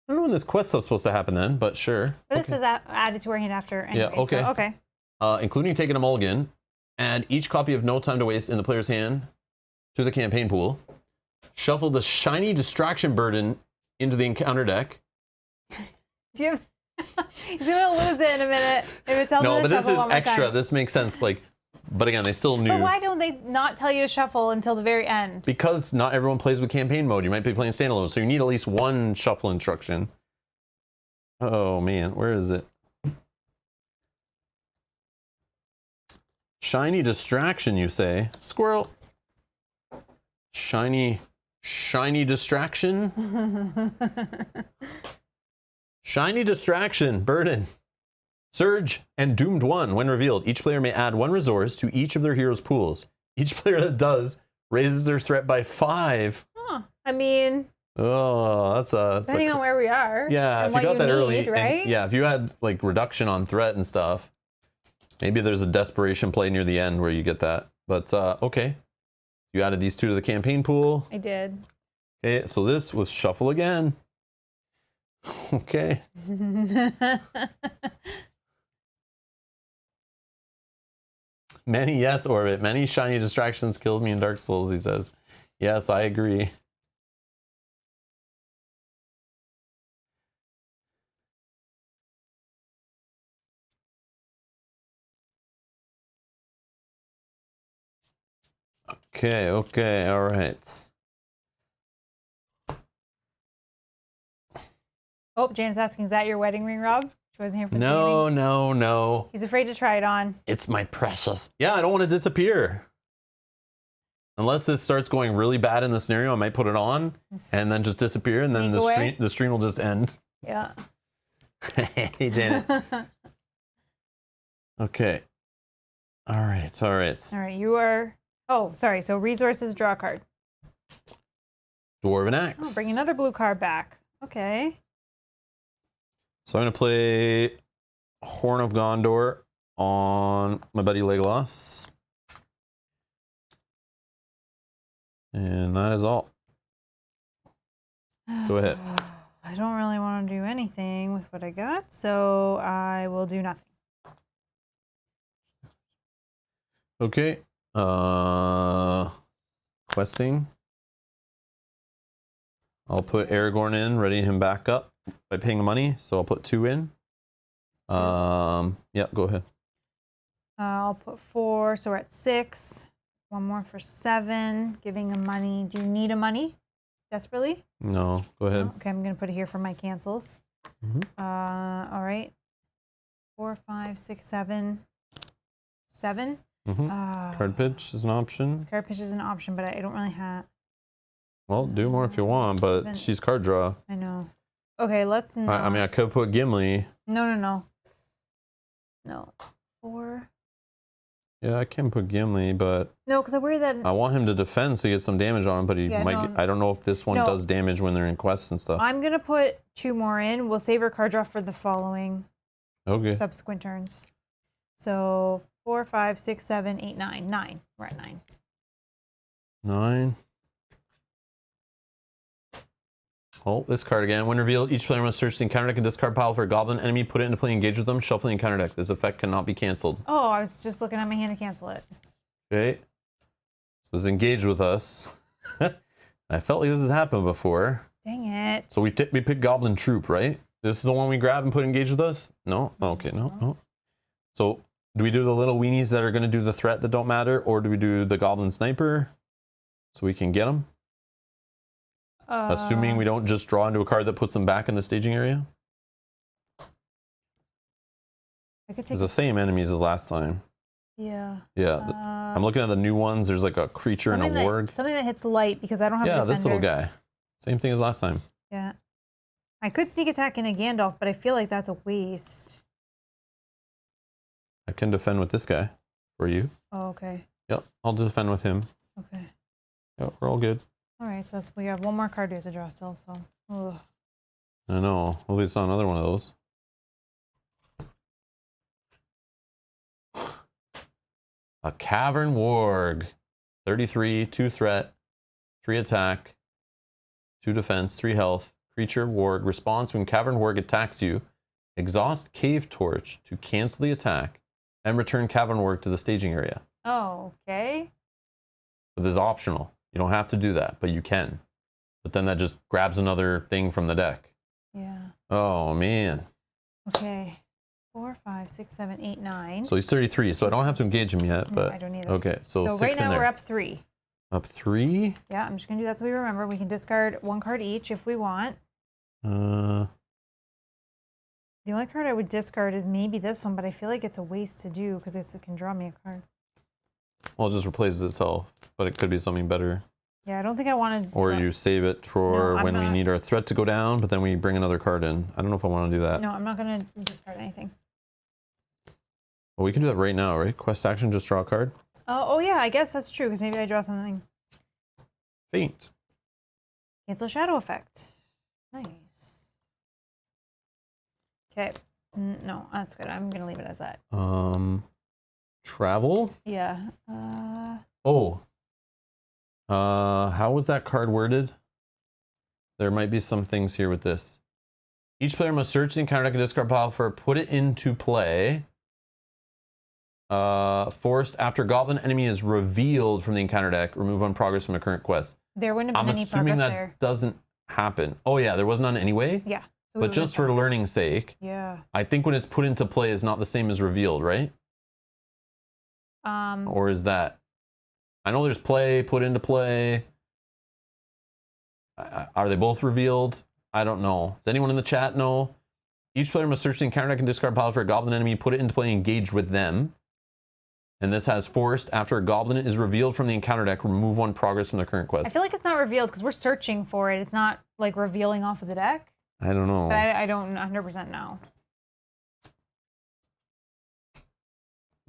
don't know when this quest stuff's supposed to happen then, but sure. But okay. this is added to our hand after anyway. Yeah, okay. So, okay. Including taking a mulligan, add each copy of No Time to Waste in the player's hand to the campaign pool. Shuffle the Shiny Distraction Burden into the encounter deck. Do you He's gonna lose it in a minute if it tells No, me to but this shuffle is one more extra. time. This makes sense. Like, but again, they still knew. But why don't they not tell you to shuffle until the very end? Because not everyone plays with campaign mode. You might be playing standalone, so you need at least one shuffle instruction. Oh man, where is it? Shiny Distraction, you say? Squirrel. Shiny Distraction? Shiny Distraction, Burden. Surge and Doomed 1. When revealed, each player may add one resource to each of their heroes' pools. Each player that does raises their threat by 5. Huh. I mean, oh, that's depending on where we are. Yeah, and if you got that early, right? yeah, if you had like reduction on threat and stuff, maybe there's a desperation play near the end where you get that. But okay, you added these 2 to the campaign pool. I did. Okay, so this was shuffle again. Okay. Many, yes, Orbit. Many shiny distractions killed me in Dark Souls, he says. Yes, I agree. Okay, okay, all right. Oh, Jana's asking, is that your wedding ring, Rob? She wasn't here for the No, beginning. no. He's afraid to try it on. It's my precious. Yeah, I don't want to disappear. Unless this starts going really bad in the scenario, I might put it on and then just disappear, and then the stream will just end. Yeah. Hey, Janet. Okay. All right. All right, you are... Oh, sorry. So resources, draw a card. Dwarven Axe. Oh, bring another blue card back. Okay. So I'm going to play Horn of Gondor on my buddy Legolas. And that is all. Go ahead. I don't really want to do anything with what I got, so I will do nothing. Okay. Questing. I'll put Aragorn in, readying him back up by paying the money. So I'll put 2 in. Yeah, go ahead. I'll put 4, so we're at 6. 1 more for 7. Giving him money. Do you need a money desperately? No, go ahead. No? Okay, I'm gonna put it here for my cancels. All right. 4, 5, 6, 7. 7. Card pitch is an option. Card pitch is an option, but I don't really have. Well, do more if you want, but 7. she's card draw. I know. Okay, let's not. I mean, I could put Gimli. No. 4. Yeah, I can put Gimli, but No, because I worry that. I want him to defend so he gets some damage on him, but he Yeah, might. no. I don't know if this one does damage when they're in quests and stuff. I'm gonna put 2 more in. We'll save our card draw for the following Okay. subsequent turns. So 4, 5, 6, 7, 8, 9. 9. We're at 9. 9. Oh, this card again. When revealed, each player must search the encounter deck and discard pile for a goblin enemy, put it into play, engage with them, shuffle the encounter deck. This effect cannot be canceled. Oh, I was just looking at my hand to cancel it. Okay. So it's engaged with us. I felt like this has happened before. Dang it. So we pick Goblin Troop, right? This is the one we grab and put engaged with us? No? Okay, no. So do we do the little weenies that are going to do the threat that don't matter, or do we do the Goblin Sniper so we can get them? Assuming we don't just draw into a card that puts them back in the staging area? I could take It's the same enemies as last time. Yeah. Yeah. I'm looking at the new ones. There's like a creature and a warg. Something that hits light because I don't have a defender. This little guy. Same thing as last time. Yeah. I could sneak attack in a Gandalf, but I feel like that's a waste. I can defend with this guy. for you. Oh, okay. Yep, I'll defend with him. Okay. Yep, we're all good. All right, so we have one more card we have to draw still, so. Ugh. I know. Hopefully it's not another one of those. A Cavern Warg. 33, 2 threat, 3 attack, 2 defense, 3 health. Creature Warg. Response when Cavern Warg attacks you. Exhaust Cave Torch to cancel the attack and return Cavern Warg to the staging area. Oh, okay. But this is optional. You don't have to do that, but you can. But then that just grabs another thing from the deck. Yeah. Oh, man. Okay. 4, 5, 6, 7, 8, 9. So he's 33, so I don't have to engage him yet, but... I don't either. Okay, so 6 right in now there. we're up 3. Up 3? Yeah, I'm just going to do that so we remember. We can discard 1 card each if we want. Uh... The only card I would discard is maybe this one, but I feel like it's a waste to do because it can draw me a card. Well, it just replaces itself, but it could be something better. Yeah, I don't think I want to... Or you save it for when we need our threat to go down, but then we bring another card in. I don't know if I want to do that. No, I'm not going to discard anything. Well, we can do that right now, right? Quest action, just draw a card. Oh yeah, I guess that's true because maybe I draw something. Faint. Cancel shadow effect. Nice. Okay. No, that's good. I'm going to leave it as that. Travel? Yeah. Oh. How was that card worded? There might be some things here with this. Each player must search the encounter deck and discard pile for put it into play. Forced after goblin enemy is revealed from the encounter deck, remove 1 progress from a current quest. There wouldn't have been any progress I'm assuming that there. doesn't happen. Oh yeah, there was none anyway? Yeah. So but just for learning's sake, yeah. I think when it's put into play is not the same as revealed, right? Or is that? I know there's play, put into play. Are they both revealed? I don't know. Does anyone in the chat know? Each player must search the encounter deck and discard pile for a goblin enemy, put it into play, engage with them. And this has forced after a goblin is revealed from the encounter deck, remove 1 progress from the current quest. I feel like it's not revealed because we're searching for it. It's not like revealing off of the deck. I don't know. But I don't 100% know.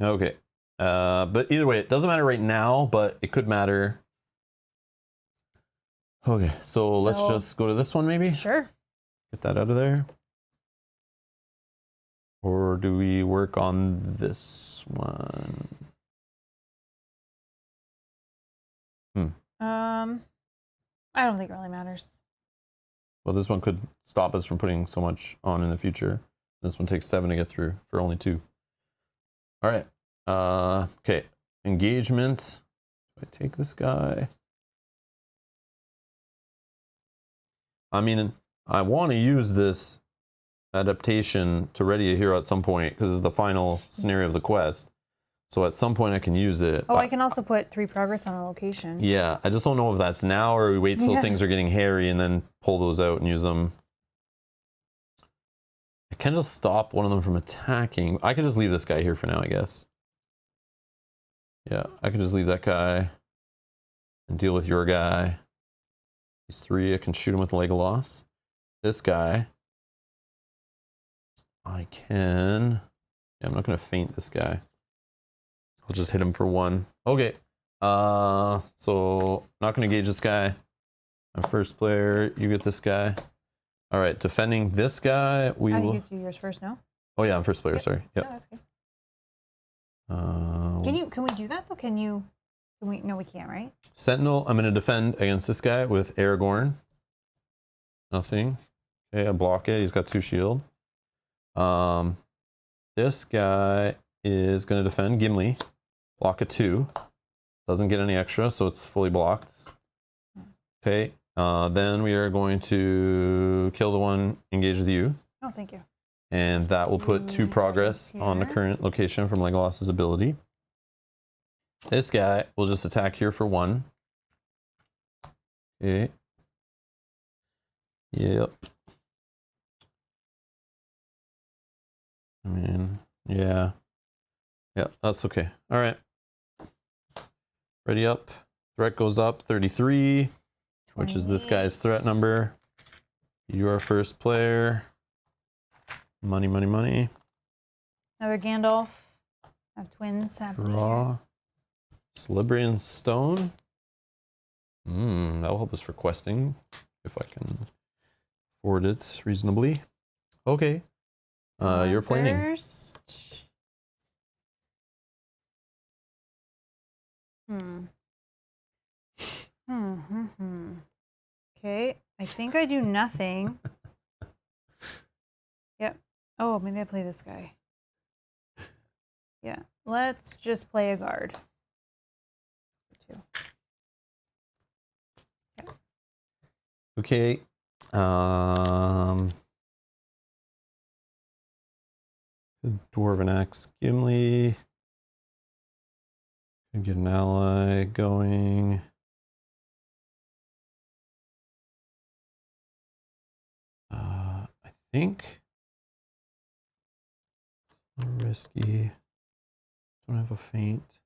Okay. But either way, it doesn't matter right now, but it could matter. Okay, so let's just go to this one maybe? Sure. Get that out of there. Or do we work on this one? I don't think it really matters. Well, this one could stop us from putting so much on in the future. This one takes 7 to get through for only 2. All right. Okay. Engagement. Do I take this guy? I mean, I want to use this adaptation to ready a hero at some point because it's the final scenario of the quest. So at some point I can use it. Oh, I can also put 3 progress on a location. Yeah, I just don't know if that's now or we wait till things are getting hairy and then pull those out and use them. I can just stop one of them from attacking. I could just leave this guy here for now, I guess. Yeah, I could just leave that guy and deal with your guy. These 3, I can shoot him with Legolas. This guy, I can... Yeah, I'm not going to feint this guy. I'll just hit him for 1. Okay. So not going to engage this guy. I'm first player. You get this guy. All right. Defending this guy, we will... You get to yours first, no? Oh, yeah. I'm first player. Sorry. Yep. Yeah, that's good. Can we do that, though? No, we can't, right? Sentinel, I'm going to defend against this guy with Aragorn. Nothing. Okay, I block it. He's got 2 shield. This guy is going to defend Gimli. Block a 2. Doesn't get any extra, so it's fully blocked. Okay, then we are going to kill the one engaged with you. Oh, thank you. And that will put 2 progress on the current location from Legolas's ability. This guy will just attack here for 1. Okay. Yep. I mean, yeah. Yeah, that's okay. All right. Ready up. Threat goes up 33, which is this guy's threat number. You are first player. Money, money, money. Another Gandalf. Have twins happening here. Draw. Celebrian Stone. That'll help us for questing if I can afford it reasonably. Okay. You're planning. First. Okay, I think I do nothing. Yep. Oh, maybe I play this guy. Yeah, let's just play a guard. Two. Okay. Dwarven Axe Gimli. Can get an ally going. I think. Risky. Don't have a feint.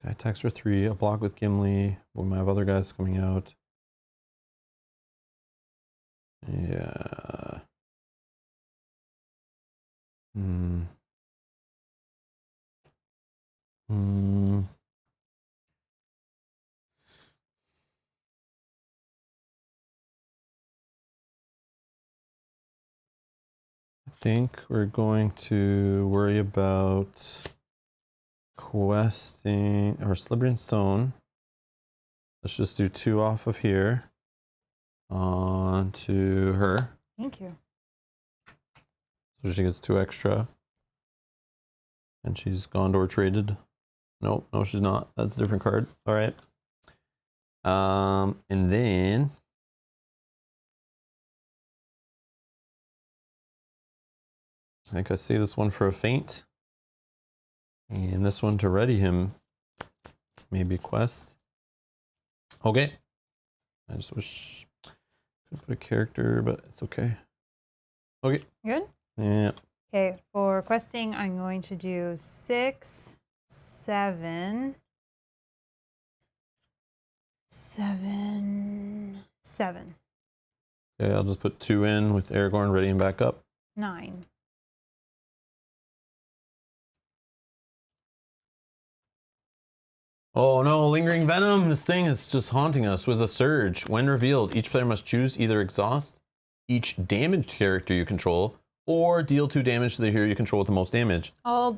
Guy attacks for 3. A block with Gimli. We might have other guys coming out. Yeah. I think we're going to worry about questing or Slithering Stone. Let's just do 2 off of here onto her. Thank you. So she gets 2 extra. And she's Gondor traded. Nope, no, she's not. That's a different card. All right. And then I think I save this one for a feint. And this one to ready him. Maybe quest. Okay. I just wish I could put a character, but it's okay. Okay. Good? Yeah. Okay, for questing, I'm going to do 6, 7, 7, 7, Okay, I'll just put 2 in with Aragorn ready and back up. 9. Oh no, Lingering Venom! This thing is just haunting us with a surge. When revealed, each player must choose either exhaust each damaged character you control or deal 2 damage to the hero you control with the most damage. I'll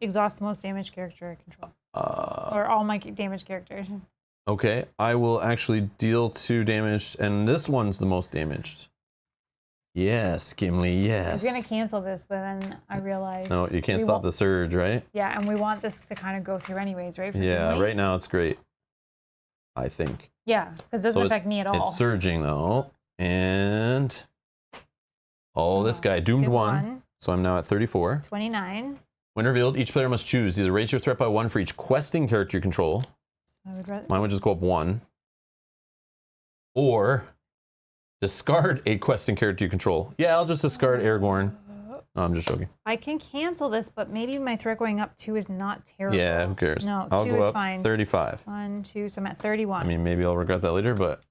exhaust the most damaged character I control. Or all my damaged characters. Okay, I will actually deal 2 damage, and this one's the most damaged. Yes, Gimli, yes. I was going to cancel this, but then I realized... No, you can't stop the surge, right? Yeah, and we want this to kind of go through anyways, right? Yeah, Gimli? right now it's great. I think. Yeah, because it doesn't affect me at all. It's surging, though. And... Oh, this guy, Doomed 1. So I'm now at 34. 29. When revealed, each player must choose either raise your threat by 1 for each questing character you control. Mine would just go up 1. Or discard a questing character you control. Yeah, I'll just discard Aragorn. No, I'm just joking. I can cancel this, but maybe my threat going up 2 is not terrible. Yeah, who cares? No, I'll 2 go is up fine. 35. 1, 2, so I'm at 31. I mean, maybe I'll regret that later, but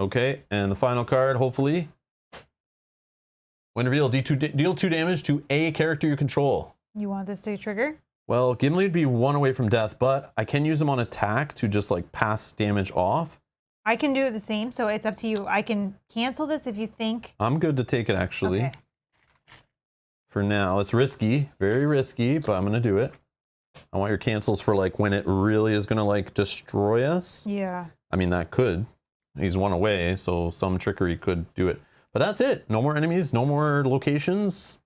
okay. And the final card, hopefully. When revealed, deal 2 damage to a character you control. You want this to trigger? Well, Gimli would be 1 away from death, but I can use him on attack to just like pass damage off. I can do it the same, so it's up to you. I can cancel this if you think. I'm good to take it, actually. Okay. For now, it's risky, very risky, but I'm gonna do it. I want your cancels for like when it really is gonna like destroy us. Yeah. I mean, that could. He's 1 away, so some trickery could do it. But that's it. No more enemies, no more locations.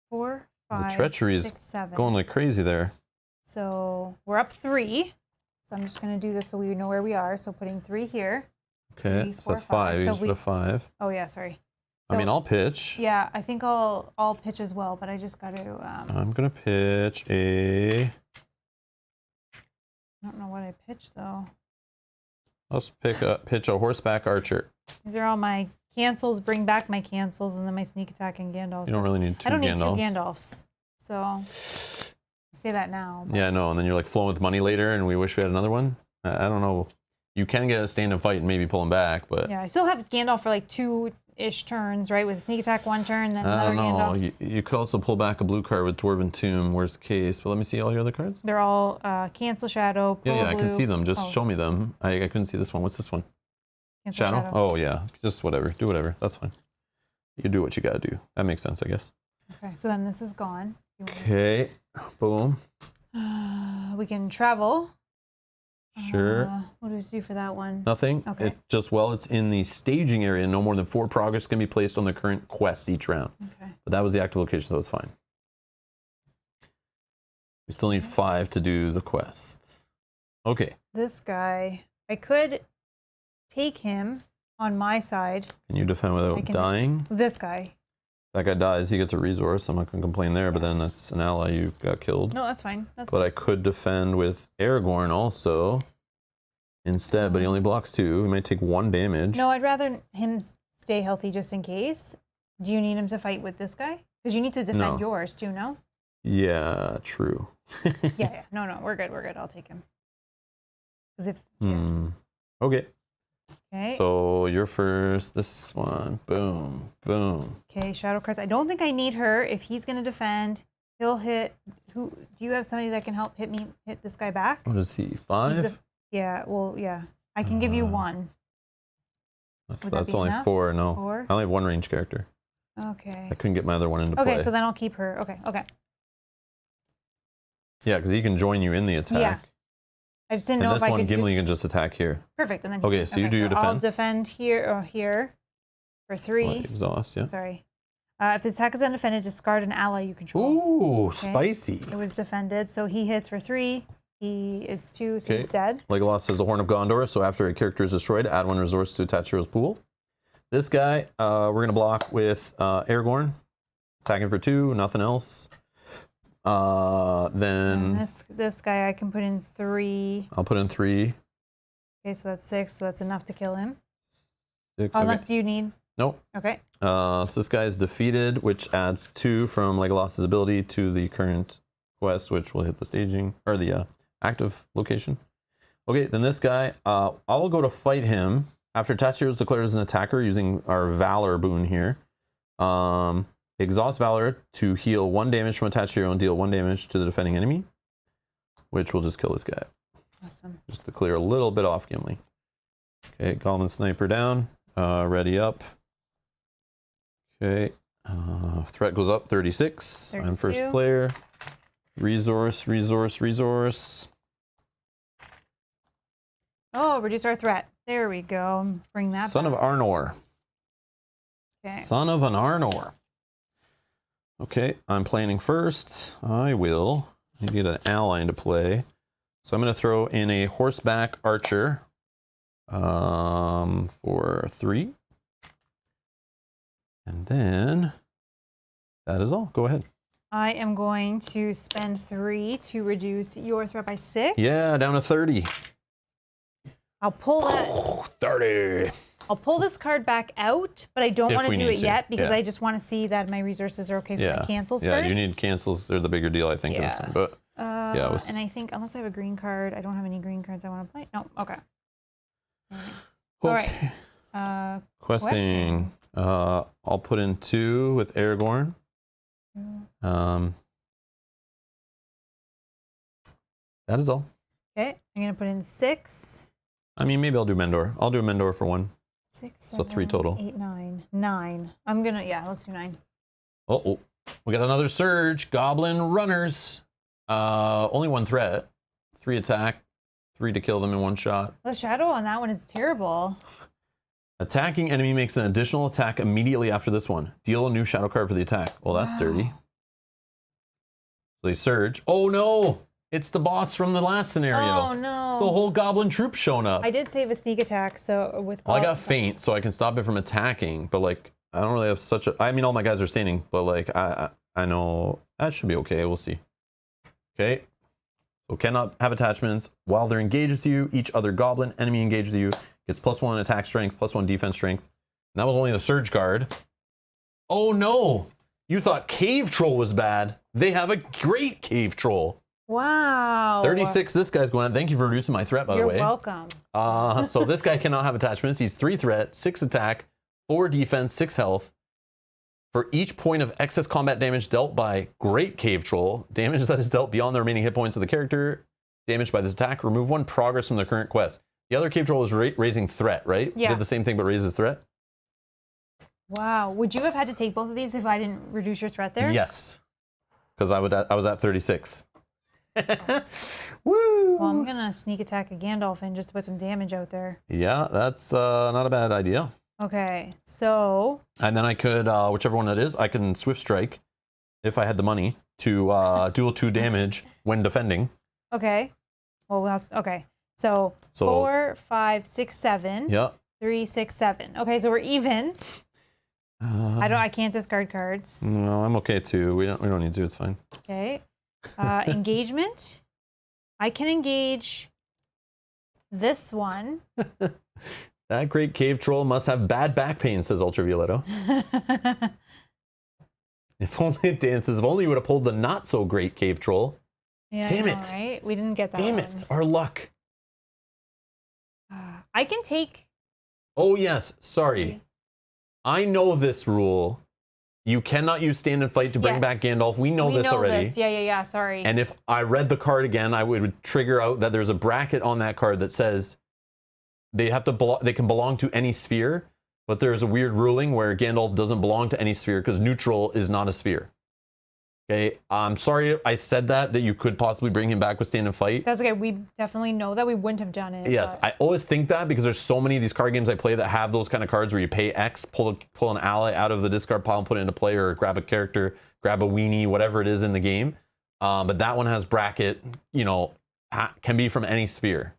4, 5, the treachery is 6, 7. going like crazy there. So we're up 3. So I'm just going to do this so we know where we are. So putting 3 here. Okay, 3, 4, so that's 5. You So just put a 5. Oh yeah, sorry. I mean, I'll pitch. Yeah, I think I'll pitch as well, but I just got to. I'm gonna pitch a. I don't know what I pitched though. Let's pitch a horseback archer. These are all my cancels. Bring back my cancels, and then my sneak attack and Gandalf. You don't really need 2 Gandalfs. I don't need 2 Gandalfs. So I say that now. Yeah, no, and then you're like flowing with money later, and we wish we had another one. I don't know. You can get a stand and fight and maybe pull him back, but yeah, I still have Gandalf for like 2 ish turns, right? With sneak attack 1 turn, then I another don't know. Gandalf. You could also pull back a blue card with Dwarven-Dûm, worst case. But let me see all your other cards. They're all cancel shadow. Pull Yeah, I can blue. see them. Just Oh, show me them. I couldn't see this one. What's this one? cancel Shadow? Oh, yeah. Just whatever. Do whatever. That's fine. You do what you gotta do. That makes sense, I guess. Okay, so then this is gone. Okay. Boom. We can travel. Sure. What do we do for that one? Nothing. Okay. It just, well, it's in the staging area. No more than 4 progress can be placed on the current quest each round. Okay. But that was the active location, so it's fine. We still need 5 to do the quest. Okay. This guy, I could take him on my side. Can you defend without dying? This guy. That guy dies, he gets a resource. I'm not going to complain there, but then that's an ally you got killed. No, that's fine. That's But I could defend with Aragorn also instead, but he only blocks 2. He might take 1 damage. No, I'd rather him stay healthy just in case. Do you need him to fight with this guy? Because you need to defend yours too, no? Yeah, true. Yeah. No, we're good. I'll take him. Because if... Okay. Okay. So you're first. This one. Boom. Boom. Okay, shadow cards. I don't think I need her. If he's going to defend, he'll hit... Who? Do you have somebody that can help hit this guy back? What is he? 5? Yeah, well, yeah. I can give you 1. That's only enough? 4. No. 4? I only have 1 range character. Okay. I couldn't get my other one into play. Okay, so then I'll keep her. Okay. Yeah, because he can join you in the attack. Yeah. I just didn't know if I could. And this one, Gimli can just attack here. Perfect. And then okay, so you do your defense. I'll defend here or here for 3. Exhaust, yeah. Sorry. If the attack is undefended, discard an ally you control. Ooh, spicy. It was defended, so he hits for 3. He is 2, so he's dead. Legolas has the Horn of Gondor, so after a character is destroyed, add 1 resource to attach hero's pool. This guy, we're going to block with Aragorn. Attacking for 2, nothing else. Then this guy I can put in 3. I'll put in 3. Okay, so that's 6. So that's enough to kill him. 6. Unless you need. Nope. Okay. So this guy is defeated, which adds 2 from Legolas's ability to the current quest, which will hit the staging or the active location. Okay, then this guy, I will go to fight him after Tachiro is declared as an attacker using our Valor boon here. Exhaust Valor to heal 1 damage from a Tachiro and deal 1 damage to the defending enemy, which will just kill this guy. Awesome. Just to clear a little bit off Gimli. Okay, Goblin Sniper down. Ready up. Okay. Threat goes up 36. 32. I'm first player. Resource. Oh, reduce our threat. There we go. Bring that Son back. of Arnor. Okay. Son of an Arnor. Okay, I'm planning first. I will get an ally into play. So I'm going to throw in a horseback archer for 3. And then that is all. Go ahead. I am going to spend 3 to reduce your threat by 6. Yeah, down to 30. I'll pull that. 30. I'll pull this card back out, but I don't want to do it yet because yeah. I just want to see that my resources are okay for my cancels yeah, first. you need cancels. They're the bigger deal, I think, in this one. But yeah, and I think unless I have a green card, I don't have any green cards I want to play. No, okay. All right. Questing. I'll put in 2 with Aragorn. That is all. Okay, I'm gonna put in 6. I mean, maybe I'll do Mendor. I'll do Mendor for 1. 6, 7, so 3 total. 8, 9. 9. I'm gonna, let's do 9. Oh, we got another surge. Goblin runners. Only 1 threat. 3 attack. 3 to kill them in 1 shot. The shadow on that one is terrible. Attacking enemy makes an additional attack immediately after this one. Deal a new shadow card for the attack. Well, that's dirty. So they surge. Oh no! It's the boss from the last scenario. Oh no! The whole goblin troop showing up. I did save a sneak attack, so with. Well, I got feint, so I can stop it from attacking. But like, I don't really have such a. I mean, all my guys are standing, but like, I know that should be okay. We'll see. Okay. So cannot have attachments while they're engaged with you. Each other goblin enemy engaged with you gets +1 attack strength, +1 defense strength. And that was only the surge guard. Oh no! You thought cave troll was bad. They have a great cave troll. Wow. 36. This guy's going on. Thank you for reducing my threat, by the way. You're welcome. So this guy cannot have attachments. He's 3 threat, 6 attack, 4 defense, 6 health. For each point of excess combat damage dealt by Great Cave Troll, damage that is dealt beyond the remaining hit points of the character damaged by this attack, remove 1 progress from the current quest. The other Cave Troll is raising threat, right? Yeah. Did the same thing but raises threat? Wow. Would you have had to take both of these if I didn't reduce your threat there? Yes. Because I was at 36. Woo! Well, I'm going to sneak attack a Gandalf in just to put some damage out there. Yeah, that's not a bad idea. Okay, so... And then I could, whichever one that is, I can Swift Strike, if I had the money, to deal 2 damage when defending. Okay. Well, okay. So 4, 5, 6, 7. Yeah. 3, 6, 7. Okay, so we're even. I can't discard cards. No, I'm okay too. We don't need to. It's fine. Okay. Engagement. I can engage this one. That Great Cave Troll must have bad back pain, says Ultravioletto. If only it dances. If only you would have pulled the not so great Cave Troll. Yeah, Damn it. Right? We didn't get that Damn one. it. Our luck. I can take... Oh, yes. Sorry. I know this rule. You cannot use stand and fight to bring back Gandalf. We know this already. Yeah. Sorry. And if I read the card again, I would trigger out that there's a bracket on that card that says they can belong to any sphere, but there's a weird ruling where Gandalf doesn't belong to any sphere because neutral is not a sphere. Okay, I'm sorry I said that you could possibly bring him back with stand and fight. That's okay. We definitely know that we wouldn't have done it. Yes, I always think that because there's so many of these card games I play that have those kind of cards where you pay X, pull an ally out of the discard pile and put it into play, or grab a character, grab a weenie, whatever it is in the game. But that one has bracket, can be from any sphere.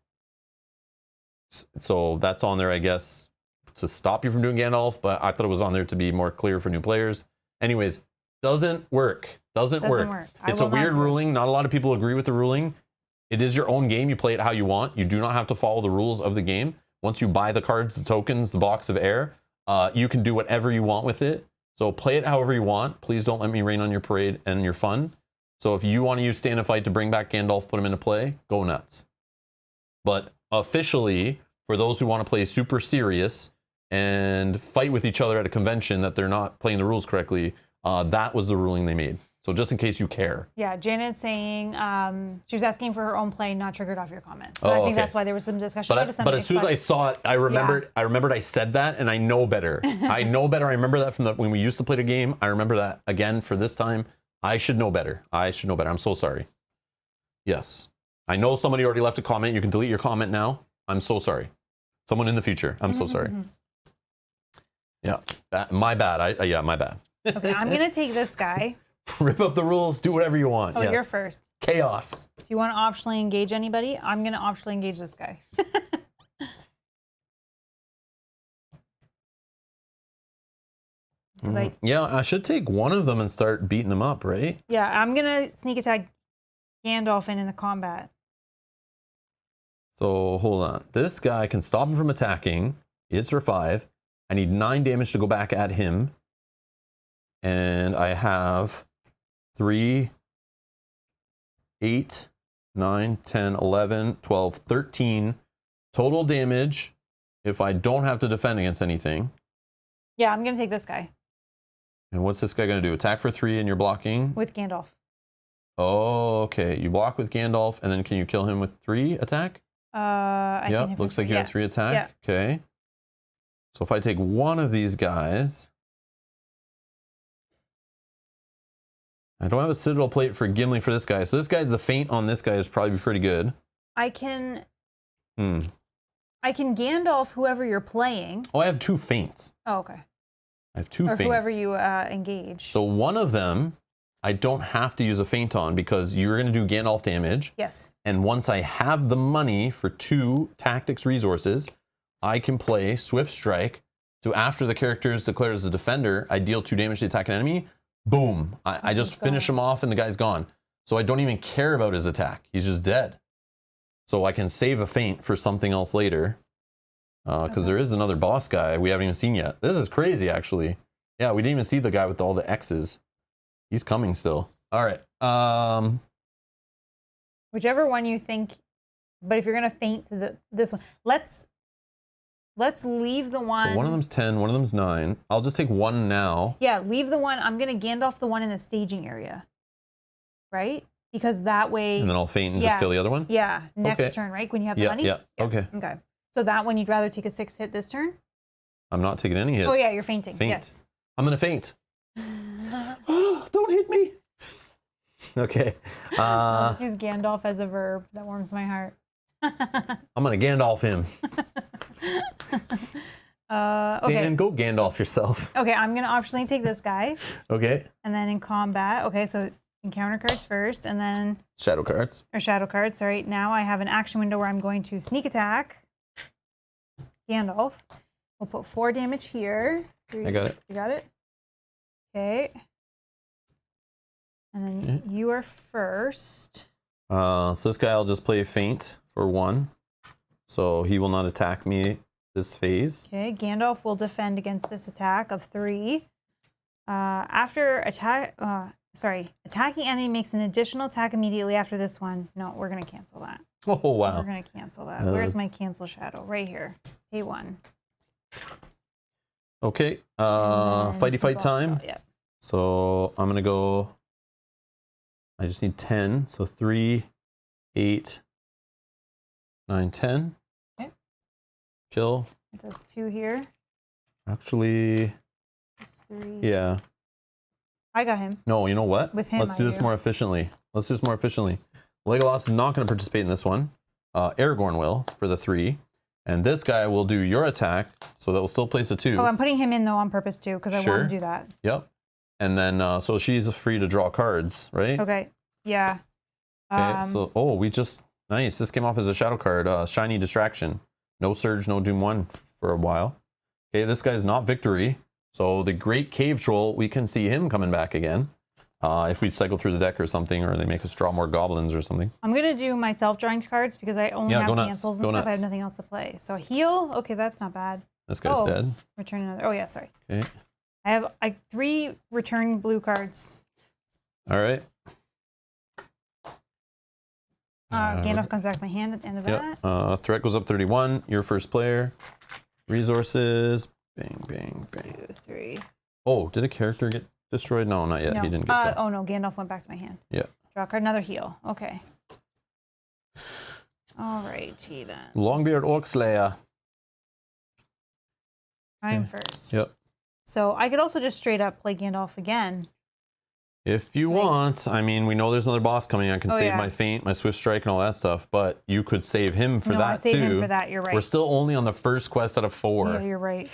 So that's on there, I guess, to stop you from doing Gandalf, but I thought it was on there to be more clear for new players. Anyways, doesn't work. Doesn't work. It's a weird ruling. Not a lot of people agree with the ruling. It is your own game. You play it how you want. You do not have to follow the rules of the game. Once you buy the cards, the tokens, the box of air, you can do whatever you want with it. So play it however you want. Please don't let me rain on your parade and your fun. So if you want to use stand and fight to bring back Gandalf, put him into play, go nuts. But officially, for those who want to play super serious and fight with each other at a convention that they're not playing the rules correctly, that was the ruling they made. So just in case you care. Yeah, Janet's saying she was asking for her own play, not triggered off your comment. So I think that's why there was some discussion about it. But as soon as I saw it, I remembered I said that, and I know better. I know better. I remember that from when we used to play the game. I remember that again for this time. I should know better. I'm so sorry. Yes. I know somebody already left a comment. You can delete your comment now. I'm so sorry. Someone in the future. I'm so sorry. Yeah. My bad. My bad. Okay, I'm going to take this guy. Rip up the rules. Do whatever you want. Oh, yes. You're first. Chaos. Do you want to optionally engage anybody? I'm going to optionally engage this guy. Yeah, I should take one of them and start beating them up, right? Yeah, I'm going to sneak attack Gandalf in the combat. So, hold on. This guy can stop him from attacking. It's for 5. I need 9 damage to go back at him. And I have 3, 8, 9, 10, 11, 12, 13 total damage if I don't have to defend against anything. Yeah, I'm going to take this guy. And what's this guy going to do? Attack for 3 and you're blocking? With Gandalf. Oh, okay. You block with Gandalf, and then can you kill him with 3 attack? Yep, looks like you have 3 attack. Yeah. Okay. So if I take one of these guys... I don't have a Citadel plate for Gimli for this guy. So this guy, the feint on this guy is probably pretty good. I can Gandalf whoever you're playing. Oh, I have 2 feints. Oh, okay. I have 2 feints. Or whoever you engage. So one of them, I don't have to use a feint on because you're going to do Gandalf damage. Yes. And once I have the money for 2 tactics resources, I can play Swift Strike. So after the character is declared as a defender, I deal 2 damage to the attacking enemy. Boom. I just finish him off and the guy's gone. So I don't even care about his attack. He's just dead. So I can save a feint for something else later. Because there is another boss guy we haven't even seen yet. This is crazy, actually. Yeah, we didn't even see the guy with all the X's. He's coming still. All right. Whichever one you think. But if you're going to feint to this one. Let's leave the one. So one of them's 10, one of them's 9. I'll just take one now. Yeah, leave the one. I'm going to Gandalf the one in the staging area. Right? Because that way. And then I'll feint and just kill the other one? Yeah, next turn, right? When you have the money? Yeah, okay. Okay. So that one, you'd rather take a 6 hit this turn? I'm not taking any hits. Oh, yeah, you're fainting. Feint. Yes. I'm going to feint. Don't hit me. Okay. I'll just use Gandalf as a verb. That warms my heart. I'm going to Gandalf him. Okay. Dan, go Gandalf yourself. Okay, I'm going to optionally take this guy. Okay. And then in combat, okay, so encounter cards first, and then... Shadow cards. Or shadow cards, sorry. Now I have an action window where I'm going to sneak attack Gandalf. We'll put 4 damage here. I got it. You got it? Okay. And then you are first. So this guy, I'll just play feint for 1. So he will not attack me this phase. Okay, Gandalf will defend against this attack of 3. After attacking enemy makes an additional attack immediately after this one. No, we're going to cancel that. Oh, wow. We're going to cancel that. Where's my cancel shadow? Right here. A1. Okay, fighty fight time. Yep. So I'm going to go, I just need 10. So 3, 8, 9, 10. Okay. Kill. It says 2 here. Actually, 3. yeah. I got him. No, you know what? With him, Let's do this more efficiently. Legolas is not going to participate in this one. Aragorn will for the 3. And this guy will do your attack, so that will still place a 2. Oh, I'm putting him in though on purpose too, because I want to do that. Yep. And then, so she's free to draw cards, right? Okay. Yeah. Okay, so, nice. This came off as a shadow card, Shiny Distraction. No Surge, no Doom 1 for a while. Okay, this guy's not Victory. So the Great Cave Troll, we can see him coming back again. If we cycle through the deck or something, or they make us draw more goblins or something. I'm going to do my self-drawing cards because I only have cancels and stuff. I have nothing else to play. So heal. Okay, that's not bad. This guy's dead. Return another. Oh, yeah, sorry. Okay. I have 3 return blue cards. All right. Gandalf comes back to my hand at the end of that. Threat goes up 31. You're first player. Resources. Bang, bang, bang. 2, 3. Oh, did a character get destroyed? No, not yet. No. He didn't get killed. Oh, no. Gandalf went back to my hand. Yeah. Draw a card. Another heal. Okay. All righty then. Longbeard Orc Slayer. I'm first. Yep. So I could also just straight up play Gandalf again. If you want, I mean, we know there's another boss coming. I can save my feint, my swift strike, and all that stuff. But you could save him for that too. Him for that. You're right. We're still only on the first quest out of 4. Yeah, you're right.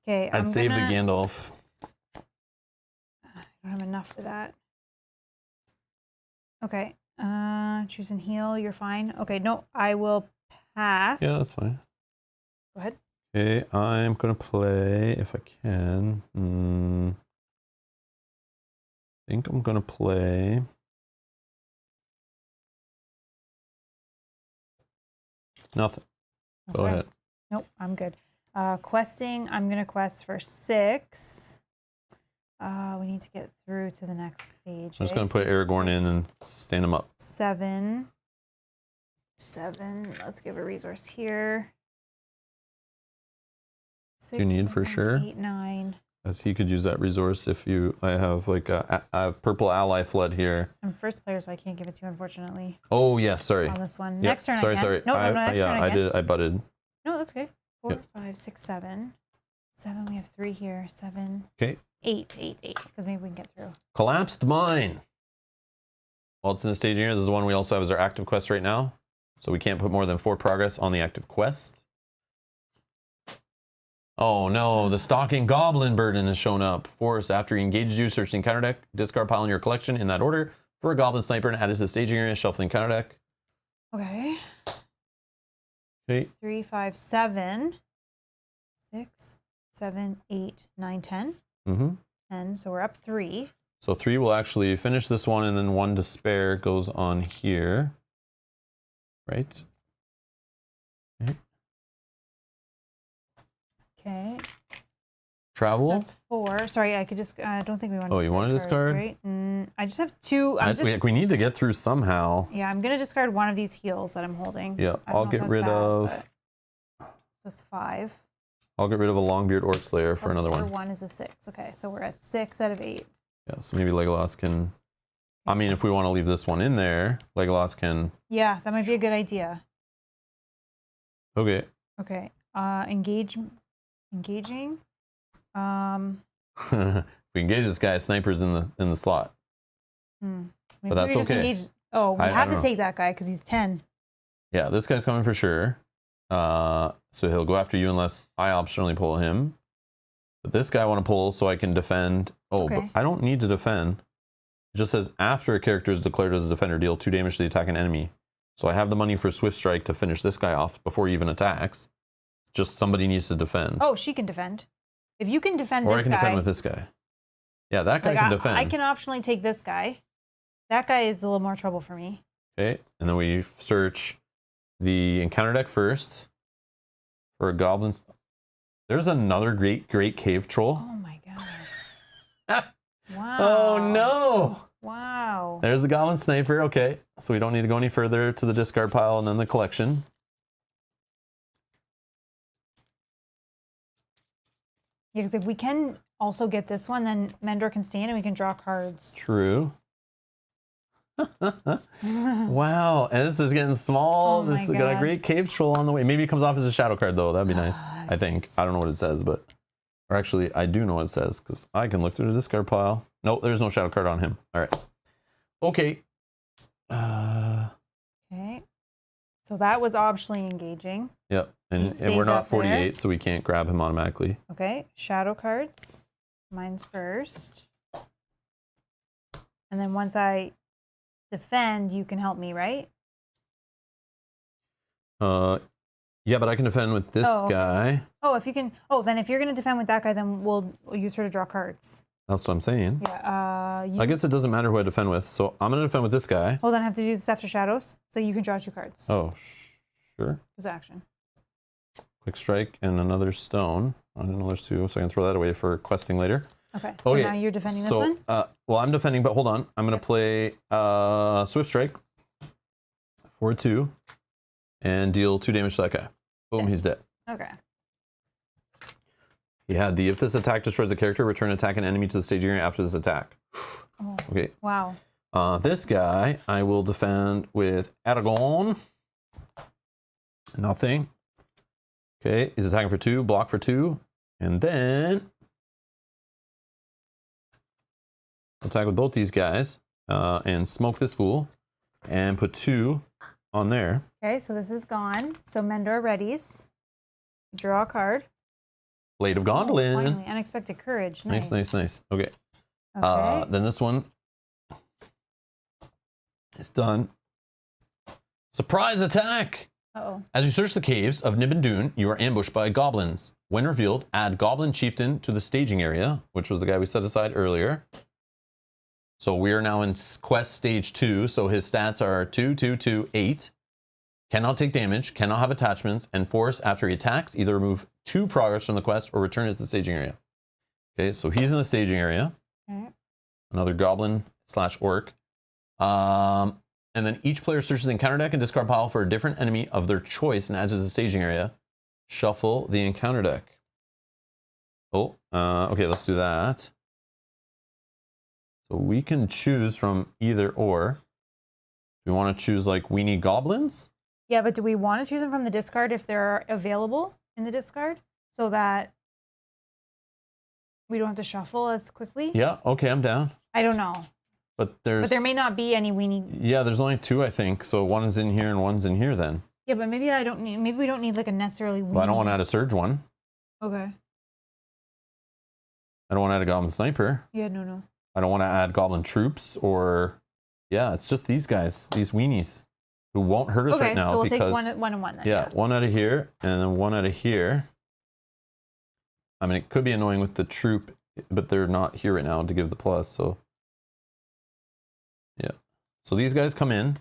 Okay, I'd save the Gandalf. I don't have enough for that. Okay. Choose and heal. You're fine. Okay. No, I will pass. Yeah, that's fine. Go ahead. Okay, I'm gonna play if I can. I think I'm gonna play. Nothing. Go ahead. Nope, I'm good. Questing, I'm gonna quest for 6. We need to get through to the next stage. I'm just gonna put Aragorn in and stand him up. 7. Let's give a resource here. 6, You need for 7, sure. 8, 9. As he could use that resource if you. I have like I have purple ally flood here. I'm first player, so I can't give it to you, unfortunately. Oh yeah, sorry. On this one. Yep. Next turn I can. Sorry. No, next turn I can. I butted. No, that's okay. 4, Yep. 5, 6, 7. 7, we have 3 here. 7. Okay. 8, because maybe we can get through. Collapsed Mine. Well, it's in the staging here. This is the one we also have as our active quest right now. So we can't put more than 4 progress on the active quest. Oh no, the Stalking Goblin burden has shown up. Force, after he engages you, search the encounter deck, discard pile in your collection in that order for a Goblin Sniper and add it to the staging area, shuffle the encounter deck. Okay. Okay. 3, 5, 7. 6, 7, 8, 9, 10. 10, so we're up 3. So 3 will actually finish this one, and then 1 to spare goes on here. Right? Okay. Okay. Travel. That's 4. Sorry, I could just. I don't think we want to. Oh, you want to discard? Right? I just have 2. We need to get through somehow. Yeah, I'm gonna discard one of these heals that I'm holding. Yeah, I'll get rid of. That's 5. I'll get rid of a Longbeard Orc Slayer for another 4, one. 1 is a 6. Okay, so we're at 6 out of 8. Yeah, so maybe Legolas can... I mean, if we want to leave this one in there, Legolas can... Yeah, that might be a good idea. Okay. Okay. Engaging. If we engage this guy, sniper's in the slot. Maybe But that's we just okay. engage... Oh, we I have don't to know. take that guy because he's 10. Yeah, this guy's coming for sure. So he'll go after you unless I optionally pull him. But this guy I want to pull so I can defend. Oh, Okay. but I don't need to defend. It just says after a character is declared as a defender, deal 2 damage to the attacking enemy. So I have the money for Swift Strike to finish this guy off before he even attacks. Just somebody needs to defend. Oh, she can defend. If you can defend Or this I can guy... defend with this guy. Yeah, that guy like, can defend. I can optionally take this guy. That guy is a little more trouble for me. Okay, and then we search the encounter deck first for a goblin. There's another great cave troll. Oh my god. Wow. Oh no! Wow. There's the goblin sniper. Okay, so we don't need to go any further to the discard pile and then the collection. Yeah, because if we can also get this one, then Mendor can stay in and we can draw cards. True. Wow, and this is getting small. Oh my This has got a God. great cave troll on the way. Maybe it comes off as a shadow card though. That'd be nice. I think. I don't know what it says, but or actually I do know what it says because I can look through the discard pile. Nope, there's no shadow card on him. All right. Okay. Okay. So that was optionally engaging. Yep. He And stays we're not up there. 48, so we can't grab him automatically. Okay. Shadow cards. Mine's first. And then once I defend, you can help me, right? Yeah, but I can defend with this Oh, okay. guy. Oh, if you can. Oh, then if you're going to defend with that guy, then we'll use her to draw cards. That's what I'm saying. Yeah. I guess it doesn't matter who I defend with, so I'm going to defend with this guy. Hold on, I have to do this after shadows. So you can draw 2 cards. Oh, sure. This action. Quick strike and another stone. I didn't know there's 2, so I can throw that away for questing later. Okay. So Okay, now you're defending this so, one? well, I'm defending, but hold on. I'm going to play Swift Strike for 2 and deal 2 damage to that guy. Boom, Okay. he's dead. Okay. He had the if this attack destroys the character, return attack an enemy to the staging area after this attack. Oh, Okay. wow. This guy I will defend with Aragon. Nothing. Okay, he's attacking for 2, block for 2, and then attack with both these guys and smoke this fool and put 2 on there. Okay, so this is gone. So Mendor readies. Draw a card. Blade of Oh, Gondolin. finally, unexpected courage. Nice, nice, nice. Okay. Okay. Then this one is done. Surprise attack! Uh-oh. As you search the caves of Nibin-Dûm, you are ambushed by goblins. When revealed, add Goblin Chieftain to the staging area, which was the guy we set aside earlier. So we are now in quest stage 2, so his stats are 2, 2, 2, 8. Cannot take damage, cannot have attachments, and force after he attacks, either remove 2 progress from the quest or return it to the staging area. Okay, so he's in the staging area. Okay. Another goblin/orc. And then each player searches the encounter deck and discard pile for a different enemy of their choice and adds it to the staging area. Shuffle the encounter deck. Oh, okay, let's do that. So we can choose from either or. Do we want to choose like weenie goblins? Yeah, but do we want to choose them from the discard if they're available in the discard so that we don't have to shuffle as quickly? Yeah, okay, I'm down. I don't know. But there may not be any weenie. Yeah, there's only 2, I think. So one is in here and one's in here then. Yeah, but maybe maybe we don't need like a necessarily weenie. Well, I don't want to add a surge one. Okay. I don't want to add a goblin sniper. Yeah, no. I don't want to add goblin troops or, yeah, it's just these guys, these weenies, who won't hurt us Okay, right now so we'll because take one and one then. yeah, 1 out of here and then 1 out of here. I mean, it could be annoying with the troop, but they're not here right now to give the plus. So yeah, so these guys come in,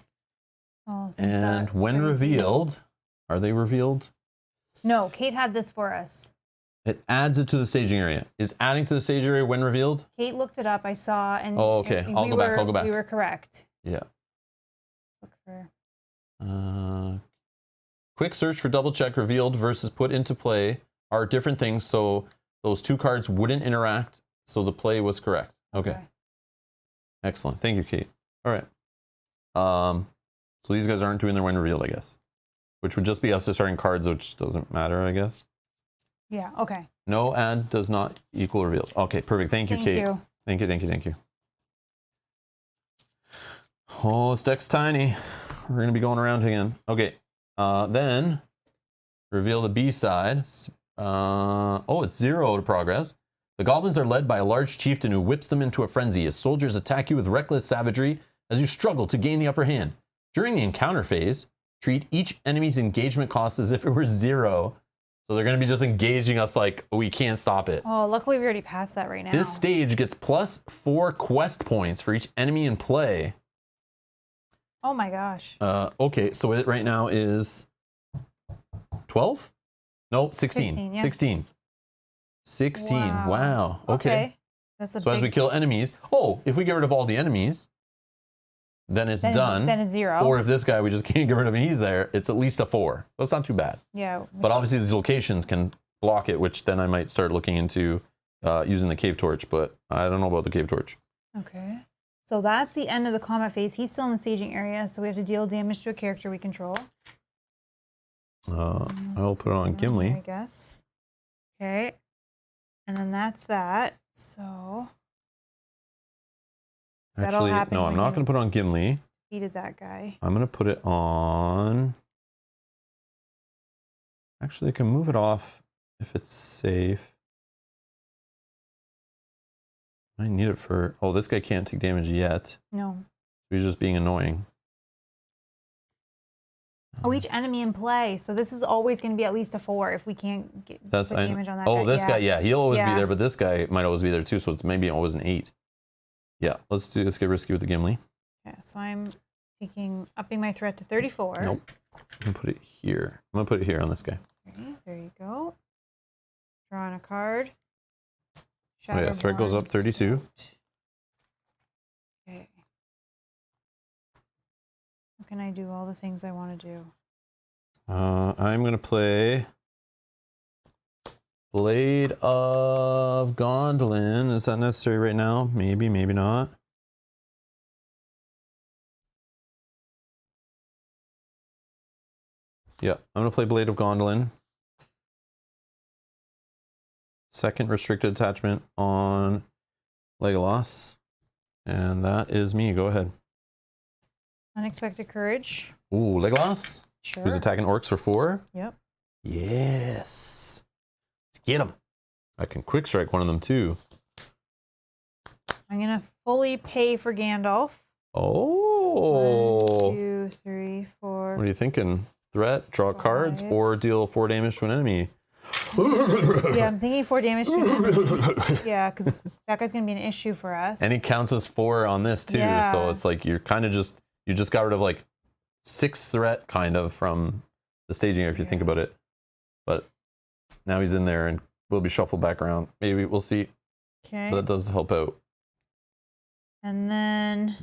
Oh, and when revealed, are they revealed? No, Kate had this for us. It adds it to the staging area. Is adding to the staging area when revealed? Kate looked it up. I saw, and Oh, okay. and I'll go back. I'll go back. We were correct. Yeah. Look for. quick search for double check revealed versus put into play are different things. So those two cards wouldn't interact. So the play was correct. Okay. Excellent. Thank you, Kate. All right. So these guys aren't doing their when revealed, I guess. Which would just be us discarding cards, which doesn't matter, I guess. Yeah, okay. No add does not equal revealed. Okay, perfect. Thank you, Kate. Thank you, thank you, thank you. Oh, this deck's tiny. We're going to be going around again. Okay, then reveal the B side. Oh, it's 0 to progress. The goblins are led by a large chieftain who whips them into a frenzy as soldiers attack you with reckless savagery as you struggle to gain the upper hand. During the encounter phase, treat each enemy's engagement cost as if it were 0. So they're going to be just engaging us like we can't stop it. Oh, luckily we already passed that right now. This stage gets +4 quest points for each enemy in play. Oh my gosh. Okay, so it right now is 12? Nope, 16. 16, yeah. 16. 16. Wow. Okay. That's a so as we kill enemies, oh, if we get rid of all the enemies, then it's done. Then it's 0. Or if this guy we just can't get rid of and he's there, it's at least a 4. That's not too bad. Yeah. But obviously these locations can block it, which then I might start looking into using the cave torch, but I don't know about the cave torch. Okay. So that's the end of the combat phase. He's still in the staging area, so we have to deal damage to a character we control. I'll put it on Gimli. I guess. Okay. And then that's that. So. Actually, no, I'm not going to put it on Gimli. Defeated that guy. I'm going to put it on. Actually, I can move it off if it's safe. I need it for. Oh, this guy can't take damage yet. No. He's just being annoying. Oh, each enemy in play. So this is always going to be at least a 4 if we can't get put damage on that guy. Oh, this guy, yeah, he'll always be there, but this guy might always be there too, so it's maybe always an 8. Yeah, let's get risky with the Gimli. Yeah, so I'm upping my threat to 34. Nope. I'm gonna put it here. I'm gonna put it here on this guy. Okay, there you go. Drawing a card. Oh yeah, threat goes up 32. Okay. How can I do all the things I want to do? I'm gonna play Blade of Gondolin. Is that necessary right now? Maybe, maybe not. Yeah, I'm gonna play Blade of Gondolin. Second restricted attachment on Legolas. And that is me. Go ahead. Unexpected Courage. Ooh, Legolas? Sure. Who's attacking orcs for 4? Yep. Yes. Let's get him. I can quick strike one of them too. I'm going to fully pay for Gandalf. Oh. 1, 2, 3, 4. What are you thinking? Threat, draw 5. cards, or deal 4 damage to an enemy? Yeah, I'm thinking 4 damage to an enemy. Yeah, because that guy's going to be an issue for us. And he counts as 4 on this too. Yeah. So it's like you're kind of just, you just got rid of like 6 threat kind of from the staging area if you think about it. But now he's in there and will be shuffled back around. Maybe we'll see. Okay. But that does help out. And then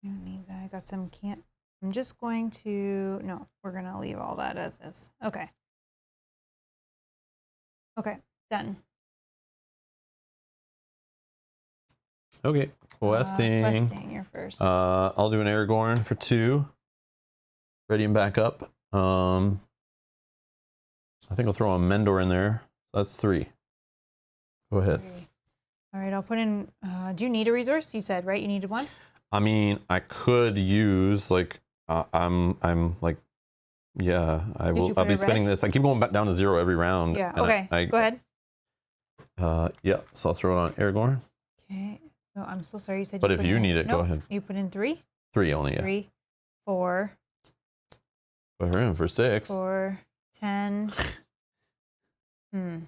I don't need that. I got some can't. I'm just going to, no, we're going to leave all that as is. Okay. Okay, done. Okay, questing. Questing, you're first. I'll do an Aragorn for 2. Ready him back up. I think I'll throw a Mendor in there. That's 3. Go ahead. 3. All right, I'll put in, do you need a resource? You said, right? You needed one? I mean, I could use like, I'm like, yeah, I'll be spending this. I keep going back down to 0 every round. Yeah, okay, go ahead. Yeah, so I'll throw it on Aragorn. Okay, so I'm so sorry you said But you if put you in, need it, go ahead. You put in 3? 3 only, yeah. 3, 4. Put her in for 6. 4, 10. I don't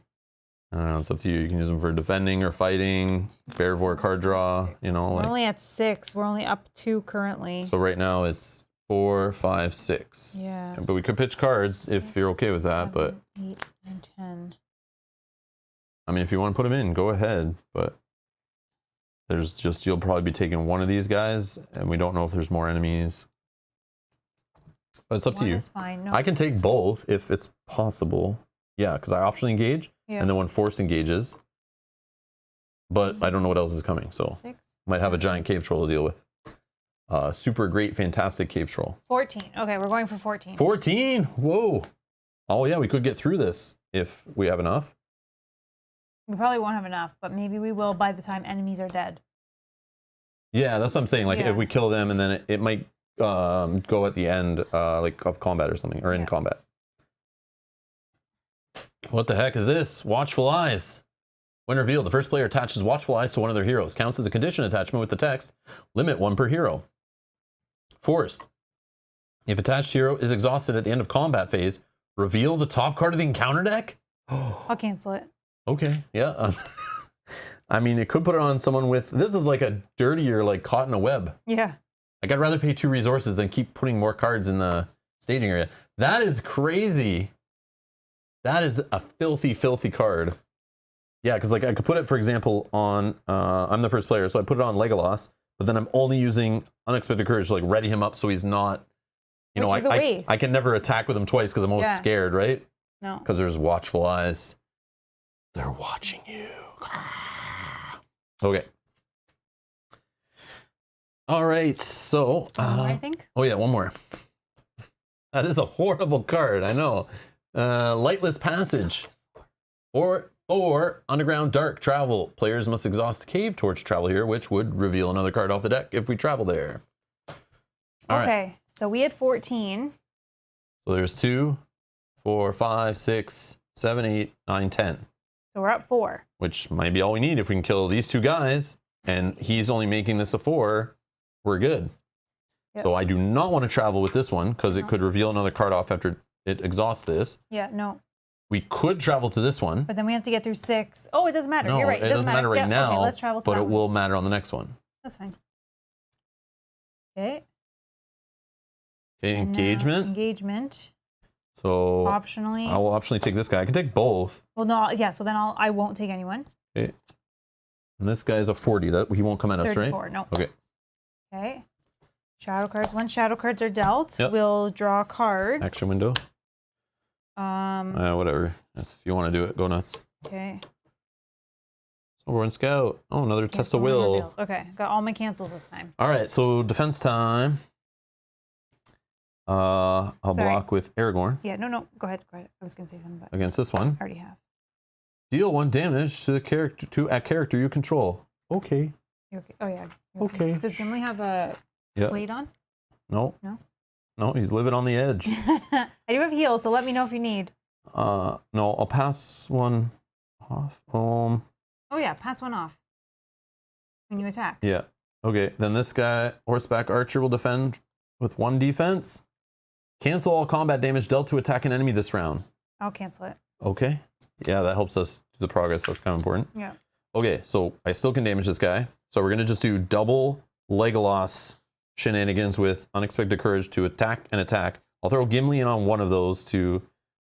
know, it's up to you. You can use them for defending or fighting, Bearvor card draw, you know. We're like, only at 6. We're only up 2 currently. so right now it's 4, 5, 6. Yeah. But we could pitch cards if you're okay with that. 7, But 8, and 10. I mean, if you want to put them in, go ahead. But there's just, you'll probably be taking one of these guys, and we don't know if there's more enemies. But it's up to One you. is fine. No. I can take both if it's possible. Yeah, because I optionally engage, Yeah. and then when force engages. But I don't know what else is coming, so 6, might have a giant cave troll to deal with. Super great, fantastic cave troll. 14. Okay, we're going for 14. 14? Whoa. Oh yeah, we could get through this if we have enough. We probably won't have enough, but maybe we will by the time enemies are dead. Yeah, that's what I'm saying. Like Yeah. if we kill them, and then it might go at the end, like of combat or something, or in combat. What the heck is this? Watchful Eyes. When revealed, the first player attaches Watchful Eyes to one of their heroes. Counts as a condition attachment with the text, limit 1 per hero. Forced. If attached hero is exhausted at the end of combat phase, reveal the top card of the encounter deck? I'll cancel it. Okay, yeah. I mean, it could put it on someone with... This is like a dirtier, like, caught in a web. Yeah. Like, I'd rather pay 2 resources than keep putting more cards in the staging area. That is crazy. That is a filthy, filthy card. Yeah, because like I could put it, for example, on... I'm the first player, so I put it on Legolas, but then I'm only using Unexpected Courage to like ready him up so he's not... You know, Which is a waste. I can never attack with him twice because I'm always scared, right? No. Because there's Watchful Eyes. They're watching you. Okay. All right, so... One more, I think. Oh yeah, one more. That is a horrible card, I know. Lightless Passage. Or Underground Dark Travel. Players must exhaust Cave Torch Travel here, which would reveal another card off the deck if we travel there. All right. So we had 14. So there's 2, 4, 5, 6, 7, 8, 9, 10. So we're at 4. Which might be all we need if we can kill these 2 guys. And he's only making this a 4. We're good. Yep. So I do not want to travel with this one because it could reveal another card off after it exhausts this. Yeah, no. We could travel to this one. But then we have to get through 6. Oh, it doesn't matter. No, You're right. it doesn't matter right now, Okay, let's travel to but that it one. will matter on the next one. That's fine. Okay. Okay, And now engagement. Engagement. So Optionally. I will optionally take this guy. I can take both. Well, no, yeah. So then I won't take anyone. Okay. And this guy is a 40. That he won't come at us, right? 34. No. Okay. Okay. Shadow cards. Once shadow cards are dealt, Yep. we'll draw cards. Action window. Whatever. If you want to do it, go nuts. Okay. Sovereign Scout. Oh, another test of will. Revealed. Okay. Got all my cancels this time. All right. So defense time. I'll block with Aragorn Yeah. No. Go ahead. I was gonna say something, but against this one. I already have. Deal 1 damage to the character a character you control. Okay. You okay? Oh yeah. You're Okay. Does Gimli have a blade on? No. No. No, he's living on the edge. I do have heals, so let me know if you need. No, I'll pass one off. Oh yeah, pass one off when you attack. Yeah. Okay, then this guy, horseback archer, will defend with 1 defense. Cancel all combat damage dealt to attack an enemy this round. I'll cancel it. Okay. Yeah, that helps us do the progress. That's kind of important. Yeah. Okay, so I still can damage this guy. So we're going to just do double Legolas shenanigans with Unexpected Courage to attack and attack. I'll throw Gimli in on one of those to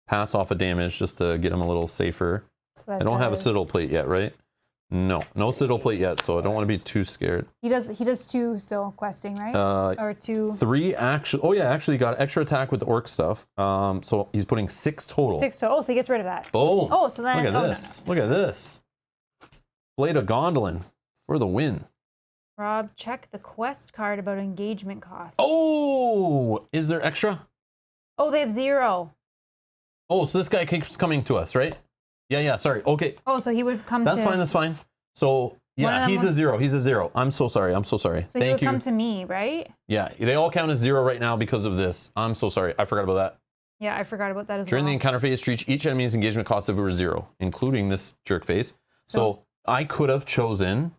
pass off a damage just to get him a little safer. So I don't have a Citadel plate yet, right? No Citadel plate yet, so I don't want to be too scared. He does 2 still questing, right? Or 2. 3 actually. Oh yeah, actually got extra attack with the orc stuff. So he's putting 6 total. 6 total. Oh, so he gets rid of that. Boom. Oh, so then Look at this. Look at this. Blade of Gondolin for the win. Rob, check the quest card about engagement costs. Oh, is there extra? Oh, they have 0. Oh, so this guy keeps coming to us, right? Yeah, sorry. Okay. Oh, so he would come That's to... fine, that's fine. So, yeah, he's a 0. He's a 0. I'm so sorry. So he would come to me, right? Yeah, they all count as 0 right now because of this. I'm so sorry. I forgot about that. Yeah, I forgot about that as During well. the encounter phase, treat each enemy's engagement cost if it were 0, including this jerk phase. So I could have chosen...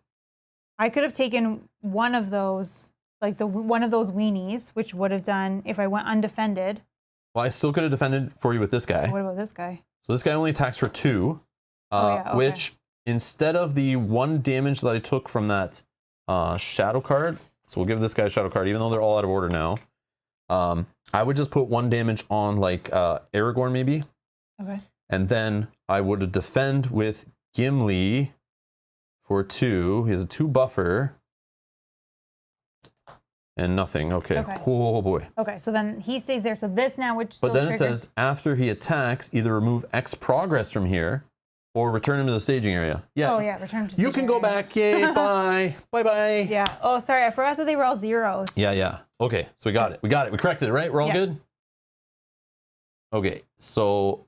I could have taken one of those, like one of those weenies, which would have done if I went undefended. Well, I still could have defended for you with this guy. What about this guy? So this guy only attacks for 2, okay. which instead of the 1 damage that I took from that shadow card, so we'll give this guy a shadow card, even though they're all out of order now. I would just put 1 damage on like Aragorn maybe. Okay. And then I would defend with Gimli for 2. He has a 2 buffer. And nothing. Okay. Okay. Oh boy. Okay, so then he stays there. So this now would still But then trigger. it says after he attacks, either remove X progress from here or return him to the staging area. Yeah. Oh yeah, return to You can go back. Yay. Bye. Bye bye. Yeah. Oh, sorry. I forgot that they were all zeros. Yeah, yeah. Okay. So we got it. We got it. We corrected it, right? We're all good? Okay. So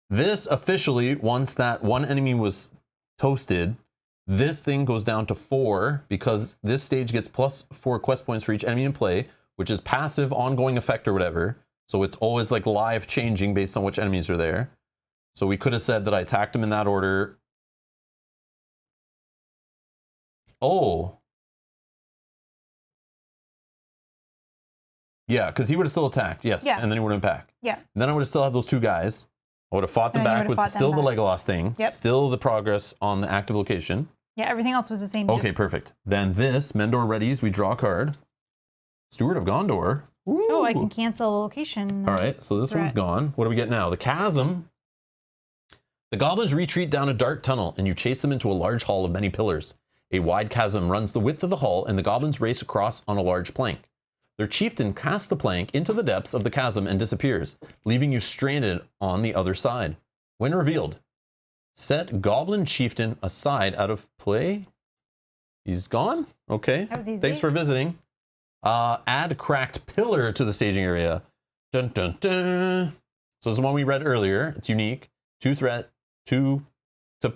this officially, once that one enemy was toasted, this thing goes down to 4 because this stage gets +4 quest points for each enemy in play, which is passive ongoing effect or whatever. So it's always like live changing based on which enemies are there. So we could have said that I attacked him in that order. Oh. Yeah, because he would have still attacked. Yes. Yeah. And then he would have been back. Yeah. And then I would have still had those 2 guys. I would have fought them And then you back would have with fought still them the back. Legolas thing. Yep. Still the progress on the active location. Yeah, everything else was the same. Okay, perfect. Then this, Mendor readies, we draw a card. Steward of Gondor. Oh, I Ooh. can cancel a location. All right, so this one's threat. gone. What do we get now? The Chasm. The goblins retreat down a dark tunnel, and you chase them into a large hall of many pillars. A wide chasm runs the width of the hall, and the goblins race across on a large plank. Their chieftain casts the plank into the depths of the chasm and disappears, leaving you stranded on the other side. When revealed, set Goblin Chieftain aside out of play. He's gone? Okay. That was easy. Thanks for visiting. Add Cracked Pillar to the staging area. Dun, dun, dun. So this is the one we read earlier. It's unique. 2 threat, 2 to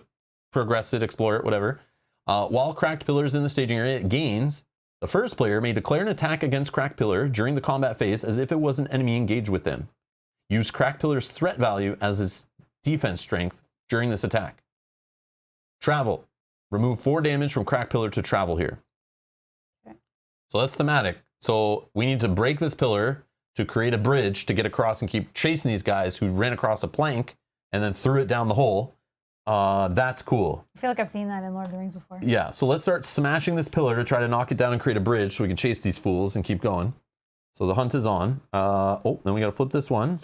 progress it, explore it, whatever. While Cracked Pillar is in the staging area, it gains. The first player may declare an attack against Cracked Pillar during the combat phase as if it was an enemy engaged with them. Use Cracked Pillar's threat value as its defense strength during this attack. Travel. Remove 4 damage from Cracked Pillar to travel here. Okay. So that's thematic. So we need to break this pillar to create a bridge to get across and keep chasing these guys who ran across a plank and then threw it down the hole. That's cool. I feel like I've seen that in Lord of the Rings before. Yeah, so let's start smashing this pillar to try to knock it down and create a bridge so we can chase these fools and keep going. So the hunt is on. Oh, then we got to flip this one.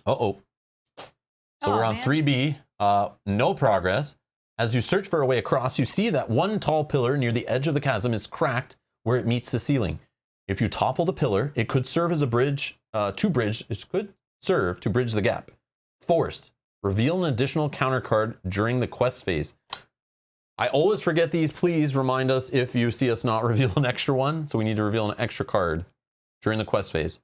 Uh-oh. So we're on man. 3B. No progress. As you search for a way across, you see that one tall pillar near the edge of the chasm is cracked where it meets the ceiling. If you topple the pillar, it could serve as a bridge, it could serve to bridge the gap. Forced. Reveal an additional counter card during the quest phase. I always forget these. Please remind us if you see us not reveal an extra one. So we need to reveal an extra card during the quest phase.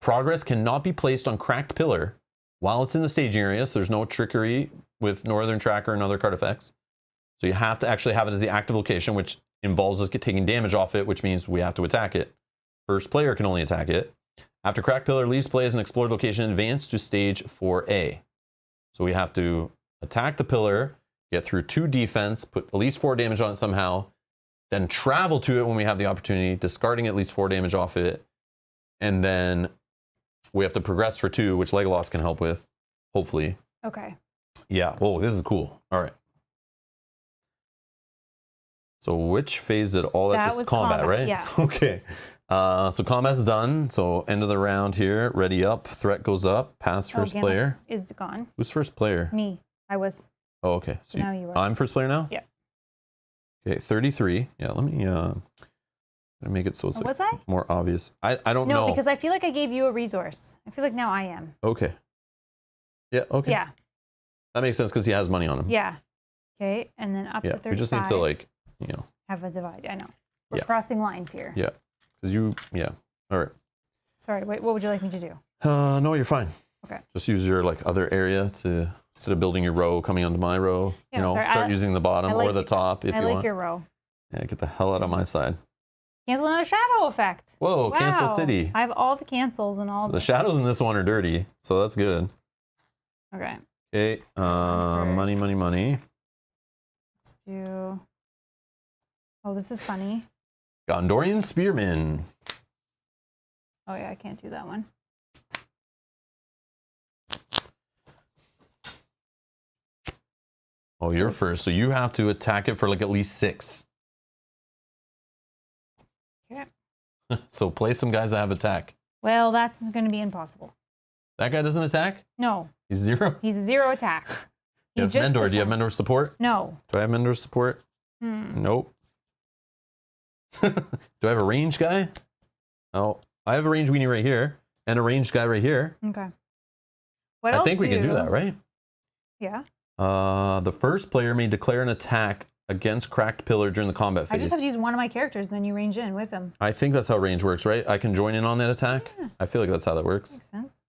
Progress cannot be placed on Cracked Pillar while it's in the staging area. So there's no trickery with Northern Tracker and other card effects. So you have to actually have it as the active location, which involves us taking damage off it, which means we have to attack it. First player can only attack it. After Cracked Pillar leaves play as an explored location, advance to stage 4A. So we have to attack the pillar, get through 2 defense, put at least 4 damage on it somehow, then travel to it when we have the opportunity, discarding at least 4 damage off it, and then we have to progress for 2, which Legolas can help with, hopefully. Okay. Yeah. Oh, this is cool. All right. So which phase did all that? That Just was combat, combat, right? yeah. Okay. So combat's done. So end of the round here. Ready up. Threat goes up. Pass first Gandalf player. is gone. Who's first player? Me. I was. Oh, okay. So Now you are. I'm first player now? Yeah. Okay, 33. Yeah, let me make it so it's Oh, like was I? more obvious. I don't No, know. because I feel like I gave you a resource. I feel like now I am. Okay. Yeah, okay. Yeah. That makes sense because he has money on him. Yeah. Okay. And then up Yeah, to 35. we just need to like, have a divide. I know. We're Yeah. crossing lines here. Yeah. Because all right. Sorry. Wait, what would you like me to do? No, you're fine. Okay. Just use your like other area to, instead of building your row coming onto my row, Yeah, sorry, start using the bottom I like or the top if I you like want. your row. Yeah, get the hell out of my side. Cancel another shadow effect. Whoa, cancel Wow. city. I have all the cancels and all The shadows in this one are dirty, so that's good. Okay. Okay, money. Let's do. Oh, this is funny. Gondorian Spearman. Oh yeah, I can't do that one. Oh, you're first, so you have to attack it for like at least 6. Okay. So play some guys that have attack. Well, that's going to be impossible. That guy doesn't attack? No, He's 0? he's a 0 attack. He You have just Mendor. Do you have defends. Mendor support? No. Do I have Mendor support? Hmm. Nope. Do I have a ranged guy? Oh, I have a ranged weenie right here and a ranged guy right here. Okay. What I think we can do that, right? Yeah. The first player may declare an attack against cracked pillar during the combat phase. I just have to use one of my characters, then you range in with them. I think that's how range works, right? I can join in on that attack. Yeah. I feel like that's how that works. Makes sense.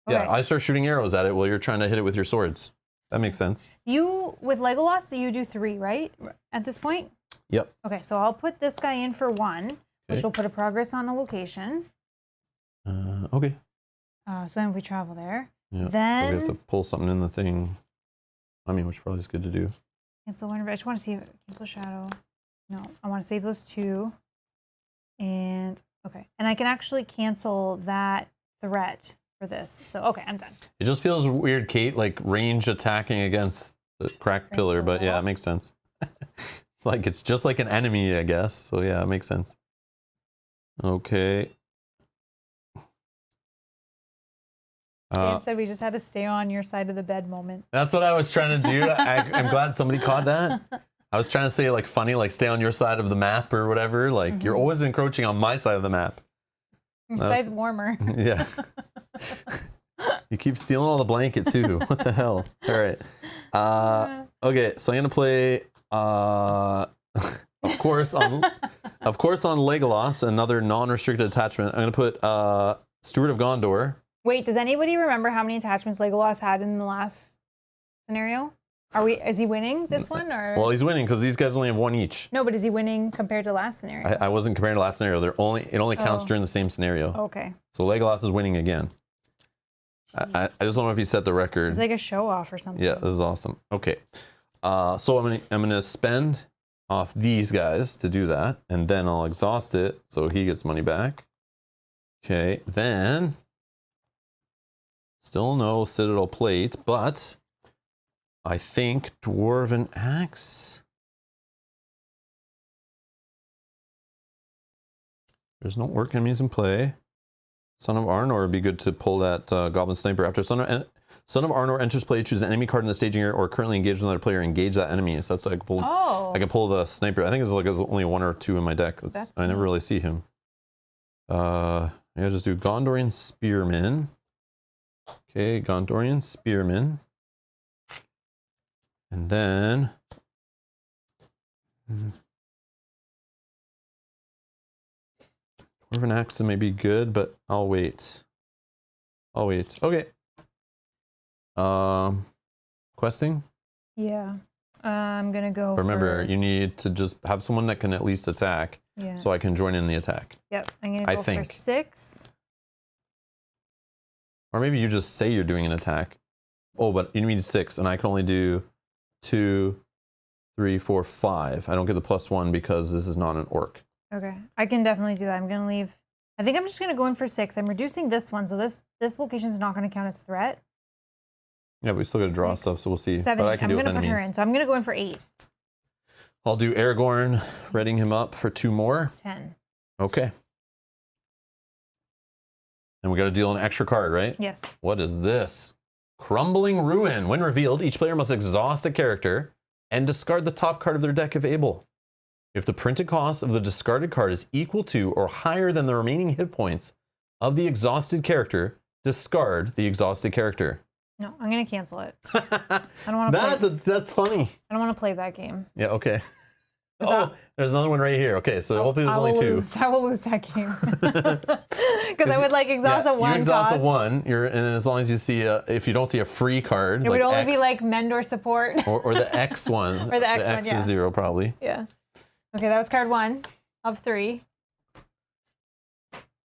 Yeah, Okay. I start shooting arrows at it while you're trying to hit it with your swords. That makes sense. You, with Legolas, you do 3, right? At this point? Yep. Okay, so I'll put this guy in for 1, which Okay. will put a progress on a location. Okay. So then we travel there. Yeah. Then So we have to pull something in the thing. I mean, which probably is good to do. cancel one. I just want to see if cancel shadow. No, I want to save those 2. And okay, and I can actually cancel that threat for this. So okay, I'm done. It just feels weird, Kate, like range attacking against the cracked Against pillar, the but yeah, wall. it makes sense. It's like it's just like an enemy, I guess. So yeah, it makes sense. Okay. Dan said we just had to stay on your side of the bed moment. That's what I was trying to do. I'm glad somebody caught that. I was trying to say like funny, like stay on your side of the map or whatever. Like you're always encroaching on my side of the map. Your side's warmer. Yeah. You keep stealing all the blanket too. What the hell? All right. Okay, so I'm gonna play of course on Legolas, another non-restricted attachment. I'm gonna put Steward of Gondor. Wait, does anybody remember how many attachments Legolas had in the last scenario? Is he winning this one or? Well, he's winning because these guys only have 1 each. No, but is he winning compared to last scenario? I wasn't comparing to last scenario. It only counts Oh. during the same scenario. Okay. So Legolas is winning again. I just don't know if he set the record. It's like a show off or something. Yeah, this is awesome. Okay, so I'm gonna spend off these guys to do that, and then I'll exhaust it so he gets money back. Okay, then still no Citadel plate, but I think Dwarven Axe. There's no orc enemies in play. Son of Arnor would be good to pull that Goblin Sniper. After Son of Arnor enters play, choose an enemy card in the staging area or currently engaged with another player, engage that enemy. So that's like I can pull the Sniper. I think there's only 1 or 2 in my deck. I never really see him. Yeah, just do Gondorian Spearman. Okay, Gondorian Spearman. And then Dwarven Axe may be good, but I'll wait. Okay. Questing? Yeah. I'm gonna go. Remember, for, you need to just have someone that can at least attack, Yeah. so I can join in the attack. Yep. I'm gonna go for 6. Or maybe you just say you're doing an attack. Oh, but you need 6, and I can only do 2, 3, 4, 5. I don't get the +1 because this is not an orc. Okay. I can definitely do that. I'm gonna leave. I think I'm just gonna go in for 6. I'm reducing this one, so this location is not gonna count as threat. Yeah, but we still got to draw 6, stuff, so we'll see. 7. But I can I'm do it with gonna put her enemies. in, so I'm gonna go in for 8. I'll do Aragorn, readying him up for 2 more. 10. Okay. And we got to deal an extra card, right? Yes. What is this? Crumbling Ruin. When revealed, each player must exhaust a character and discard the top card of their deck if able. If the printed cost of the discarded card is equal to or higher than the remaining hit points of the exhausted character, discard the exhausted character. No, I'm gonna cancel it. I don't want to. That's funny. I don't want to play that game. Yeah. Okay. There's another one right here. Okay, so hopefully there's only 2. I will lose that game because I would like exhaust a 1 You exhaust cost. the 1. And as long as you see if you don't see a free card, It would only X, be like Mendor support. or the X one. Or the X one, X yeah. is 0 probably. Yeah. Okay, that was card 1 of 3.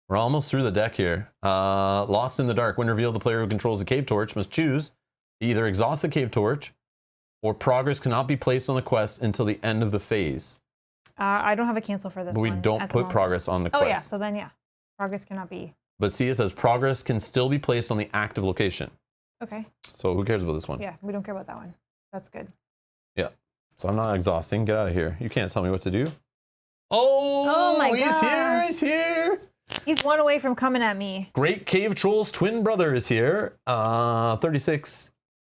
We're almost through the deck here. Lost in the Dark. When revealed, the player who controls the cave torch must choose to either exhaust the cave torch or progress cannot be placed on the quest until the end of the phase. I don't have a cancel for this But we one don't at the put moment. progress on the quest. Oh yeah, so then yeah, progress cannot be. But see, it says progress can still be placed on the active location. Okay. So who cares about this one? Yeah, we don't care about that one. That's good. Yeah. So I'm not exhausting. Get out of here. You can't tell me what to do. Oh my he's God. here. He's here. He's 1 away from coming at me. Great Cave Troll's twin brother is here. 36,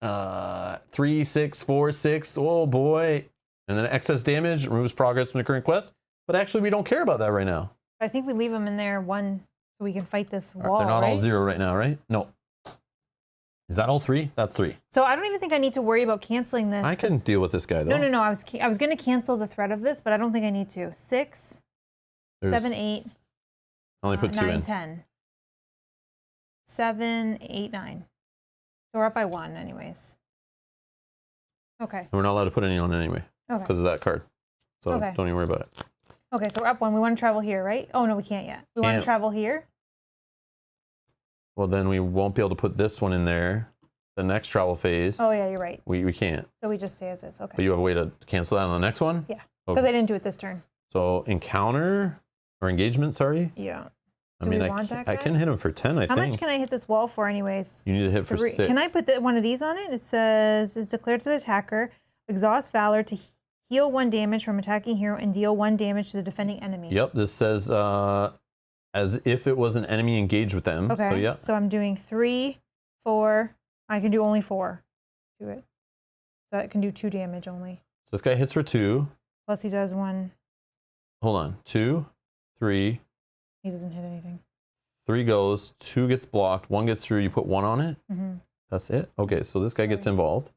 3, 6, 4, 6. Oh boy. And then excess damage removes progress from the current quest, But actually, we don't care about that right now. I think we leave them in there one so we can fight this wall. They're not right? all 0 right now, right? No. Is that all 3? That's 3. So I don't even think I need to worry about canceling this. I can deal with this guy though. No. I was going to cancel the threat of this, but I don't think I need to. 6, 7, 8. I only put 2 9, in. 10. 7, 8, 9. So we're up by 1 anyways. Okay. And we're not allowed to put any on anyway because of that card. So don't even worry about it. Okay, so we're up 1. We want to travel here, right? Oh, no, we can't yet. We want to travel here? Well, then we won't be able to put this one in there. The next travel phase. Oh, yeah, you're right. We can't. So we just stay as is. Okay. But you have a way to cancel that on the next one? Yeah. Because I didn't do it this turn. So encounter or engagement, sorry? Yeah. I mean, I can hit him for 10, I think. How much can I hit this wall for anyways? You need to hit for 6. Can I put one of these on it? It says, it's declared to the attacker, exhaust valor to heal 1 damage from attacking hero and deal 1 damage to the defending enemy. Yep, this says as if it was an enemy engaged with them. Okay, so yeah. So I'm doing 3, 4. I can do only 4 to it. So it can do 2 damage only. So this guy hits for 2. Plus he does 1. Hold on. 2, 3. He doesn't hit anything. 3 goes, 2 gets blocked, 1 gets through, you put 1 on it? Mm-hmm. That's it? Okay, so this guy gets involved.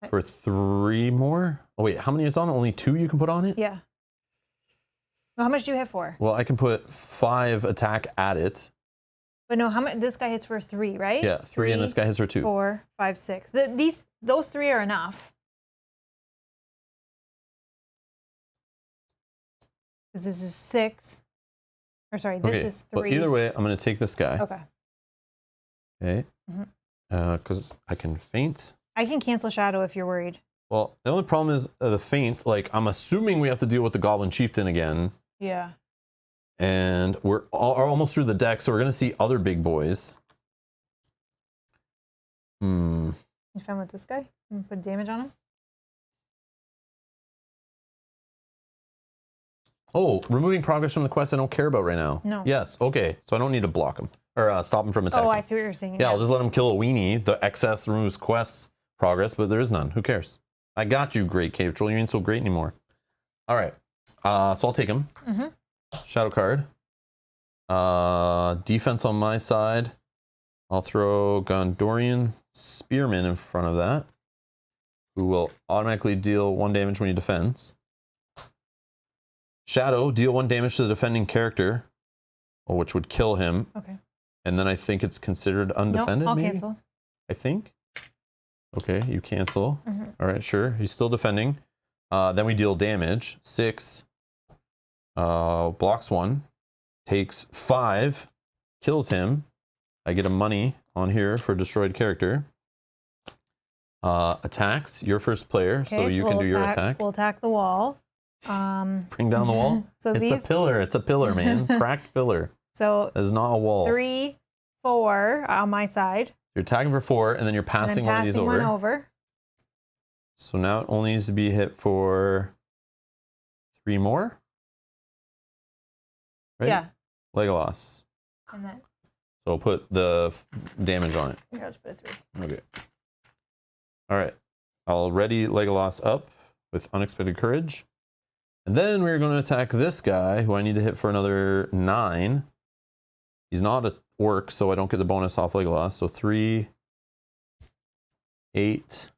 For 3 more? Oh wait, how many is on? Only 2 you can put on it? Yeah. Well, how much do you hit for? Well, I can put 5 attack at it. But no, how much? This guy hits for 3, right? Yeah, 3 and this guy hits for 2. 4, 5, 6. Those 3 are enough. Because this is 6. Or sorry, this is 3. Well, either way, I'm going to take this guy. Okay. Okay. Because I can feint. I can cancel shadow if you're worried. Well, the only problem is the feint. Like, I'm assuming we have to deal with the Goblin Chieftain again. Yeah. And we're almost through the deck, so we're going to see other big boys. You fine with this guy? Put damage on him? Oh, removing progress from the quest I don't care about right now. No. Yes, okay. So I don't need to block him. Or stop him from attacking. Oh, I see what you're saying. Yeah, I'll just let him kill a weenie. The excess removes quest progress, but there is none. Who cares? I got you, Great Cave Troll. You ain't so great anymore. All right. So I'll take him. Shadow card. Defense on my side. I'll throw Gondorian Spearman in front of that, who will automatically deal 1 damage when he defends. Shadow, deal 1 damage to the defending character, which would kill him. Okay. And then I think it's considered undefended, Nope, I'll maybe? cancel. I think. Okay, you cancel. All right, sure. He's still defending. Then we deal damage. 6. Blocks 1. Takes 5. Kills him. I get a money on here for destroyed character. Attacks. You're first player, Okay, so you can do your attack. We'll attack the wall. Bring down the wall. So it's a pillar. It's a pillar, man. Cracked pillar. So it's not a wall. 3, 4 on my side. You're attacking for 4, and then you're passing one of these over. One over. So now it only needs to be hit for 3 more. Right? Yeah. Legolas. And then. So I'll put the damage on it. Here, I'll just put a 3. Okay. All right. I'll ready Legolas up with Unexpected Courage. And then we're going to attack this guy, who I need to hit for another 9. He's not a orc, so I don't get the bonus off Legolas. So 3, 8,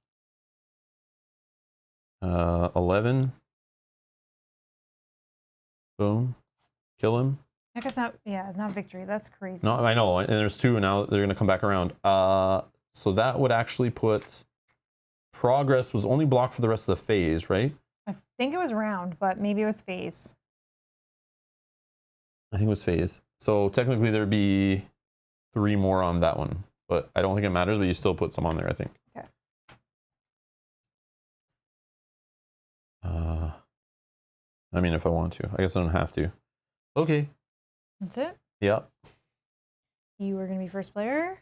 11. Boom. Kill him. I guess not. Yeah, not victory. That's crazy. No, I know. And there's 2 now. They're going to come back around. So that would actually put progress was only blocked for the rest of the phase, right? I think it was round, but maybe it was phase. I think it was phase. So technically there'd be 3 more on that one, but I don't think it matters, but you still put some on there, I think. Okay. I mean, if I want to. I guess I don't have to. Okay. That's it? Yep. You are going to be first player.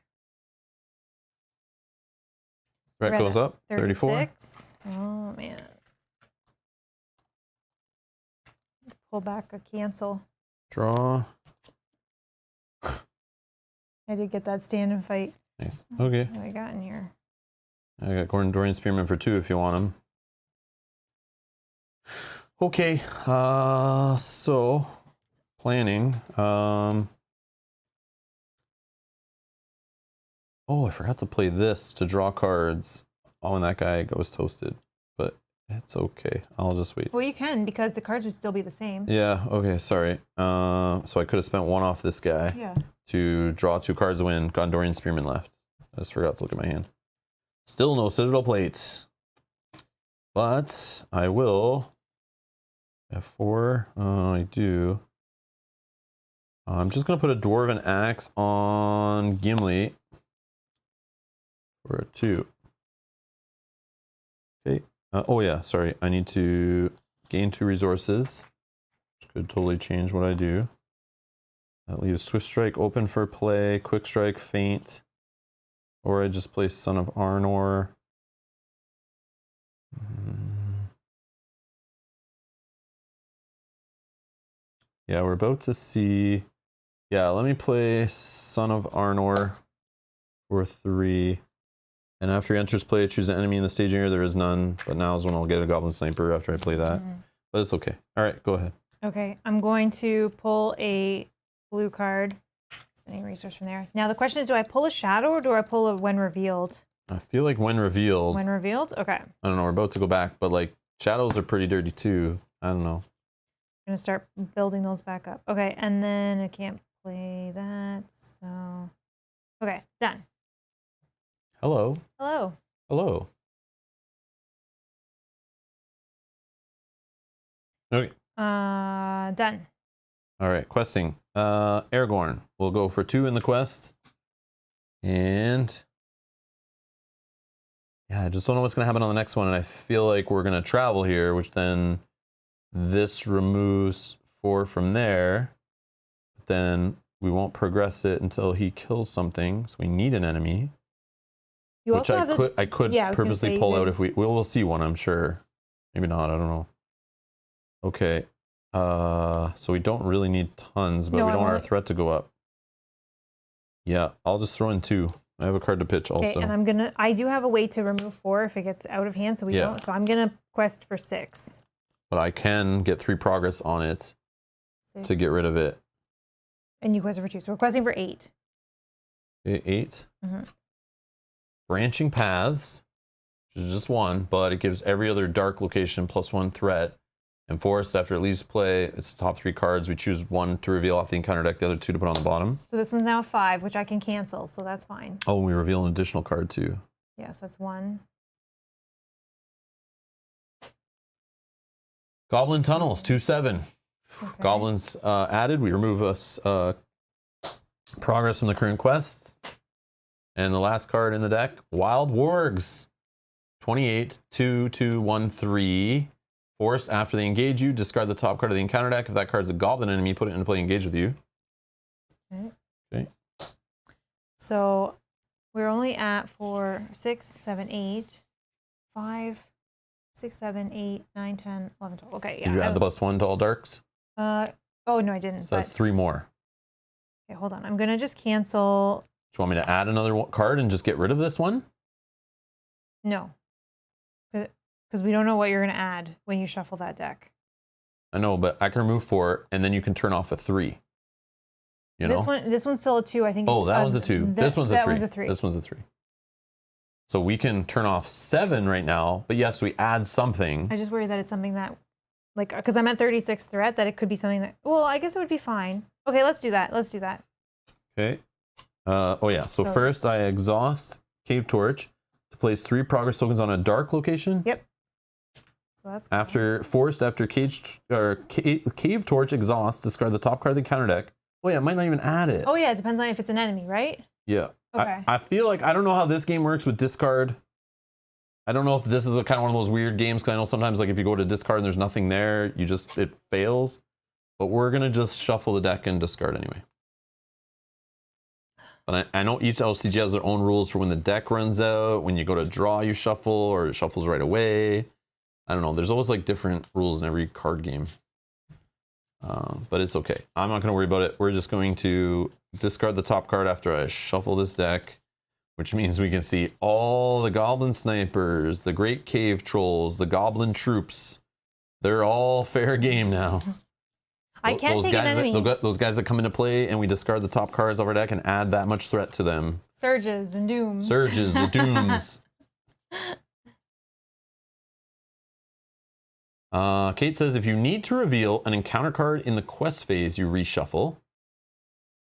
Threat goes up. 34. 36. Oh, man. Pull back a cancel. Draw. I did get that stand and fight. Nice. Okay. What do I got in here? I got Gordon Dorian Spearman for 2 if you want him. Okay, so planning. Oh, I forgot to play this to draw cards. Oh, and that guy goes toasted, but it's okay. I'll just wait. Well, you can because the cards would still be the same. Yeah, okay, sorry. So I could have spent one off this guy to draw 2 cards to win. Gondorian Spearman left. I just forgot to look at my hand. Still no Citadel plates. But I will. F4. I do. I'm just going to put a Dwarven Axe on Gimli for a 2. Okay. Oh, yeah. Sorry. I need to gain 2 resources, which could totally change what I do. That leaves Swift Strike open for play, Quick Strike, Feint, or I just play Son of Arnor. Yeah, we're about to see. Yeah, let me play Son of Arnor for 3. And after he enters play, choose an enemy in the staging area. There is none, but now is when I'll get a Goblin Sniper after I play that. But it's okay. All right, go ahead. Okay, I'm going to pull a blue card. Spending resource from there. Now the question is, do I pull a shadow or do I pull a when revealed? I feel like when revealed. When revealed? Okay. I don't know. We're about to go back, but like shadows are pretty dirty too. I don't know. I'm going to start building those back up. Okay, and then I can't play that, so... Okay, done. Hello. Hello. Hello. Okay. Done. All right, questing. Aragorn. We'll go for 2 in the quest. And... yeah, I just don't know what's going to happen on the next one, and I feel like we're going to travel here, which then... this removes 4 from there, but then we won't progress it until he kills something. So we need an enemy, You which also I could purposely pull out if we'll see one. I'm sure, maybe not. I don't know. Okay, so we don't really need tons, but we don't want our threat to go up. Yeah, I'll just throw in 2. I have a card to pitch also. Okay, and I do have a way to remove 4 if it gets out of hand, so we don't. So I'm gonna quest for 6. But I can get 3 progress on it 6. to get rid of it. And you quested for 2, so we're questing for 8. 8. Branching Paths, which is just 1, but it gives every other dark location +1 threat. And Forest, after at least play, it's the top 3 cards. We choose 1 to reveal off the encounter deck, the other 2 to put on the bottom. So this one's now a 5, which I can cancel, so that's fine. Oh, and we reveal an additional card too. Yes, that's 1. Goblin Tunnels, 2/7. Okay. Goblins added. We remove us progress from the current quest. And the last card in the deck, Wild Wargs. 28, 2/2/1/3. Force, after they engage you, discard the top card of the encounter deck. If that card's a goblin enemy, put it into play, engage with you. Okay. So we're only at 4, 6, 7, 8, 5, 6, 7, 8, 9, 10, 11, 12. Okay, yeah. Did you add the +1 to all darks? Oh, no, I didn't. So that's 3 more. Okay, hold on. I'm going to just cancel. Do you want me to add another card and just get rid of this one? No. Because we don't know what you're going to add when you shuffle that deck. I know, but I can remove 4, and then you can turn off a 3. You know? This one's still a 2, I think. Oh, that one's a 2. This one's a 3. That one's a 3. This one's a 3. So we can turn off 7 right now, but yes, we add something. I just worry that it's something that, like, because I'm at 36 threat, that it could be something that, well, I guess it would be fine. Okay, let's do that. Let's do that. Okay. Oh yeah, so first I exhaust Cave Torch to place 3 progress tokens on a dark location. Yep. So that's cool. After Cave Torch exhaust, discard the top card of the counter deck. Oh yeah, I might not even add it. Oh yeah, it depends on if it's an enemy, right? Yeah. Okay. I feel like, I don't know how this game works with discard. I don't know if this is kind of one of those weird games, because I know sometimes like if you go to discard and there's nothing there, it fails. But we're going to just shuffle the deck and discard anyway. But I know each LCG has their own rules for when the deck runs out, when you go to draw you shuffle, or it shuffles right away. I don't know, there's always like different rules in every card game. But it's okay. I'm not going to worry about it. We're just going to discard the top card after I shuffle this deck, which means we can see all the Goblin Snipers, the Great Cave Trolls, the Goblin Troops, They're all fair game now. I can't those take guys an enemy. those guys that come into play and we discard the top cards of our deck and add that much threat to them. Surges and dooms. Surges, the dooms. Kate says, if you need to reveal an encounter card in the quest phase, you reshuffle.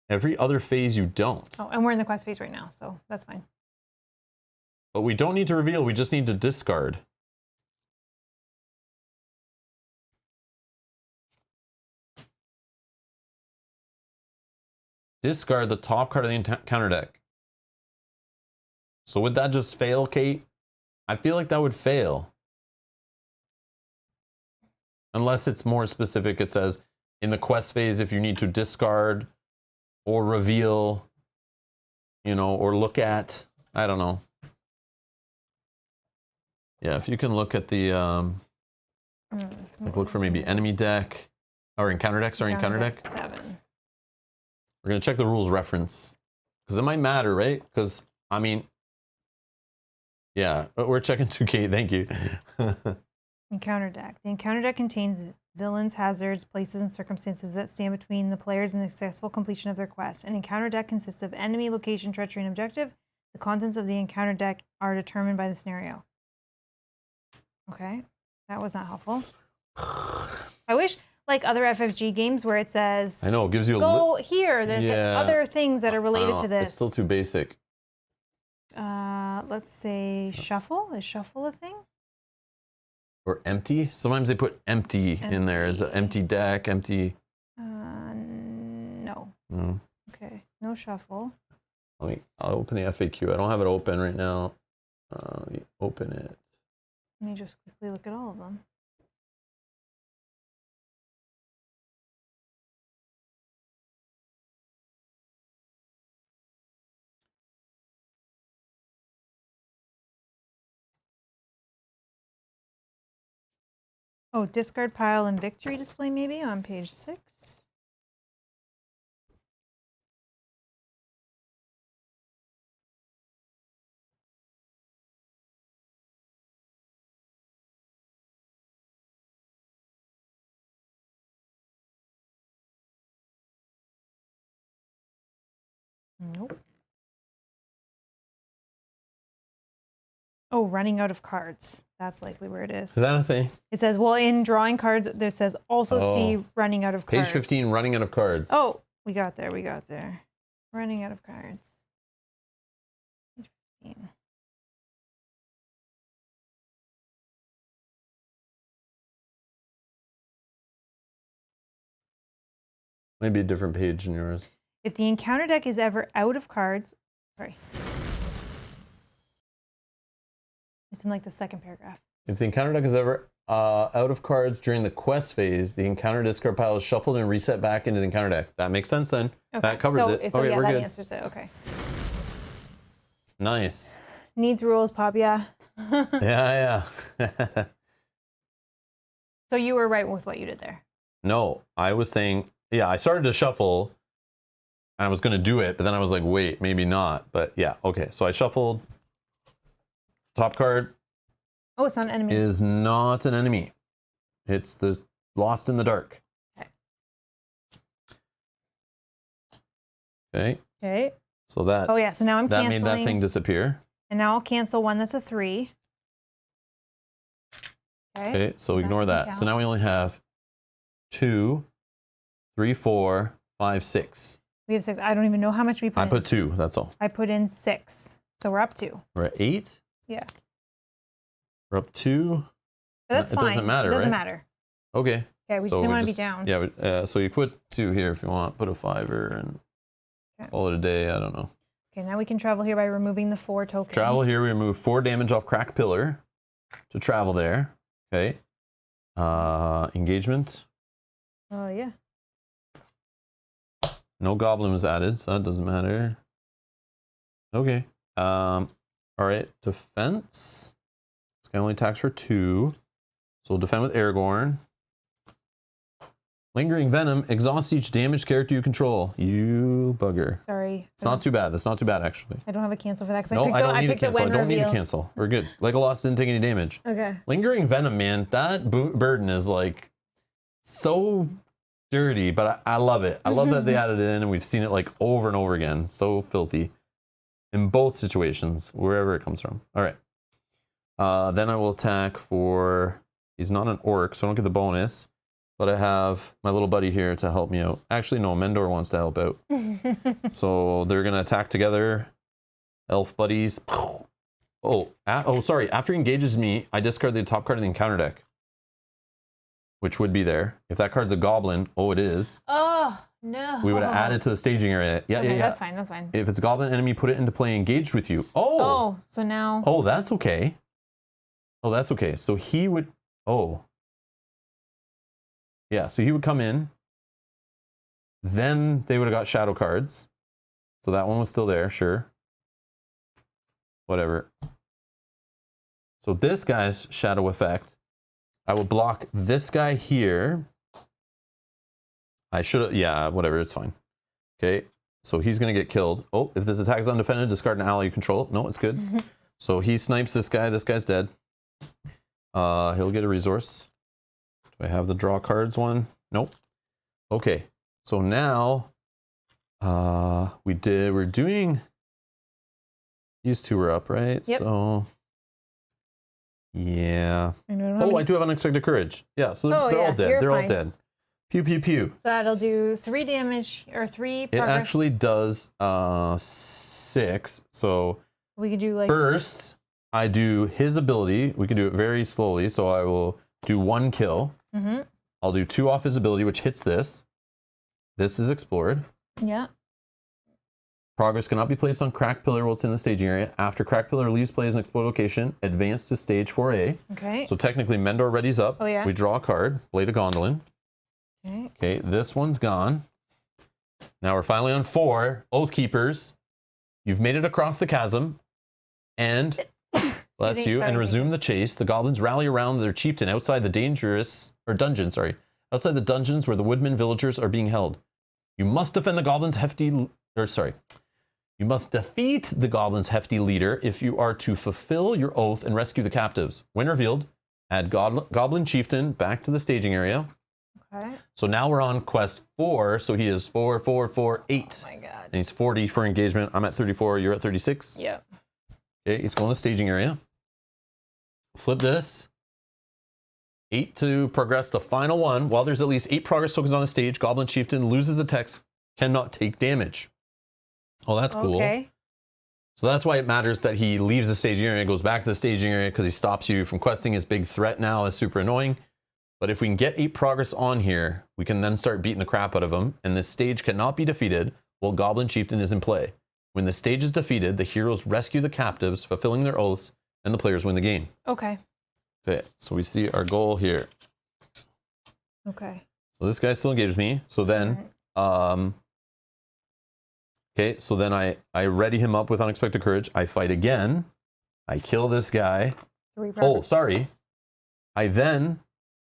Every other phase, you don't. Oh, and we're in the quest phase right now, so that's fine. But we don't need to reveal, we just need to discard. Discard the top card of the encounter deck. So would that just fail, Kate? I feel like that would fail. Unless it's more specific, it says, in the quest phase, if you need to discard or reveal, you know, or look at, I don't know. Yeah, if you can look at the, like look for maybe enemy deck, or encounter deck, sorry, encounter deck. 7. We're going to check the rules reference, because it might matter, right? Because, I mean, yeah, we're checking 2K, thank you. Encounter deck. The encounter deck contains villains, hazards, places, and circumstances that stand between the players and the successful completion of their quest. An encounter deck consists of enemy, location, treachery, and objective. The contents of the encounter deck are determined by the scenario. Okay, that was not helpful. I wish, like other FFG games where it says, I know, it gives you go here, the Yeah. other things that are related to this. It's still too basic. Let's say shuffle. Is shuffle a thing? Or empty. Sometimes they put empty in there as an empty deck, empty. No. No. Okay, no shuffle. I'll open the FAQ. I don't have it open right now. Let me open it. Let me just quickly look at all of them. Oh, discard pile and victory display maybe on page 6. Nope. Oh, running out of cards. That's likely where it is. Is that a thing? It says, well, in drawing cards, there says also see running out of cards. Page 15, running out of cards. Oh, we got there. We got there. Running out of cards. Page 15. Maybe a different page than yours. If the encounter deck is ever out of cards, sorry. It's in like the second paragraph. If the encounter deck is ever out of cards during the quest phase, the encounter discard pile is shuffled and reset back into the encounter deck. That makes sense then. Okay. That covers it. So Okay, yeah, we're that good. answers it. Okay. Nice. Needs rules, Pop, yeah. Yeah. So you were right with what you did there. No, I was saying, yeah, I started to shuffle and I was going to do it, but then I was like, wait, maybe not. But yeah, okay. So I shuffled. Top card Oh, it's not an enemy. is not an enemy. It's the Lost in the Dark. Okay. Okay. Okay. So that, Oh, yeah. So now I'm that canceling. made that thing disappear. And now I'll cancel one that's a 3. Okay, so ignore doesn't that. count. So now we only have 2, 3, 4, 5, 6. We have 6. I don't even know how much we put I in. put 2, that's all. I put in 6. So we're up 2. We're at 8. Yeah. We're up 2. But that's It fine. doesn't matter, It doesn't right? matter. Okay. Okay, we So just didn't want to be just- down. Yeah, so you put 2 here if you want. Put a 5er and Okay. call it a day. I don't know. Okay, now we can travel here by removing the 4 tokens. Travel here, we remove 4 damage off Crack Pillar to travel there. Okay. Engagement. Oh, yeah. No goblin was added, so that doesn't matter. Okay. All right. Defense. This guy only attacks for 2. So we'll defend with Aragorn. Lingering Venom exhausts each damaged character you control. You bugger. Sorry. It's not too bad. That's not too bad, actually. I don't have a cancel for that. No, I don't need a cancel. I don't need a cancel. We're good. Legolas didn't take any damage. Okay. Lingering Venom, man. That burden is like so dirty, but I love it. I love that they added it in, and we've seen it like over and over again. So filthy in both situations, wherever it comes from. All right. Then I will attack for... He's not an orc, so I don't get the bonus. But I have my little buddy here to help me out. Actually, no, Mendor wants to help out. So they're going to attack together. Elf buddies. Oh, sorry. After he engages me, I discard the top card of the encounter deck. Which would be there. If that card's a goblin, it is. Oh, no. We would have added to the staging area. Yeah, okay, yeah. That's fine, that's fine. If it's a goblin enemy, put it into play engaged with you. Oh, so now... Oh, that's okay. Oh, that's okay. So he would... Oh. Yeah, so he would come in. Then they would have got shadow cards. So that one was still there, sure. Whatever. So this guy's shadow effect. I will block this guy here. I should have... Yeah, whatever, it's fine. Okay, so he's going to get killed. Oh, if this attack is undefended, discard an ally you control. No, it's good. So he snipes this guy. This guy's dead. He'll get a resource. Do I have the draw cards one? Nope. Okay. So now we're doing these two were up, right? Yep. So yeah. I do have unexpected courage. Yeah, so they're all dead. They're all dead. Pew pew pew. So that'll do 3 damage or 3 progress. It actually does 6. So we could do like first I do his ability. We can do it very slowly. So I will do 1 kill. I'll do 2 off his ability, which hits this. This is explored. Yeah. Progress cannot be placed on Crack Pillar while it's in the staging area. After Crack Pillar leaves play as an exploded location, advance to stage 4A. Okay. So technically Mendor readies up. Oh, yeah. We draw a card, Blade of Gondolin. Okay. Okay, this one's gone. Now we're finally on 4. Oath Keepers. You've made it across the chasm. And bless you, and resume the chase. The goblins rally around their chieftain outside the dungeon, outside the dungeons where the woodmen villagers are being held. You must defend the goblins' you must defeat the goblins' hefty leader if you are to fulfill your oath and rescue the captives. When revealed, add goblin chieftain back to the staging area. Okay. So now we're on quest 4. So he is 4, 4, 4, 8. Oh my god. And he's 40 for engagement. I'm at 34. You're at 36. Yep. Okay, he's going to the staging area. Flip this. 8 to progress the final one. While there's at least 8 progress tokens on the stage, Goblin Chieftain loses the text, cannot take damage. Oh, that's cool. Okay. So that's why it matters that he leaves the staging area, goes back to the staging area because he stops you from questing. His big threat now is super annoying. But if we can get 8 progress on here, we can then start beating the crap out of him. And this stage cannot be defeated while Goblin Chieftain is in play. When the stage is defeated, the heroes rescue the captives, fulfilling their oaths, and the players win the game. Okay. Okay, so we see our goal here. Okay. So this guy still engages me. So then, okay, so then I ready him up with unexpected courage. I fight again. I kill this guy. Oh, sorry. I then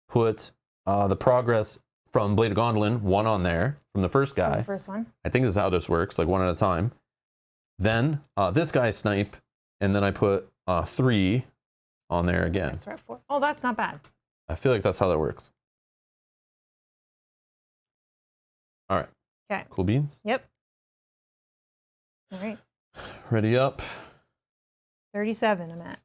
put the progress from Blade of Gondolin, 1 on there from the first guy. The first one. I think this is how this works, like 1 at a time. Then this guy snipe, and then I put 3 on there again. That's right, 4. Oh, that's not bad. I feel like that's how that works. All right. Okay. Cool beans. Yep. All right. Ready up. 37 I'm at.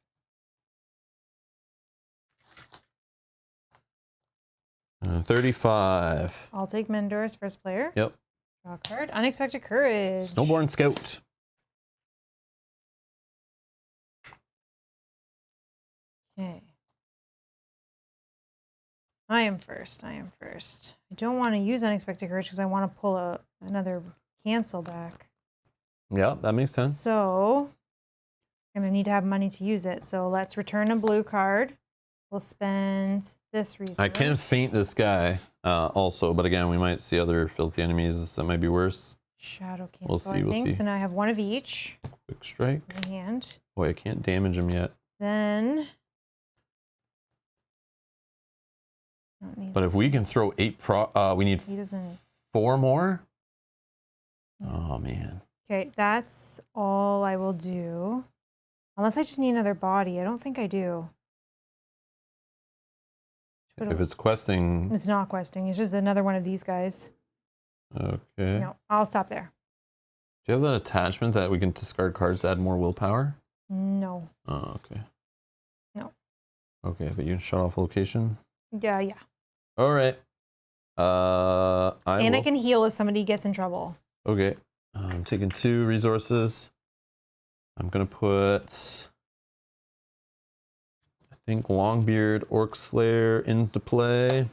Uh, 35. I'll take Mendor as first player. Yep. Draw a card. Unexpected courage. Snowborn Scout. Okay. I am first. I don't want to use unexpected courage because I want to pull another cancel back. Yeah, that makes sense. So I'm going to need to have money to use it. So let's return a blue card. We'll spend this resource. I can feint this guy also, but again, we might see other filthy enemies that might be worse. Shadow cancel, We'll see, I we'll think. see. So now I have 1 of each Quick strike. in hand. Boy, I can't damage him yet. Then But if we can throw 8 we need He doesn't. 4 more. Oh man. Okay, that's all I will do. Unless I just need another body. I don't think I do. If it's questing. It's not questing. It's just another one of these guys. Okay. No, I'll stop there. Do you have that attachment that we can discard cards to add more willpower? No. Oh, okay. No. Okay, but you can shut off location. Yeah. All right. I can heal if somebody gets in trouble. Okay. I'm taking 2 resources. I'm gonna put, I think, Longbeard Orc Slayer into play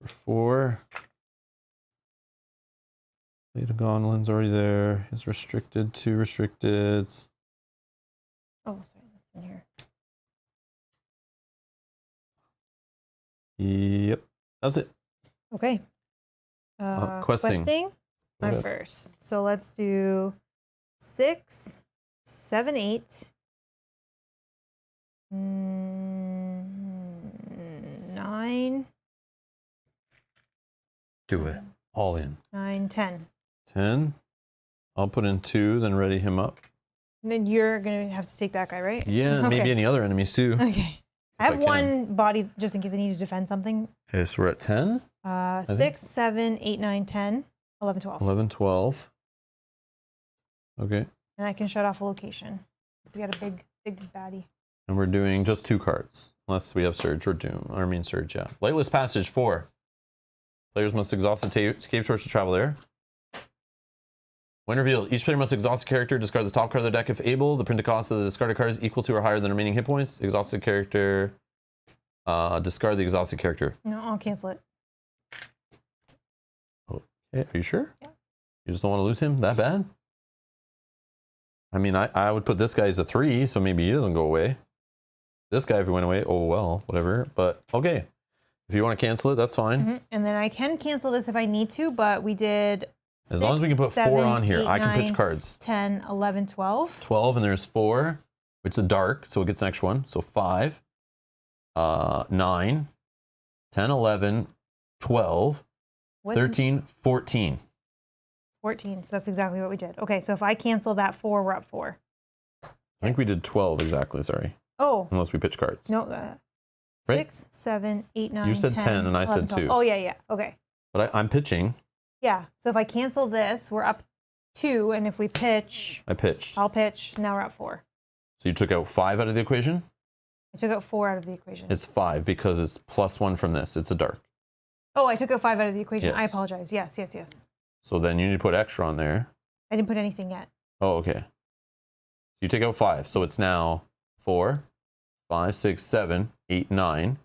for 4. Blade of Gondolin's already there. He's restricted, 2 restricteds. Oh, sorry, that's in here. Yep, that's it. Okay. Questing. I'm first. So let's do 6, 7, 8, 9. Do it. All in. 9, 10. 10. I'll put in 2, then ready him up. And then you're going to have to take that guy, right? Yeah, maybe Okay. any other enemies too. Okay. I have one body just in case I need to defend something. Okay, so we're at 10. 6, 7, 8, 9, 10, 11, 12. 11, 12. Okay. And I can shut off a location. If we got a big baddie. And we're doing just 2 cards. Unless we have Surge or Doom. I mean Surge, yeah. Lightless Passage, 4. Players must exhaust the cave torch to travel there. When revealed, each player must exhaust a character, discard the top card of their deck if able. The printed cost of the discarded card is equal to or higher than the remaining hit points. Exhausted character, discard the exhausted character. No, I'll cancel it. Okay, are you sure? Yeah. You just don't want to lose him that bad? I mean, I would put this guy as a 3, so maybe he doesn't go away. This guy, if he went away, oh well, whatever. But okay, if you want to cancel it, that's fine. Mm-hmm. And then I can cancel this if I need to, but we did As long as we can put 4 on here, 8, I can 9, pitch cards. 10, 11, 12. 12, and there's 4, which is a dark, so it gets an extra one. So 5, 9, 10, 11, 12, 13, 14. 14, so that's exactly what we did. Okay, so if I cancel that 4, we're up 4. I think we did 12 exactly, sorry. Oh. Unless we pitch cards. No, Right? 6, 7, 8, 9, You said 10 and I 11, said 12. 2. Oh, yeah, okay. But I'm pitching. Yeah, so if I cancel this, we're up 2, and if we pitch, I pitched. I'll pitch, now we're at 4. So you took out 5 out of the equation? I took out 4 out of the equation. It's 5 because it's +1 from this. It's a dark. Oh, I took out 5 out of the equation. Yes. I apologize. Yes. So then you need to put extra on there. I didn't put anything yet. Oh, okay. You take out 5. So it's now 4, 5, 6, 7, 8, 9.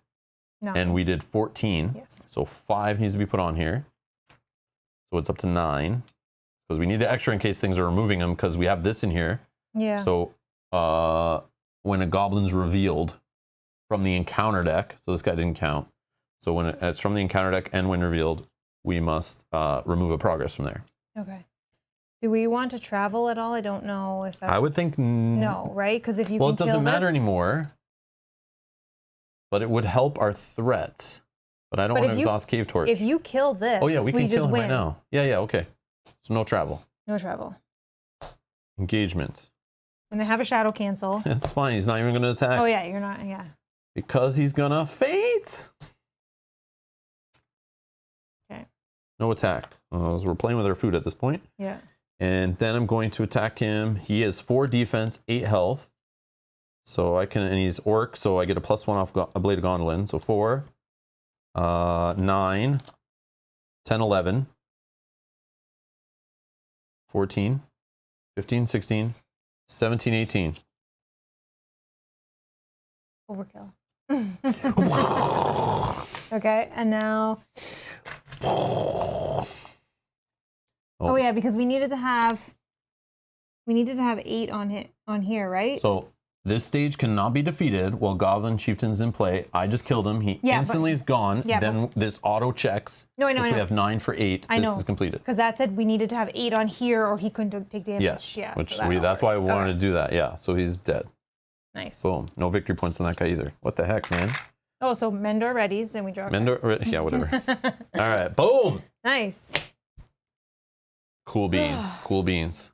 No. And we did 14. Yes. So 5 needs to be put on here. So it's up to 9. Because we need the extra in case things are removing them because we have this in here. Yeah. So when a goblin's revealed from the encounter deck, so this guy didn't count. So when it's from the encounter deck and when revealed, we must remove a progress from there. Okay. Do we want to travel at all? I don't know if that's... I would think no, right? Because if you well, can it doesn't kill matter this... anymore. But it would help our threat. But I don't want to exhaust Cave Torch. If you kill this, oh yeah, we can just kill him win. right now. Yeah, okay. So no travel. No travel. Engagement. And I have a shadow cancel. It's fine. He's not even going to attack. Oh yeah, you're not. Yeah. Because he's gonna faint. Okay. No attack. We're playing with our food at this point. Yeah. And then I'm going to attack him. He has 4 defense, 8 health. So I can, and he's orc, so I get a +1 off a Blade of Gondolin. So 4, 9, 10, 11, 14, 15, 16, 17, 18. Overkill. Okay, and now. Oh yeah, because we needed to have 8 on here, right? So this stage cannot be defeated while Goblin Chieftain's in play. I just killed him. He instantly is gone. Yeah, then this auto checks. No, I know. Which we have 9 for 8. This is completed. Because that said we needed to have 8 on here, or he couldn't take damage. Yes. Yeah. Which so that's why I wanted to do that. Yeah. So he's dead. Nice. Boom. No victory points on that guy either. What the heck, man? Oh, so Mendor readies, and we draw. Mendor, yeah, whatever. All right, boom. Nice. Cool beans, cool beans.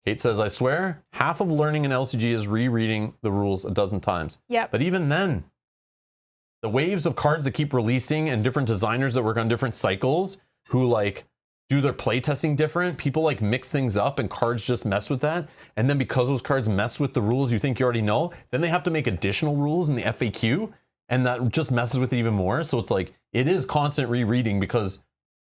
Kate says, I swear, half of learning an LCG is rereading the rules a dozen times. Yep. But even then, the waves of cards that keep releasing and different designers that work on different cycles who like do their playtesting different, people like mix things up and cards just mess with that. And then because those cards mess with the rules you think you already know, then they have to make additional rules in the FAQ and that just messes with it even more. So it's like, it is constant rereading because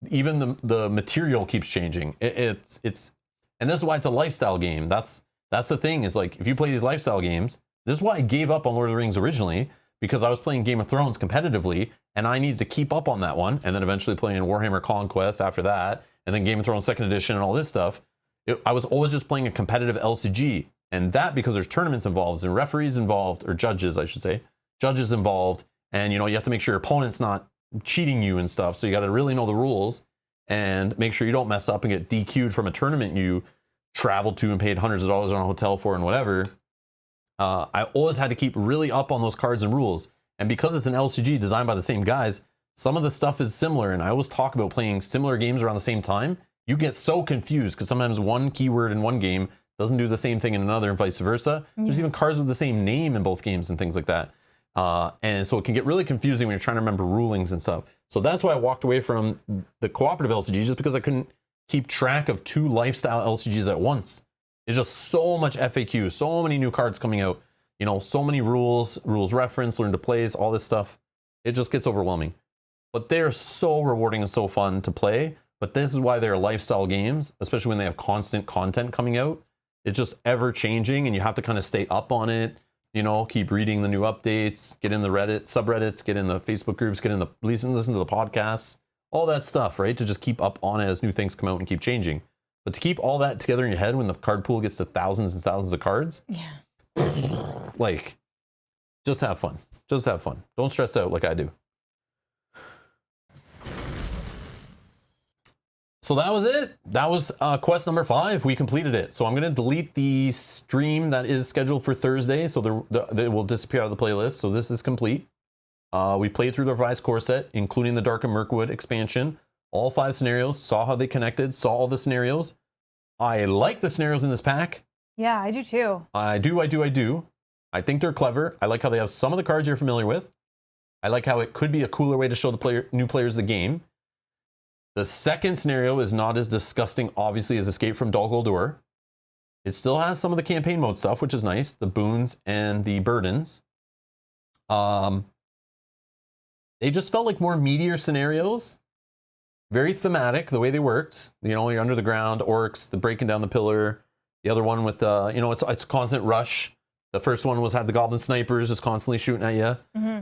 even the material keeps changing. It's and this is why it's a lifestyle game. That's the thing is like, if you play these lifestyle games, this is why I gave up on Lord of the Rings originally, because I was playing Game of Thrones competitively and I needed to keep up on that one. And then eventually playing Warhammer Conquest after that, and then Game of Thrones 2nd edition and all this stuff. I was always just playing a competitive LCG. And that because there's tournaments involved and referees involved, or judges, I should say, judges involved. And you know, you have to make sure your opponent's not cheating you and stuff. So you got to really know the rules and make sure you don't mess up and get DQ'd from a tournament you traveled to and paid hundreds of dollars on a hotel for and whatever. I always had to keep really up on those cards and rules. And because it's an LCG designed by the same guys, some of the stuff is similar. And I always talk about playing similar games around the same time. You get so confused because sometimes one keyword in one game doesn't do the same thing in another and vice versa. Yeah. There's even cards with the same name in both games and things like that. And so it can get really confusing when you're trying to remember rulings and stuff. So that's why I walked away from the cooperative LCGs, just because I couldn't keep track of 2 lifestyle LCGs at once. It's just so much FAQ, so many new cards coming out, you know, so many rules reference, learn to plays, all this stuff. It just gets overwhelming. But they're so rewarding and so fun to play. But this is why they're lifestyle games, especially when they have constant content coming out. It's just ever changing and you have to kind of stay up on it. You know, keep reading the new updates, get in the Reddit subreddits, get in the Facebook groups, get in the listen to the podcasts, all that stuff, right? To just keep up on it as new things come out and keep changing. But to keep all that together in your head when the card pool gets to thousands and thousands of cards, like, just have fun. Just have fun. Don't stress out like I do. So that was it. That was quest number 5. We completed it. So I'm going to delete the stream that is scheduled for Thursday. So they will disappear out of the playlist. So this is complete. We played through the revised core set, including the Dark of Mirkwood expansion. All 5 scenarios. Saw how they connected. Saw all the scenarios. I like the scenarios in this pack. Yeah, I do too. I do. I think they're clever. I like how they have some of the cards you're familiar with. I like how it could be a cooler way to show the new players the game. The second scenario is not as disgusting, obviously, as Escape from Dol Guldur. It still has some of the campaign mode stuff, which is nice. The boons and the burdens. They just felt like more meatier scenarios. Very thematic, the way they worked. You know, you're under the ground, orcs, the breaking down the pillar. The other one with the, you know, it's constant rush. The first one had the goblin snipers just constantly shooting at you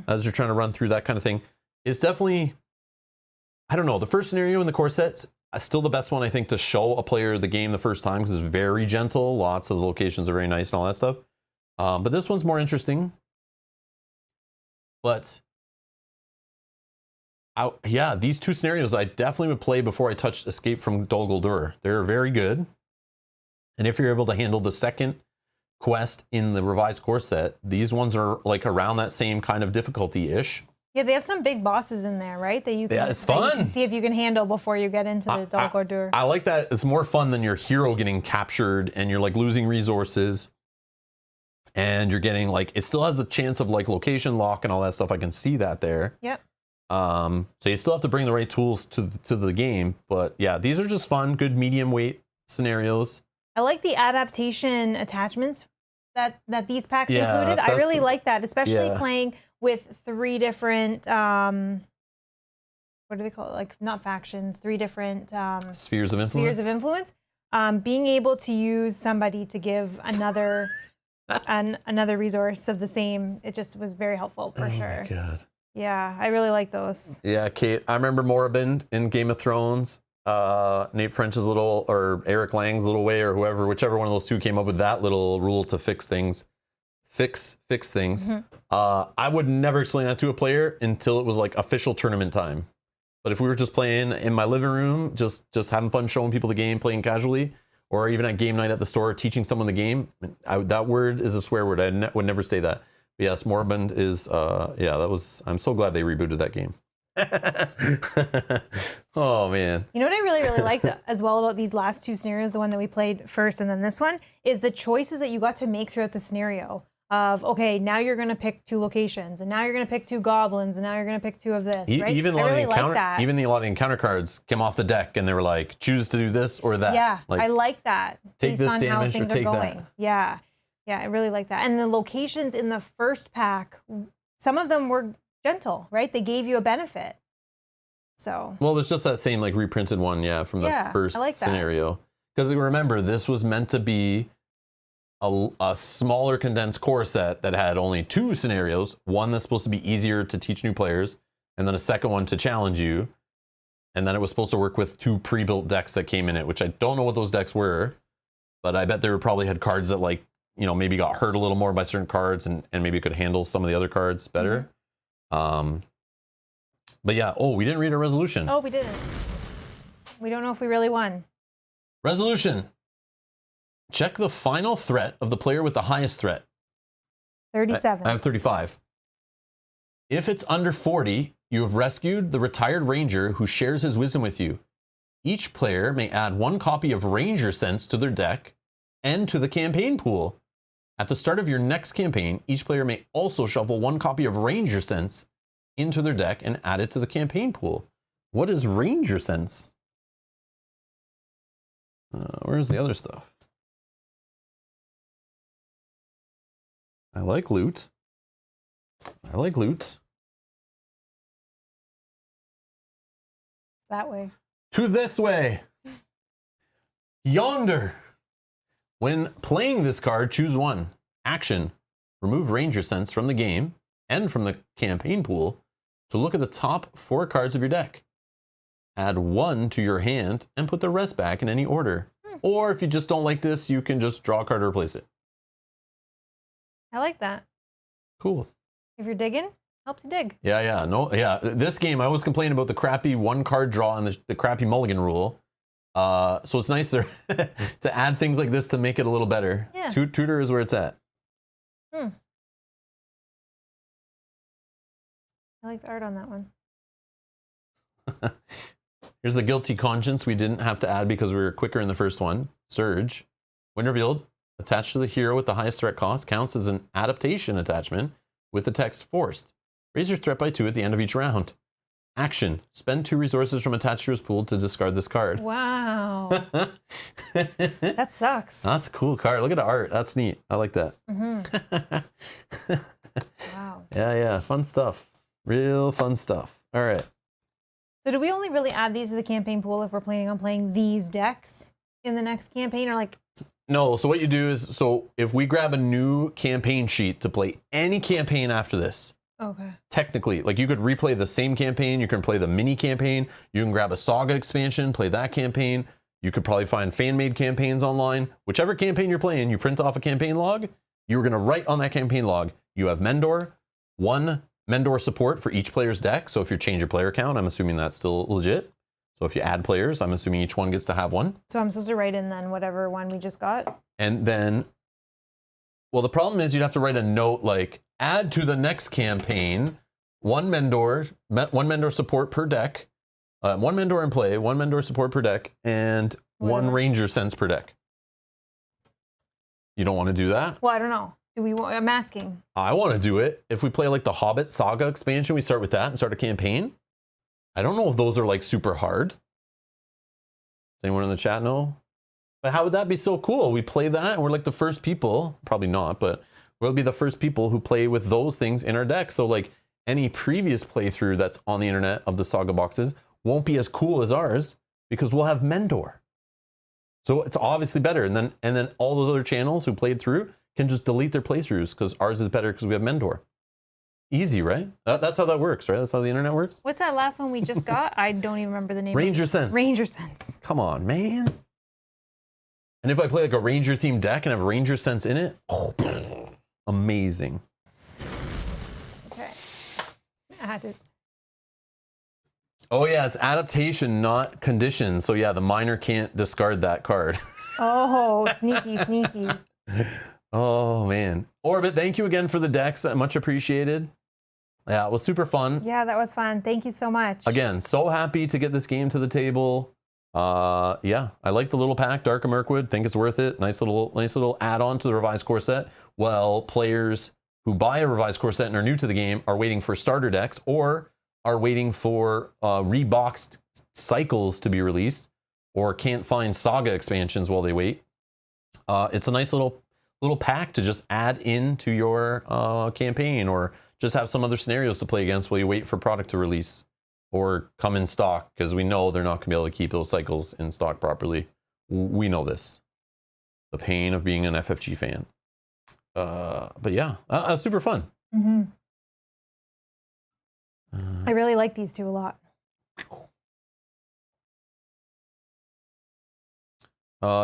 as you're trying to run through, that kind of thing. It's definitely, I don't know, the first scenario in the core set's still the best one, I think, to show a player the game the first time, because it's very gentle. Lots of the locations are very nice and all that stuff. But this one's more interesting. But yeah, these 2 scenarios I definitely would play before I touched Escape from Dol Guldur. They're very good. And if you're able to handle the second quest in the revised core set, these ones are like around that same kind of difficulty-ish. Yeah, they have some big bosses in there, right? That you can, it's fun. You can see if you can handle before you get into the Dol Guldur. I like that. It's more fun than your hero getting captured and you're like losing resources. And you're getting like, it still has a chance of like location lock and all that stuff. I can see that there. Yep. So you still have to bring the right tools to the game. But yeah, these are just fun, good medium weight scenarios. I like the adaptation attachments that these packs included. I really like that, especially playing with 3 different, what do they call it? Like, not factions, 3 different spheres of influence. Being able to use somebody to give another another resource of the same, it just was very helpful for sure. Oh my God. Yeah, I really like those. Yeah, Kate, I remember Morabend in Game of Thrones. Nate French's little, or Eric Lang's little way, or whoever, whichever one of those 2 came up with that little rule to fix things. Fix things. I would never explain that to a player until it was like official tournament time. But if we were just playing in my living room, just having fun showing people the game, playing casually, or even at game night at the store, teaching someone the game. That word is a swear word. I would never say that. But yes, Moribund is, I'm so glad they rebooted that game. Oh man. You know what I really, really liked as well about these last two scenarios, the one that we played first and then this one, is the choices that you got to make throughout the scenario of, okay, now you're going to pick 2 locations, and now you're going to pick 2 goblins, and now you're going to pick 2 of this, right? Even I really like that. Even a lot of encounter cards came off the deck and they were like, choose to do this or that. Yeah, like, I like that. Take based this on how damage or things take are going. that. Yeah, yeah, I really like that. And the locations in the first pack, some of them were gentle, right? They gave you a benefit. So. Well, it was just that same like reprinted one, from the first scenario. Because remember, this was meant to be a smaller condensed core set that had only 2 scenarios. One that's supposed to be easier to teach new players, and then a second one to challenge you. And then it was supposed to work with 2 pre-built decks that came in it, which I don't know what those decks were, but I bet they probably had cards that like, maybe got hurt a little more by certain cards and maybe could handle some of the other cards better. But yeah, we didn't read a resolution. Oh, we didn't. We don't know if we really won. Resolution. Check the final threat of the player with the highest threat. 37. I have 35. If it's under 40, you have rescued the retired ranger who shares his wisdom with you. Each player may add 1 copy of Ranger Sense to their deck and to the campaign pool. At the start of your next campaign, each player may also shuffle 1 copy of Ranger Sense into their deck and add it to the campaign pool. What is Ranger Sense? Where's the other stuff? I like loot. I like loot. That way. To this way. Yonder. When playing this card, choose 1. Action. Remove Ranger Sense from the game and from the campaign pool to look at the top 4 cards of your deck. Add 1 to your hand and put the rest back in any order. Or if you just don't like this, you can just draw a card to replace it. I like that. Cool. If you're digging, helps you dig. Yeah. This game, I always complain about the crappy 1 card draw and the crappy mulligan rule. So it's nice to add things like this to make it a little better. Yeah. Tutor is where it's at. I like the art on that one. Here's the guilty conscience we didn't have to add because we were quicker in the first one. Surge. When revealed, attached to the hero with the highest threat cost counts as an adaptation attachment with the text forced. Raise your threat by 2 at the end of each round. Action. Spend 2 resources from attached to your pool to discard this card. Wow. That sucks. That's a cool card. Look at the art. That's neat. I like that. Wow. Yeah. Fun stuff. Real fun stuff. All right. So do we only really add these to the campaign pool if we're planning on playing these decks in the next campaign, or like? No, so what you do is, if we grab a new campaign sheet to play any campaign after this, okay. technically, like you could replay the same campaign, you can play the mini campaign, you can grab a saga expansion, play that campaign, you could probably find fan-made campaigns online. Whichever campaign you're playing, you print off a campaign log, you're going to write on that campaign log, you have Mendor, 1 Mendor support for each player's deck. So if you change your player count, I'm assuming that's still legit. So if you add players, I'm assuming each one gets to have 1. So I'm supposed to write in then whatever one we just got? And then, well, the problem is you'd have to write a note like, add to the next campaign 1 Mendor support per deck, 1 Mendor in play, 1 Mendor support per deck, and 1 Ranger Sense per deck. You don't want to do that? Well, I don't know. I'm asking. I want to do it. If we play like the Hobbit Saga expansion, we start with that and start a campaign. I don't know if those are like super hard. Does anyone in the chat know? But how would that be so cool? We play that and we're like the first people, probably not, but we'll be the first people who play with those things in our deck. So like any previous playthrough that's on the internet of the Saga boxes won't be as cool as ours because we'll have Mendor. So it's obviously better. And then all those other channels who played through can just delete their playthroughs because ours is better because we have Mendor. Easy, right? That's how that works, right? That's how the internet works. What's that last one we just got? I don't even remember the name. Ranger Sense. Ranger Sense. Come on, man. And if I play like a Ranger themed deck and have Ranger Sense in it, amazing. Okay. Added. Oh yeah, it's adaptation, not condition. So yeah, the miner can't discard that card. Oh, sneaky, sneaky. Oh man, Orbit, thank you again for the decks. Much appreciated. Yeah, it was super fun. Yeah, that was fun. Thank you so much. Again, so happy to get this game to the table. Yeah, I like the little pack, Dark of Mirkwood. Think it's worth it. Nice little add-on to the revised core set. Well, players who buy a revised core set and are new to the game are waiting for starter decks or are waiting for reboxed cycles to be released or can't find saga expansions while they wait. It's a nice little pack to just add into your campaign, or just have some other scenarios to play against while you wait for product to release or come in stock, because we know they're not going to be able to keep those cycles in stock properly. We know this. The pain of being an FFG fan. But yeah, super fun. Mm-hmm. I really like these two a lot.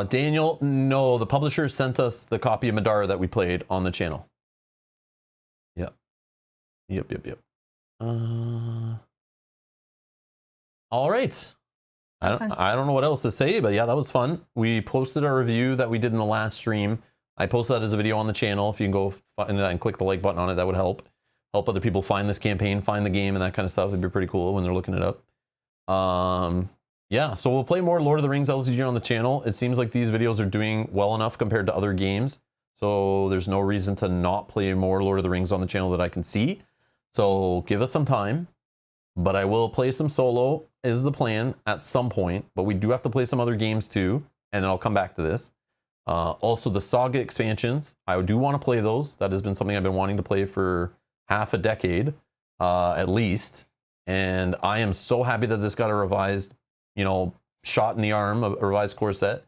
Daniel, no, the publisher sent us the copy of Madara that we played on the channel. Yep. All right. I don't know what else to say, but yeah, that was fun. We posted our review that we did in the last stream. I posted that as a video on the channel. If you can go find that and click the like button on it, that would help other people find this campaign, find the game, and that kind of stuff. It'd be pretty cool when they're looking it up. Yeah, so we'll play more Lord of the Rings LCG on the channel. It seems like these videos are doing well enough compared to other games, so there's no reason to not play more Lord of the Rings on the channel that I can see. So give us some time, but I will play some solo is the plan at some point, but we do have to play some other games too, and then I'll come back to this. Also the Saga expansions, I do want to play those. That has been something I've been wanting to play for half a decade, at least. And I am so happy that this got a revised, shot in the arm, a revised core set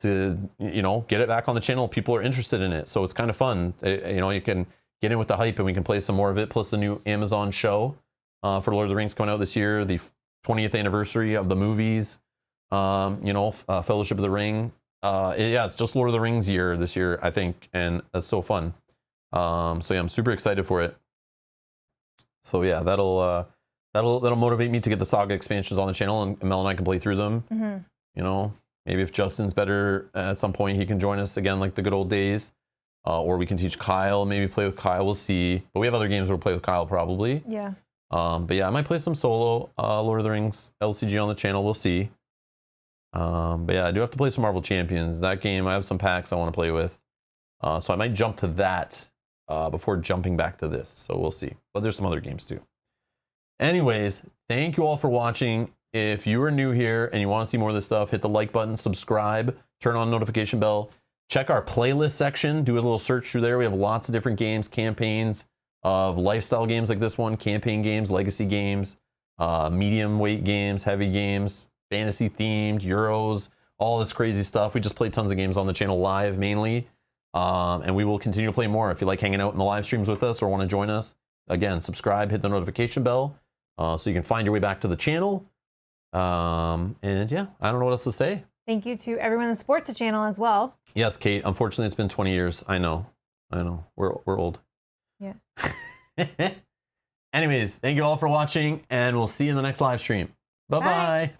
to, get it back on the channel. People are interested in it. So it's kind of fun. You can get in with the hype and we can play some more of it. Plus the new Amazon show for Lord of the Rings coming out this year, the 20th anniversary of the movies, Fellowship of the Ring. Yeah, it's just Lord of the Rings year this year, I think. And it's so fun. So yeah, I'm super excited for it. So yeah, that'll motivate me to get the Saga expansions on the channel, and Mel and I can play through them. Mm-hmm. Maybe if Justin's better at some point, he can join us again like the good old days. Or we can teach Kyle, maybe play with Kyle, we'll see. But we have other games we'll play with Kyle probably. Yeah. But yeah, I might play some solo Lord of the Rings LCG on the channel, we'll see. But yeah, I do have to play some Marvel Champions. That game, I have some packs I want to play with. So I might jump to that before jumping back to this. So we'll see. But there's some other games too. Anyways, thank you all for watching. If you are new here and you want to see more of this stuff, hit the like button, subscribe, turn on notification bell, check our playlist section, do a little search through there. We have lots of different games, campaigns of lifestyle games like this one, campaign games, legacy games, medium weight games, heavy games, fantasy themed, Euros, all this crazy stuff. We just play tons of games on the channel live mainly. And we will continue to play more. If you like hanging out in the live streams with us or want to join us, again, subscribe, hit the notification bell so you can find your way back to the channel. And yeah, I don't know what else to say. Thank you to everyone that supports the channel as well. Yes, Kate. Unfortunately, it's been 20 years. I know. We're old. Yeah. Anyways, thank you all for watching, and we'll see you in the next live stream. Bye-bye.